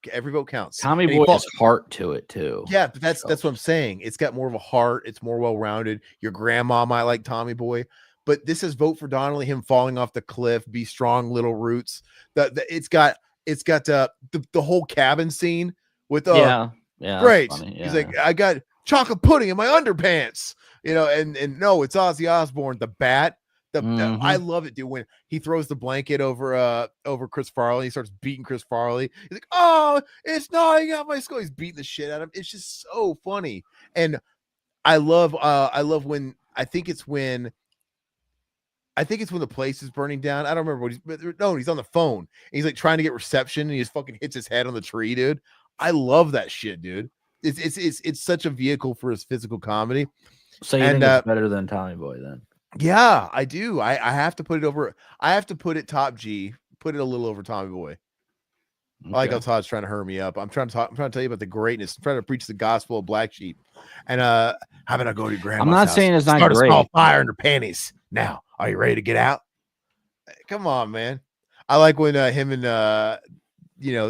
S2: counts.
S3: Tommy Boy has heart to it too.
S2: Yeah, but that's what I'm saying. It's got more of a heart. It's more well-rounded. Your grandma might like Tommy Boy, but this is Vote for Donnelly. Him falling off the cliff. Be strong, little roots. It's got the whole cabin scene with
S3: yeah,
S2: great.
S3: Yeah.
S2: He's like, I got chocolate pudding in my underpants. And no, it's Ozzy Osbourne, the bat. I love it, dude. When he throws the blanket over Chris Farley, he starts beating Chris Farley. He's like, "Oh, it's not. He got my skull." He's beating the shit out of him. It's just so funny, and I love when I think it's when the place is burning down. I don't remember he's on the phone. And he's like trying to get reception, and he just fucking hits his head on the tree, dude. I love that shit, dude. It's such a vehicle for his physical comedy.
S3: So you think it's better than Tommy Boy then?
S2: Yeah, I do. I have to put it over. I have to put it top G. Put it a little over Tommy Boy. Okay. I like how Todd's trying to hurry me up. I'm trying to tell you about the greatness. I'm trying to preach the gospel of Black Sheep. And how about I go to your grandma's
S3: I'm not
S2: house,
S3: saying it's not
S2: start
S3: great.
S2: A small fire in her panties. Now, are you ready to get out? Come on, man. I like when him and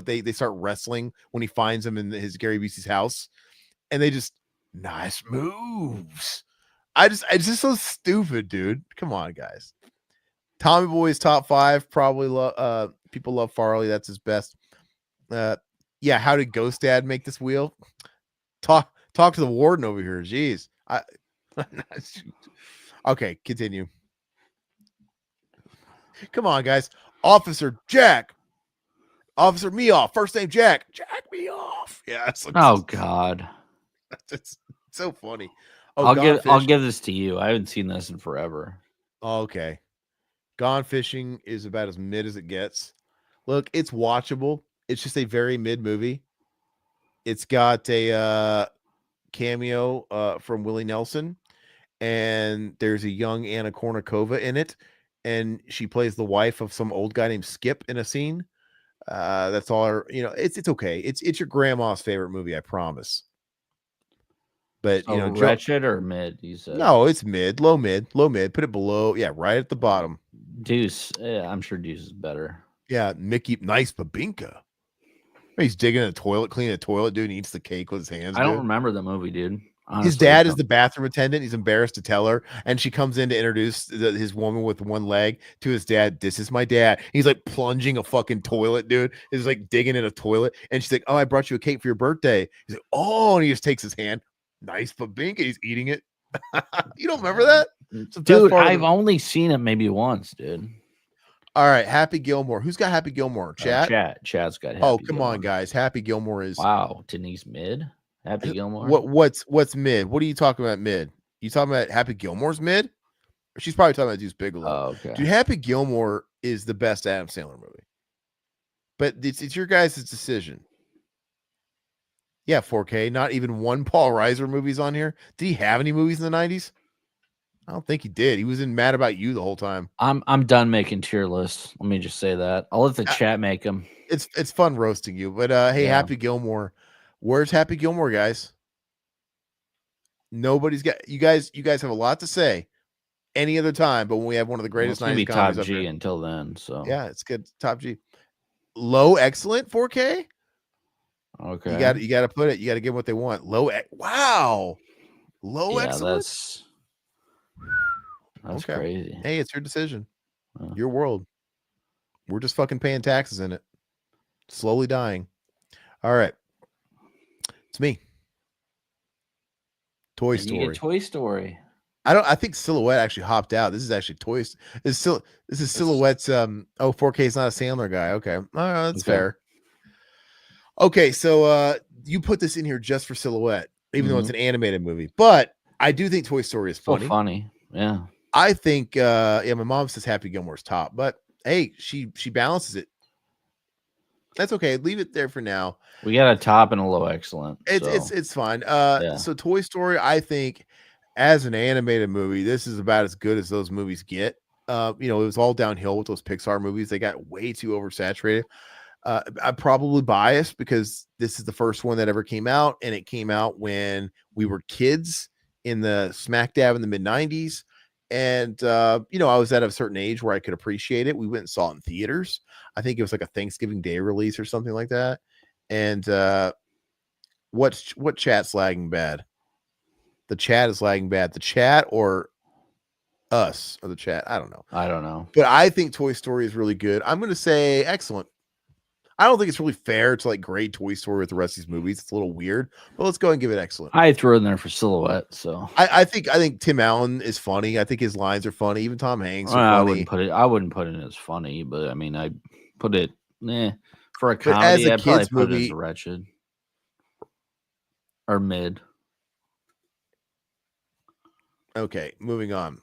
S2: they start wrestling when he finds him in his Gary Busey's house, and they just nice moves. It's just so stupid, dude. Come on, guys. Tommy Boy's top 5. Probably people love Farley. That's his best. Yeah. How did Ghost Dad make this wheel? Talk to the warden over here. Jeez. Okay, continue. Come on, guys. Officer Jack. Officer Me Off. First name Jack. Jack Me Off. Yeah.
S3: Oh God.
S2: It's so funny.
S3: Oh, I'll give this to you. I haven't seen this in forever.
S2: Okay. Gone Fishing is about as mid as it gets. Look, it's watchable. It's just a very mid movie. It's got a cameo from Willie Nelson, and there's a young Anna Kournikova in it, and she plays the wife of some old guy named Skip in a scene. That's all. It's okay. It's your grandma's favorite movie, I promise. But
S3: wretched or mid? You said
S2: no, it's mid, low mid. Put it below, yeah, right at the bottom.
S3: Deuce, yeah, I'm sure Deuce is better.
S2: Yeah, Mickey, nice babinka. He's digging in a toilet, cleaning a toilet, dude. And eats the cake with his hands.
S3: I don't remember the movie, dude. Honestly,
S2: his dad is the bathroom attendant. He's embarrassed to tell her, and she comes in to introduce his woman with one leg to his dad. This is my dad. He's like plunging a fucking toilet, dude. He's like digging in a toilet, and she's like, "Oh, I brought you a cake for your birthday." He's like, "Oh," and he just takes his hand. Nice babinka. He's eating it. You don't remember that?
S3: Dude, I've only seen it maybe once, dude.
S2: All right, Happy Gilmore. Who's got Happy Gilmore? Chat?
S3: Chat's got Happy
S2: come
S3: Gilmore.
S2: On, guys. Happy Gilmore is...
S3: Wow, Denise mid? Happy Gilmore?
S2: What's mid? What are you talking about mid? You talking about Happy Gilmore's mid? She's probably talking about Deuce Bigelow.
S3: Oh, okay.
S2: Dude, Happy Gilmore is the best Adam Sandler movie. But it's your guys' decision. Yeah, 4K. Not even one Paul Reiser movie's on here. Did he have any movies in the 90s? I don't think he did. He was in Mad About You the whole time.
S3: I'm done making tier lists. Let me just say that. I'll let the chat make them.
S2: It's fun roasting you. But hey, yeah. Happy Gilmore. Where's Happy Gilmore, guys? Nobody's got you guys have a lot to say any other time, but when we have one of the greatest 90s
S3: comedies top G until then. So
S2: yeah, it's good. Top G. Low excellent 4K.
S3: Okay.
S2: You got to put it. You got to give them what they want. Wow. Low excellent.
S3: That's crazy.
S2: Hey, it's your decision. Your world. We're just fucking paying taxes in it. Slowly dying. All right. It's me. Toy Story.
S3: Toy Story.
S2: I think Silhouette actually hopped out. This is actually Toys. This is Silhouette's 4K is not a Sandler guy. Okay. That's fair. Okay, so you put this in here just for Silhouette, even though it's an animated movie. But I do think Toy Story is
S3: So
S2: funny.
S3: funny. Yeah.
S2: I think my mom says Happy Gilmore's top, but hey, she balances it. That's okay. Leave it there for now.
S3: We got a top and a low excellent.
S2: It's fine.
S3: Yeah.
S2: So Toy Story, I think, as an animated movie, this is about as good as those movies get. It was all downhill with those Pixar movies. They got way too oversaturated. I'm probably biased because this is the first one that ever came out, and it came out when we were kids in the smack dab in the mid 90s. And I was at a certain age where I could appreciate it. We went and saw it in theaters. I think it was like a Thanksgiving Day release or something like that. And what chat's lagging bad? The chat is lagging bad. The chat or us or the chat? I don't know. But I think Toy Story is really good. I'm going to say excellent. I don't think it's really fair to like grade Toy Story with the rest of these movies. It's a little weird, but let's go and give it excellent.
S3: I threw it in there for silhouette. So
S2: I think Tim Allen is funny. I think his lines are funny. Even Tom Hanks.
S3: I wouldn't put it as funny, but I mean, I put it for a comedy.
S2: As a
S3: I'd probably
S2: kid's
S3: put
S2: movie,
S3: it as wretched or mid.
S2: Okay, moving on.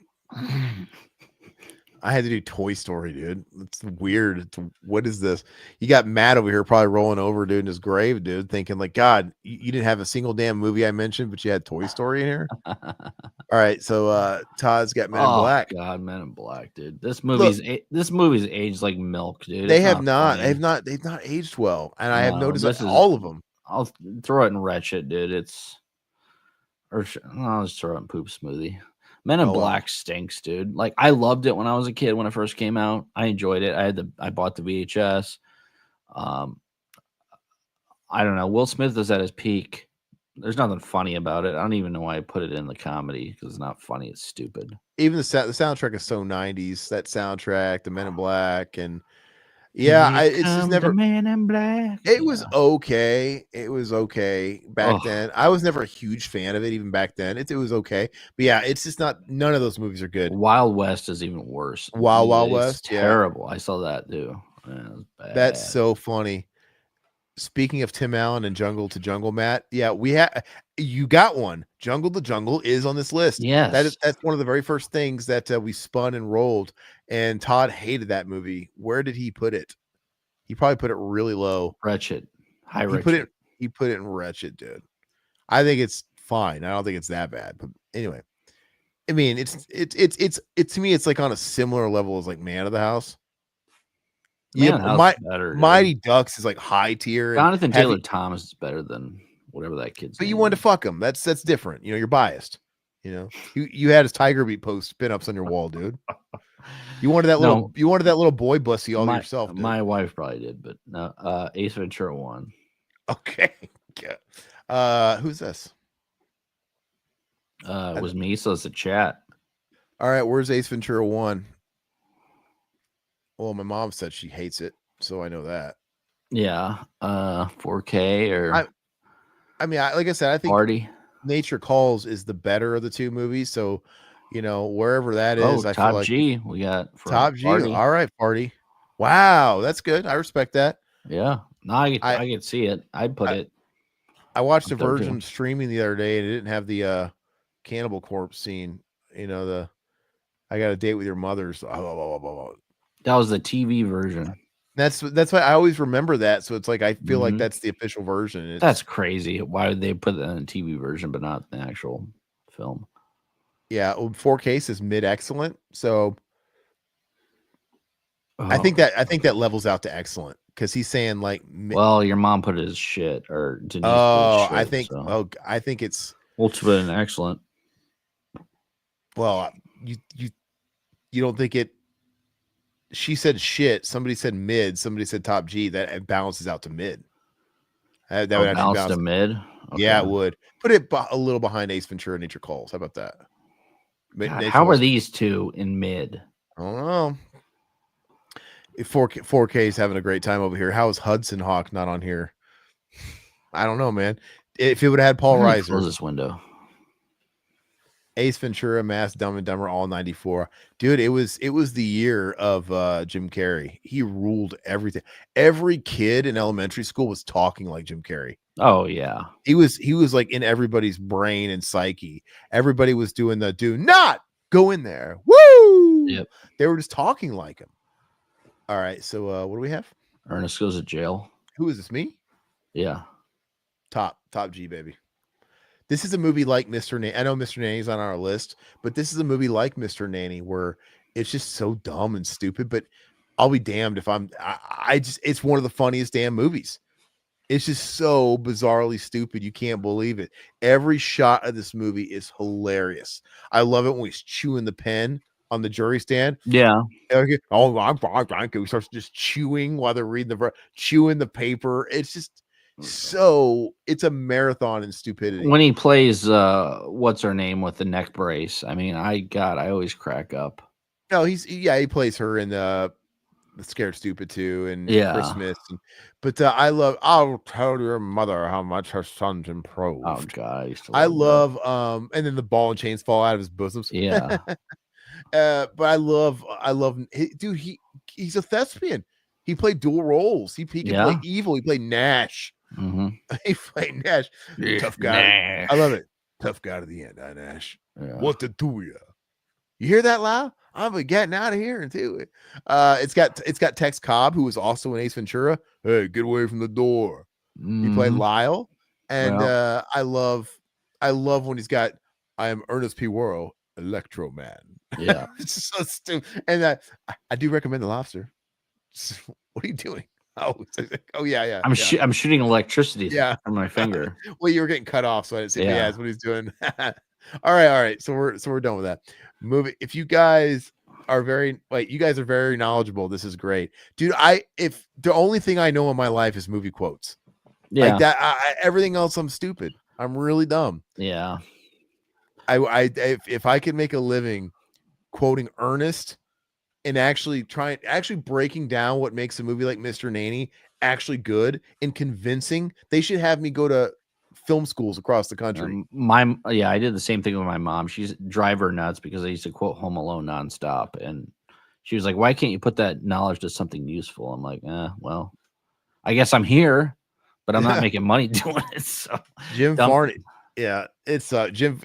S2: I had to do Toy Story, dude. It's weird. What is this? You got Matt over here probably rolling over, dude, in his grave, dude, thinking like, God, you didn't have a single damn movie I mentioned, but you had Toy Story in here. All right, so Todd's got Men in Black.
S3: God, Men in Black, dude. This movie's aged like milk, dude.
S2: They've not aged well, and I have noticed that all of them.
S3: I'll throw it in wretched, dude. I'll just throw it in poop smoothie. Men in Black stinks, dude. Like I loved it when I was a kid when it first came out. I enjoyed it. I bought the VHS. I don't know. Will Smith is at his peak. There's nothing funny about it. I don't even know why I put it in the comedy because it's not funny. It's stupid.
S2: Even the soundtrack is so 90s. That soundtrack, the Men in Black, and it's just never.
S3: Men in Black.
S2: It was okay. It was okay back then. I was never a huge fan of it, even back then. It was okay, but yeah, it's just not. None of those movies are good.
S3: Wild West is even worse.
S2: Wild West,
S3: terrible. I saw that too.
S2: That's so funny. Speaking of Tim Allen and Jungle to Jungle, Matt, you got one. Jungle to Jungle is on this list.
S3: Yes,
S2: that's one of the very first things that we spun and rolled. And Todd hated that movie. Where did he put it? He probably put it really low.
S3: Wretched.
S2: He put it in wretched, dude. I think it's fine. I don't think it's that bad. But anyway, I mean, it's to me, it's like on a similar level as like Man of the House. Mighty Ducks is like high tier.
S3: Jonathan Taylor Thomas is better than whatever that kid's.
S2: But you wanted to fuck him. That's different. You're biased. You had his Tiger Beat post pinups on your wall, dude. You wanted that little boy bussy all to yourself. Dude.
S3: My wife probably did, but no. Ace Ventura 1.
S2: Okay. Yeah. Who's this?
S3: It was me, so it's a chat.
S2: All right, where's Ace Ventura 1? Well, my mom said she hates it, so I know that.
S3: Yeah. 4K or
S2: like I said, I think
S3: Party.
S2: Nature Calls is the better of the two movies. So, wherever that is, I
S3: Top
S2: feel like
S3: G we got
S2: Top G.
S3: Party.
S2: All right, Party. Wow, that's good. I respect that.
S3: Yeah. No, I can see it. I'd put it.
S2: I watched a version streaming the other day and it didn't have the Cannibal Corpse scene. I got a date with your mother's.
S3: That was the TV version.
S2: That's why I always remember that. So it's like I feel like that's the official version.
S3: That's crazy. Why would they put that in the TV version but not the actual film?
S2: Yeah, 4K is mid excellent. So I think that levels out to excellent because he's saying like.
S3: Well, your mom put it as shit or Denise.
S2: I think it's.
S3: We'll put it in excellent.
S2: Well, you don't think it. She said shit. Somebody said mid. Somebody said top G. That balances out to mid. That would actually balance
S3: to mid.
S2: Okay. Yeah, it would put it a little behind Ace Ventura, Nature Calls. How about that?
S3: God, how are these two in mid?
S2: I don't know. 4K is having a great time over here. How is Hudson Hawk not on here? I don't know, man. If it would have had Paul Reiser,
S3: close this window.
S2: Ace Ventura, Mask, Dumb and Dumber, all 94. Dude, it was the year of Jim Carrey. He ruled everything. Every kid in elementary school was talking like Jim Carrey.
S3: Oh yeah.
S2: He was like in everybody's brain and psyche. Everybody was doing the do not go in there. Woo!
S3: Yep.
S2: They were just talking like him. All right, so what do we have?
S3: Ernest Goes to Jail.
S2: Who is this? Me?
S3: Yeah.
S2: Top G, baby. This is a movie like Mr. Nanny. I know Mr. Nanny's on our list, but this is a movie like Mr. Nanny where it's just so dumb and stupid. But I'll be damned if I just, it's one of the funniest damn movies. It's just so bizarrely stupid. You can't believe it. Every shot of this movie is hilarious. I love it when he's chewing the pen on the jury stand.
S3: Yeah.
S2: Oh, I'm he starts just chewing while they're reading chewing the paper. It's just it's a marathon in stupidity.
S3: When he plays what's her name with the neck brace, I mean, I always crack up.
S2: No, he plays her in the Scared Stupid too, and Christmas. But I'll tell your mother how much her son's improved.
S3: Oh god,
S2: I love and then the ball and chains fall out of his bosoms.
S3: Yeah.
S2: But I love dude, he's a thespian. He played dual roles. He can play evil. He played Nash.
S3: Mm-hmm.
S2: He played Nash. Tough guy.
S3: Nash.
S2: I love it. Tough guy to the end, Nash.
S3: Yeah.
S2: What to do ya? You hear that loud? I'm getting out of here and do it. It's got Tex Cobb, who was also in Ace Ventura. Hey, get away from the door. He played Lyle. And I love when he's got I am Ernest P. Worrell, Electro Man.
S3: Yeah.
S2: It's so stupid. And I do recommend The Lobster. What are you doing? Oh yeah.
S3: I'm shooting electricity from my finger.
S2: Well, you were getting cut off, so I didn't see. Yeah, that's what he's doing. All right. So we're done with that movie. If you guys are very knowledgeable, this is great, dude. If the only thing I know in my life is movie quotes, like that, everything else I'm stupid. I'm really dumb.
S3: Yeah.
S2: If I could make a living quoting Ernest and actually breaking down what makes a movie like Mr. Nanny actually good and convincing, they should have me go to film schools across the country.
S3: I did the same thing with my mom. She's drive her nuts because I used to quote Home Alone nonstop, and she was like, "Why can't you put that knowledge to something useful?" I'm like, well, I guess I'm here, but I'm not making money doing it. So
S2: Jim Varney, it's Jim,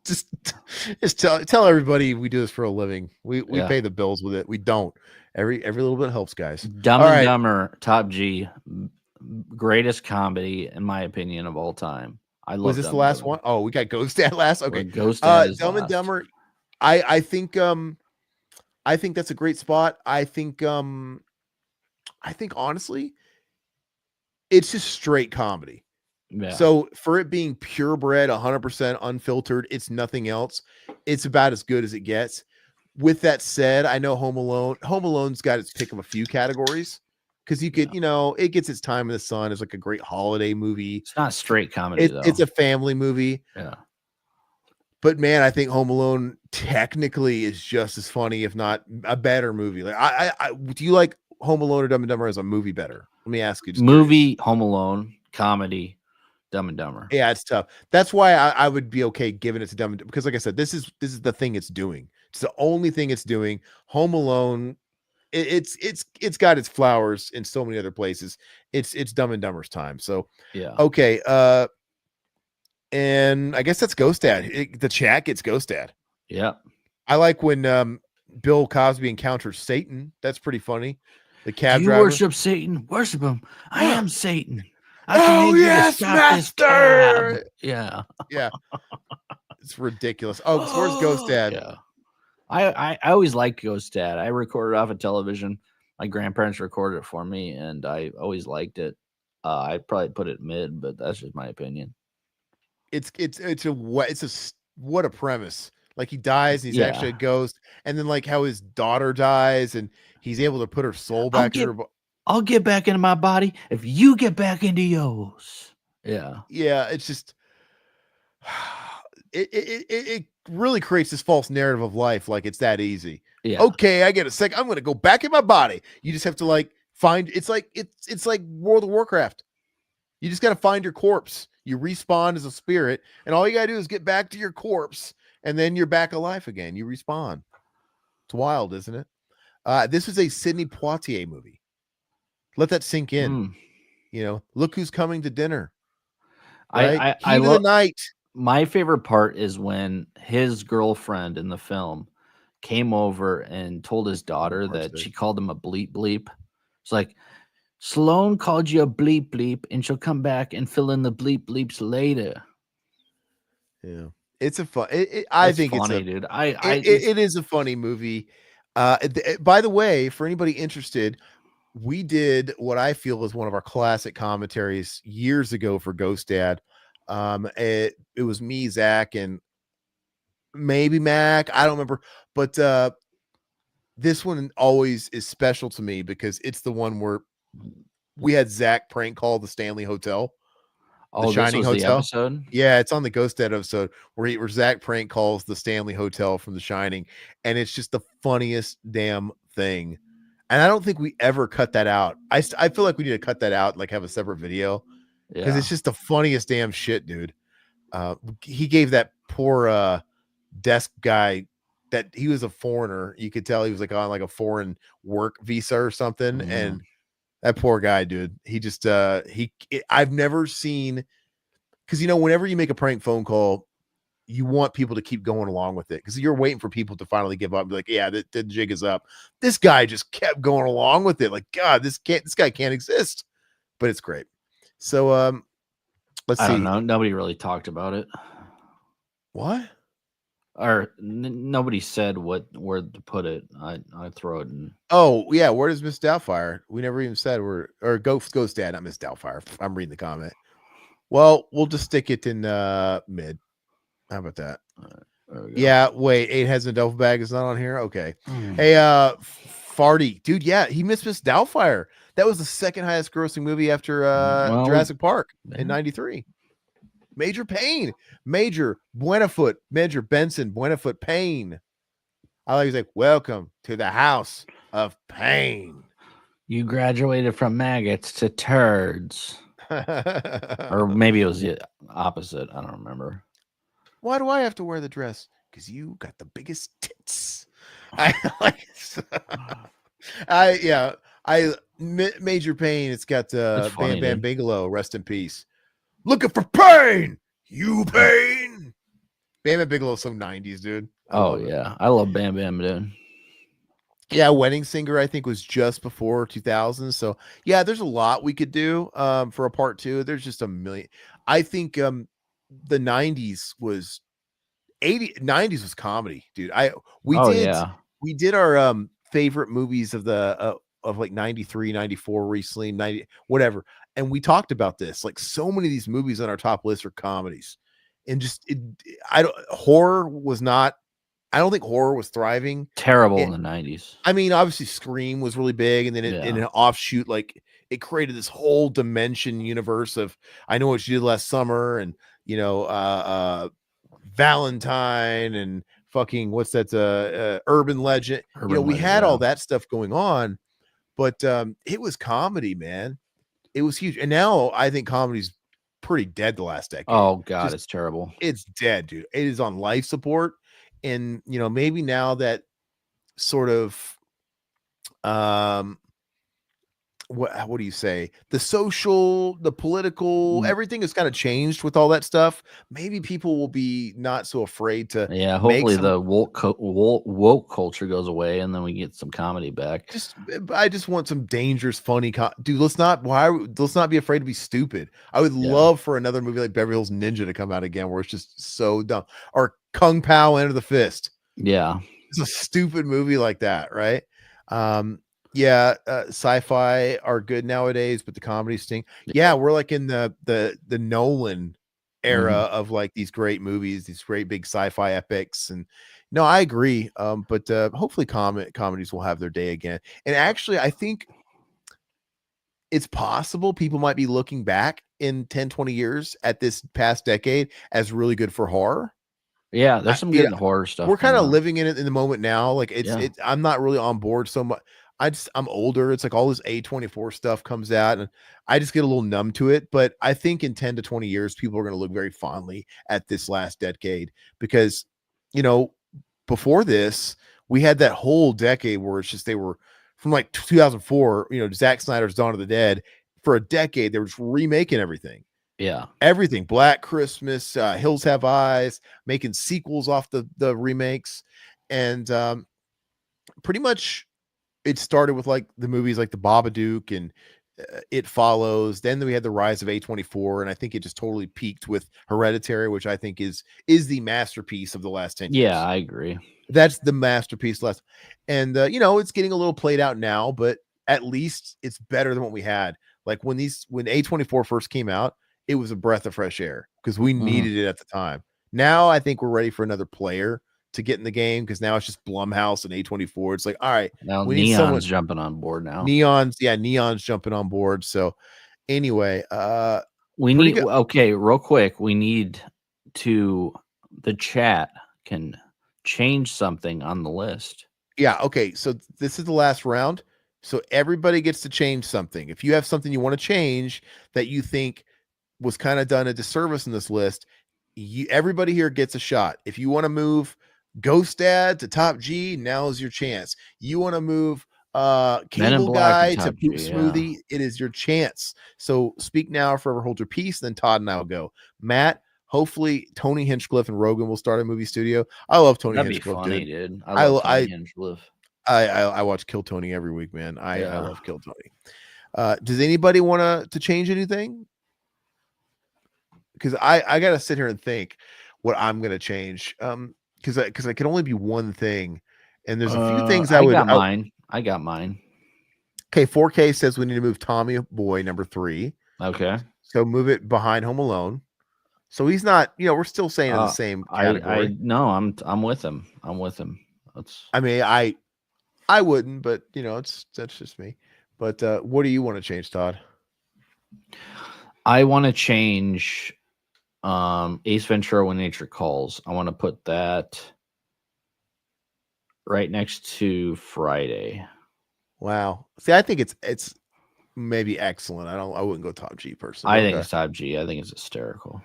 S2: just tell everybody we do this for a living. We pay the bills with it. We don't. Every little bit helps, guys.
S3: Dumb and Dumber, Top G, greatest comedy in my opinion of all time. I love.
S2: Was this the last one? Oh, we got Ghost Dad last. Okay,
S3: Ghost Dad.
S2: Dumb and Dumber. I think that's a great spot. I think honestly, it's just straight comedy.
S3: Yeah.
S2: So for it being purebred, 100% unfiltered, it's nothing else. It's about as good as it gets. With that said, I know Home Alone's got its pick of a few categories because you could, it gets its time in the sun. It's like a great holiday movie.
S3: It's not straight comedy though.
S2: It's a family movie.
S3: Yeah.
S2: But man, I think Home Alone technically is just as funny, if not a better movie. Like, I do you like Home Alone or Dumb and Dumber as a movie better? Let me ask you.
S3: Movie, Home Alone, comedy, Dumb and Dumber.
S2: Yeah, it's tough. That's why I would be okay giving it to Dumb and Dumber because, like I said, this is the thing it's doing. It's the only thing it's doing. Home Alone, it's got its flowers in so many other places. It's Dumb and Dumber's time. So
S3: yeah,
S2: okay. And I guess that's Ghost Dad. The chat gets Ghost Dad.
S3: Yeah,
S2: I like when Bill Cosby encounters Satan. That's pretty funny. The cab
S3: driver. Worship Satan. Worship him. I am Satan. Yes, master. Yeah.
S2: It's ridiculous. Oh, so where's Ghost Dad?
S3: Yeah. I always liked Ghost Dad. I recorded off of television. My grandparents recorded it for me, and I always liked it. I'd probably put it mid, but that's just my opinion.
S2: What a premise. Like he dies, and he's actually a ghost, and then like how his daughter dies, and he's able to put her soul back in her.
S3: I'll get back into my body if you get back into yours. Yeah.
S2: It's just it really creates this false narrative of life, like it's that easy.
S3: Yeah.
S2: Okay, I get a sec. I'm gonna go back in my body. You just have to like find. It's like World of Warcraft. You just got to find your corpse. You respawn as a spirit, and all you gotta do is get back to your corpse, and then you're back alive again. You respawn. It's wild, isn't it? This is a Sidney Poitier movie. Let that sink in. Look who's coming to dinner. Right?
S3: I
S2: Heat of the night.
S3: My favorite part is when his girlfriend in the film came over and told his daughter that she called him a bleep bleep. It's like, Sloane called you a bleep bleep, and she'll come back and fill in the bleep bleeps later.
S2: Yeah, it's a fun. I think
S3: funny,
S2: it's
S3: dude.
S2: it is a funny movie. By the way, for anybody interested, we did what I feel is one of our classic commentaries years ago for Ghost Dad. It was me, Zach, and maybe Mac. I don't remember, but this one always is special to me because it's the one where we had Zach prank call the Stanley Hotel.
S3: The Shining Hotel. The episode?
S2: Yeah, it's on the Ghost Dad episode where Zach prank calls the Stanley Hotel from The Shining, and it's just the funniest damn thing. And I don't think we ever cut that out. I feel like we need to cut that out, like have a separate video, because it's just the funniest damn shit, dude. He gave that poor desk guy that he was a foreigner. You could tell he was like on like a foreign work visa or something, and that poor guy, dude. He just I've never seen, because whenever you make a prank phone call, you want people to keep going along with it because you're waiting for people to finally give up and be like, yeah, the jig is up. This guy just kept going along with it. Like, God, this guy can't exist. But it's great. So let's see.
S3: I don't know. Nobody really talked about it.
S2: What?
S3: Or nobody said where to put it. I throw it in.
S2: Oh yeah, where does Miss Doubtfire? We never even said or Ghost Dad, not Miss Doubtfire. I'm reading the comment. Well, we'll just stick it in mid. How about that? Yeah, wait, 8 heads in a duffel bag is not on here. Okay. Hey, Farty, dude. Yeah, he missed Miss Doubtfire. That was the second highest grossing movie after Jurassic Park in '93. Major Payne, Major Buenafoot, Major Benson, Buenafoot Payne. I like he's like, welcome to the house of pain.
S3: You graduated from maggots to turds. Or maybe it was the opposite. I don't remember.
S2: Why do I have to wear the dress? Because you got the biggest tits. I like Major Payne. It's got Bam Bam Bigelow. Rest in peace. Looking for pain, you pain. Bam Bam Bigelow's so 90s, dude.
S3: Oh yeah, I love Bam Bam, dude.
S2: Yeah, Wedding Singer I think was just before 2000. So yeah, there's a lot we could do for a part 2. There's just a million. I think the 90s was 90s was comedy, dude. We did our favorite movies of the of like 93, 94 recently, 90 whatever. And we talked about this. Like so many of these movies on our top list are comedies. And just horror was not, I don't think horror was thriving.
S3: Terrible in the 90s.
S2: I mean, obviously Scream was really big, and then in an offshoot, like it created this whole dimension universe of I Know What You Did Last Summer, and Valentine, and fucking what's that Urban Legend. We had all that stuff going on, but it was comedy, man. It was huge. And now I think comedy's pretty dead the last decade.
S3: Oh God, it's terrible.
S2: It's dead, dude. It is on life support. And maybe now that sort of what do you say? The social, the political, everything has kind of changed with all that stuff. Maybe people will be not so afraid to.
S3: Yeah, hopefully the woke culture goes away, and then we get some comedy back.
S2: I just want some dangerous, funny, dude. Let's not be afraid to be stupid. I would love for another movie like Beverly Hills Ninja to come out again, where it's just so dumb, or Kung Pao Enter the Fist.
S3: Yeah,
S2: it's a stupid movie like that, right? Sci-fi are good nowadays, but the comedy stink. Yeah, we're like in the Nolan era of like these great movies, these great big sci-fi epics. And no, I agree. But hopefully comedies will have their day again. And actually, I think it's possible people might be looking back in 10, 20 years at this past decade as really good for horror.
S3: Yeah, there's some good horror stuff.
S2: We're kind of living in it in the moment now. Like it's I'm not really on board so much. I'm older. It's like all this A24 stuff comes out and I just get a little numb to it. But I think in 10 to 20 years, people are going to look very fondly at this last decade because, you know, before this, we had that whole decade where it's just they were from like 2004, you know, Zack Snyder's Dawn of the Dead. For a decade, they were just remaking everything.
S3: Yeah.
S2: Everything. Black Christmas, Hills Have Eyes, making sequels off the remakes. And pretty much it started with like the movies like The Babadook and It Follows. Then we had the rise of A24, and I think it just totally peaked with Hereditary, which I think is the masterpiece of the last 10 years.
S3: Yeah, I agree.
S2: That's the masterpiece last. And you know, it's getting a little played out now, but at least it's better than what we had. Like when A24 first came out, it was a breath of fresh air because we needed it at the time. Now I think we're ready for another player to get in the game because now it's just Blumhouse and A24. It's like, all right,
S3: Now
S2: we need
S3: Neon's
S2: someone
S3: jumping on board now.
S2: Neon's jumping on board. So anyway,
S3: we need okay, real quick. We need the chat can change something on the list.
S2: Yeah, okay. So this is the last round. So everybody gets to change something. If you have something you want to change that you think was kind of done a disservice in this list, everybody here gets a shot. If you want to move Ghost Dad to Top G, now's your chance. You want to move Cable Guy to Poop Smoothie, it is your chance. So speak now or forever hold your peace. Then Todd and I will go. Matt, hopefully Tony Hinchcliffe and Rogan will start a movie studio. I love Tony Hinchcliffe.
S3: That'd be funny, dude. I love Tony Hinchcliffe.
S2: I watch Kill Tony every week, man. I love Kill Tony. Does anybody want to change anything? Because I gotta sit here and think what I'm gonna change. Because I can only be one thing, and there's a few things I
S3: got mine.
S2: Okay, 4K says we need to move Tommy Boy number 3.
S3: Okay,
S2: so move it behind Home Alone. So he's not, you know, we're still saying in the same category.
S3: I'm with him.
S2: I mean, I wouldn't, but you know, that's just me. But what do you want to change, Todd?
S3: I want to change Ace Ventura: When Nature Calls. I want to put that right next to Friday.
S2: Wow. See, I think it's maybe excellent. I wouldn't go Top G personally.
S3: I think it's Top G. I think it's hysterical.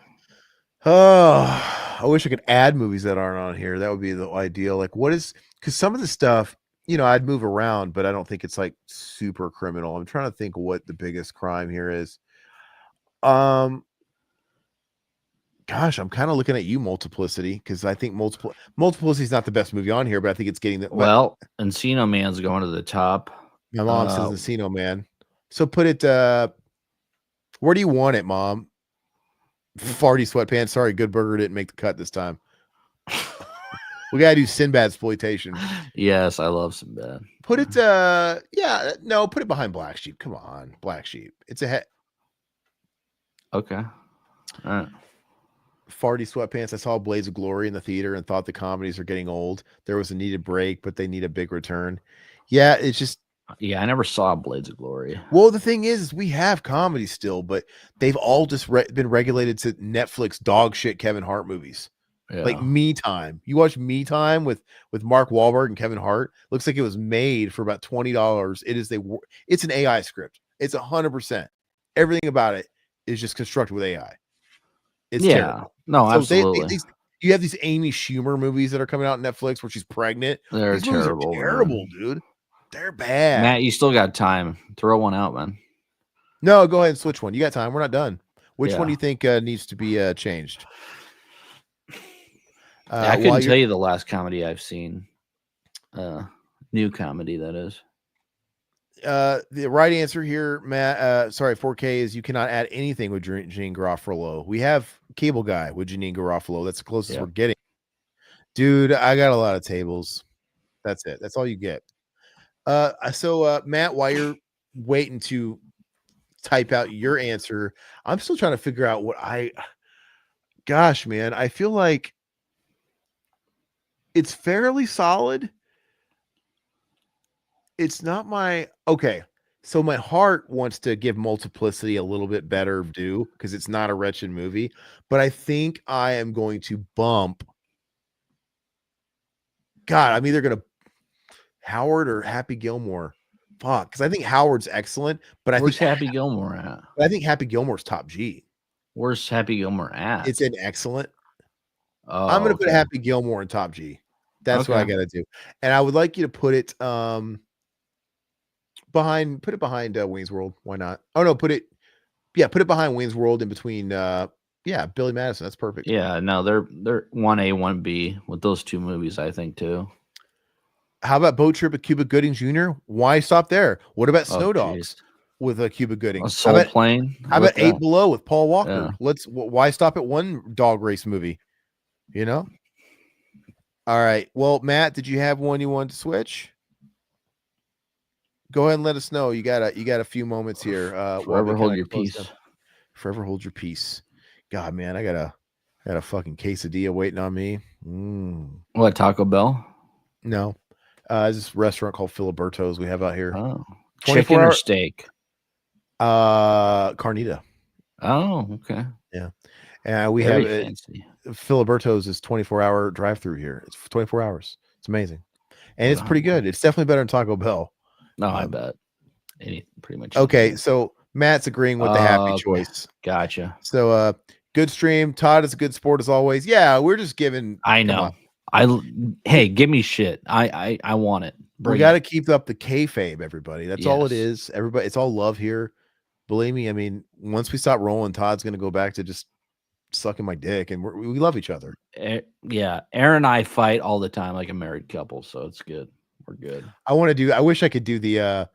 S2: Oh, I wish I could add movies that aren't on here. That would be the ideal. Like, because some of the stuff, you know, I'd move around, but I don't think it's like super criminal. I'm trying to think what the biggest crime here is. Gosh, I'm kind of looking at you, Multiplicity, because I think Multiplicity is not the best movie on here, but I think it's getting the
S3: well. Encino Man's going to the top.
S2: My mom says Encino Man, so put it. Where do you want it, Mom? Farty Sweatpants. Sorry, Good Burger didn't make the cut this time. We gotta do Sinbad exploitation.
S3: Yes, I love Sinbad.
S2: Put it. Put it behind Black Sheep. Come on, Black Sheep. It's a
S3: Okay. All right.
S2: Farty Sweatpants. I saw Blades of Glory in the theater and thought the comedies are getting old. There was a needed break, but they need a big return. Yeah, it's just.
S3: Yeah, I never saw Blades of Glory.
S2: Well, the thing is we have comedy still, but they've all just been regulated to Netflix dog shit Kevin Hart movies. Yeah. Like Me Time. You watch Me Time with Mark Wahlberg and Kevin Hart. Looks like it was made for about $20. It's an AI script. It's 100%. Everything about it is just constructed with AI. It's terrible.
S3: No, so absolutely.
S2: You have these Amy Schumer movies that are coming out on Netflix where she's pregnant.
S3: They're terrible.
S2: Terrible, dude. They're bad.
S3: Matt, you still got time. Throw one out, man.
S2: No, go ahead and switch one. You got time. We're not done. Which one do you think needs to be changed?
S3: I couldn't tell you the last comedy I've seen. New comedy, that is.
S2: The right answer here, Matt, 4K, is you cannot add anything with Janine Garofalo. We have Cable Guy with Janine Garofalo. That's the closest we're getting. Dude, I got a lot of tables. That's it. That's all you get. So Matt, while you're waiting to type out your answer, I'm still trying to figure out gosh, man, I feel like it's fairly solid. It's not okay. So my heart wants to give Multiplicity a little bit better due because it's not a wretched movie, but I think I am going to bump. God, I'm either going to Howard or Happy Gilmore. fuck, because I think Howard's excellent, but
S3: Where's Happy Gilmore at?
S2: I think Happy Gilmore's top G.
S3: Where's Happy Gilmore at?
S2: It's an excellent.
S3: Oh,
S2: I'm gonna put
S3: okay.
S2: Happy Gilmore in top G. That's what I
S3: Okay.
S2: gotta do. And I would like you to put it behind Wayne's World. Why not? Oh no, put it behind Wayne's World in between Billy Madison. That's perfect.
S3: Yeah, no, they're 1A, 1B with those two movies, I think too.
S2: How about Boat Trip with Cuba Gooding Jr.? Why stop there? What about Snow Dogs
S3: geez.
S2: with Cuba Gooding?
S3: Soul Plane.
S2: How about Eight Below with Paul Walker?
S3: Yeah.
S2: Why stop at one dog race movie? You know? All right. Well, Matt, did you have one you wanted to switch? Go ahead and let us know. You got a few moments here.
S3: Forever hold your peace.
S2: Forever hold your peace. God, man, I got a fucking quesadilla waiting on me.
S3: What, Taco Bell?
S2: No. It's this restaurant called Filiberto's we have out here.
S3: Oh. Chicken or steak?
S2: Carnita.
S3: Oh, okay.
S2: Yeah. And we
S3: Very
S2: have
S3: fancy.
S2: Filiberto's is 24-hour drive-through here. It's 24 hours. It's amazing. And it's pretty good. It's definitely better than Taco Bell.
S3: No, I bet. Pretty much.
S2: Okay, so Matt's agreeing with the happy choice.
S3: Gotcha.
S2: So good stream. Todd is a good sport as always. Yeah, we're just giving.
S3: I know. Hey, give me shit. I want it.
S2: We got to keep up the kayfabe, everybody. That's all it is. Everybody, it's all love here. Believe me. I mean, once we stop rolling, Todd's going to go back to just sucking my dick, and we love each other.
S3: Yeah, Aaron and I fight all the time like a married couple, so it's good. We're good.
S2: I wish I could do the.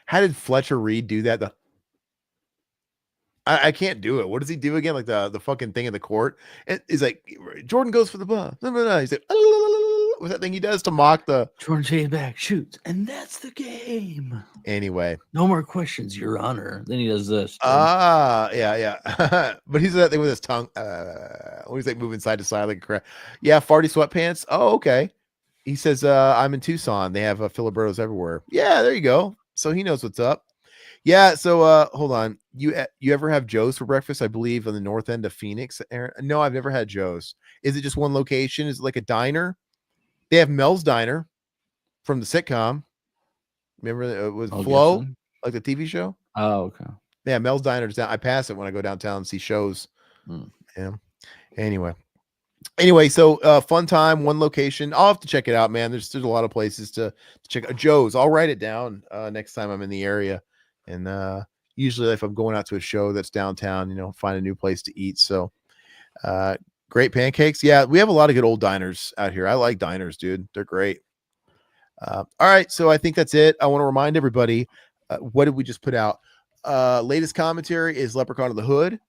S2: How did Fletcher Reed do that? I can't do it. What does he do again? Like the fucking thing in the court. He's like, Jordan goes for the ball. He's like, what's that thing he does to mock the
S3: Jordan chases back, shoots, and that's the game.
S2: Anyway,
S3: no more questions, Your Honor. Then he does this.
S2: Yeah. But he's that thing with his tongue. When he's like moving side to side like a crap. Yeah, farty sweatpants. Oh, okay. He says, I'm in Tucson. They have Filiberto's everywhere. Yeah, there you go. So he knows what's up. Yeah, so hold on. You ever have Joe's for breakfast? I believe on the north end of Phoenix, Aaron? No, I've never had Joe's. Is it just one location? Is it like a diner? They have Mel's Diner from the sitcom. Remember it was Flo,
S3: Gibson?
S2: Like the TV show?
S3: Oh, okay.
S2: Yeah, Mel's Diner is down. I pass it when I go downtown and see shows. Yeah. Anyway, so fun time, one location. I'll have to check it out, man. There's a lot of places to check out. Joe's. I'll write it down next time I'm in the area. And usually if I'm going out to a show that's downtown, find a new place to eat. So great pancakes. Yeah, we have a lot of good old diners out here. I like diners, dude. They're great. All right, so I think that's it. I want to remind everybody, what did we just put out? Latest commentary is Leprechaun of the Hood.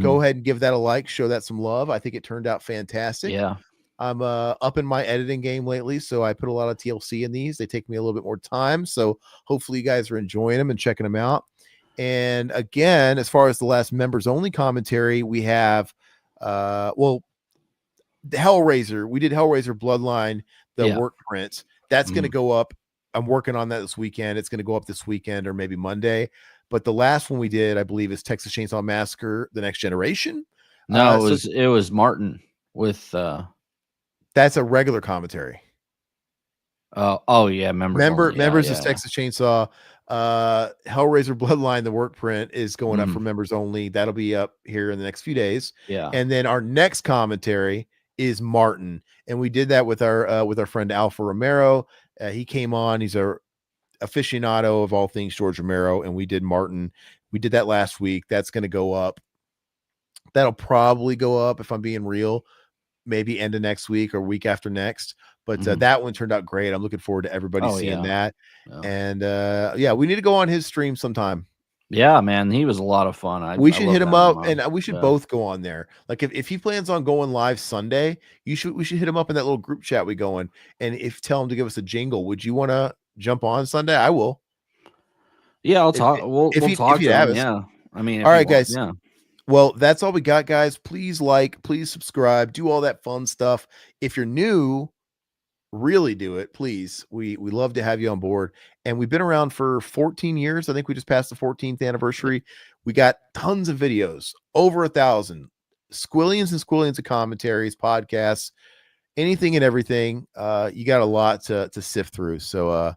S2: Go ahead and give that a like, show that some love. I think it turned out fantastic.
S3: Yeah.
S2: I'm up in my editing game lately, so I put a lot of TLC in these. They take me a little bit more time, so hopefully you guys are enjoying them and checking them out. And again, as far as the last members only commentary, we have the Hellraiser. We did Hellraiser Bloodline, the work print. That's going to go up. I'm working on that this weekend. It's going to go up this weekend or maybe Monday. But the last one we did, I believe, is Texas Chainsaw Massacre: The Next Generation.
S3: No, it was Martin with
S2: that's a regular commentary.
S3: Yeah, members
S2: is Texas Chainsaw. Hellraiser Bloodline, the work print, is going up for members only. That'll be up here in the next few days.
S3: Yeah.
S2: And then our next commentary is Martin. And we did that with our friend Alpha Romero. He came on. He's a aficionado of all things George Romero, and we did Martin. We did that last week. That's going to go up. That'll probably go up, if I'm being real, maybe end of next week or week after next. But that one turned out great. I'm looking forward to everybody seeing that. Yeah. And we need to go on his stream sometime.
S3: Yeah, man, he was a lot of fun.
S2: We should hit him up, and we should both go on there. Like if he plans on going live Sunday, we should hit him up in that little group chat we go in, and tell him to give us a jingle. Would you want to jump on Sunday? I will.
S3: Yeah, I'll talk. We'll talk to him. Yeah, I mean,
S2: all right, guys. Yeah. Well, that's all we got, guys. Please please subscribe, do all that fun stuff. If you're new, really do it, please. We love to have you on board. And we've been around for 14 years. I think we just passed the 14th anniversary. We got tons of videos, over 1,000, squillions and squillions of commentaries, podcasts, anything and everything. You got a lot to sift through. So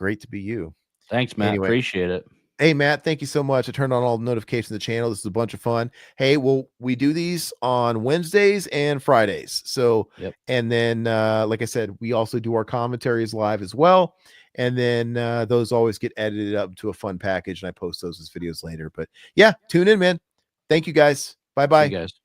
S2: Great to be you.
S3: Thanks, Matt.
S2: Anyway.
S3: Appreciate it.
S2: Hey, Matt, thank you so much. I turned on all the notifications of the channel. This is a bunch of fun. Hey, well, we do these on Wednesdays and Fridays. So,
S3: Yep.
S2: and then, like I said, we also do our commentaries live as well. And then those always get edited up to a fun package, and I post those as videos later. But yeah, tune in, man. Thank you, guys. Bye-bye.
S3: See you guys.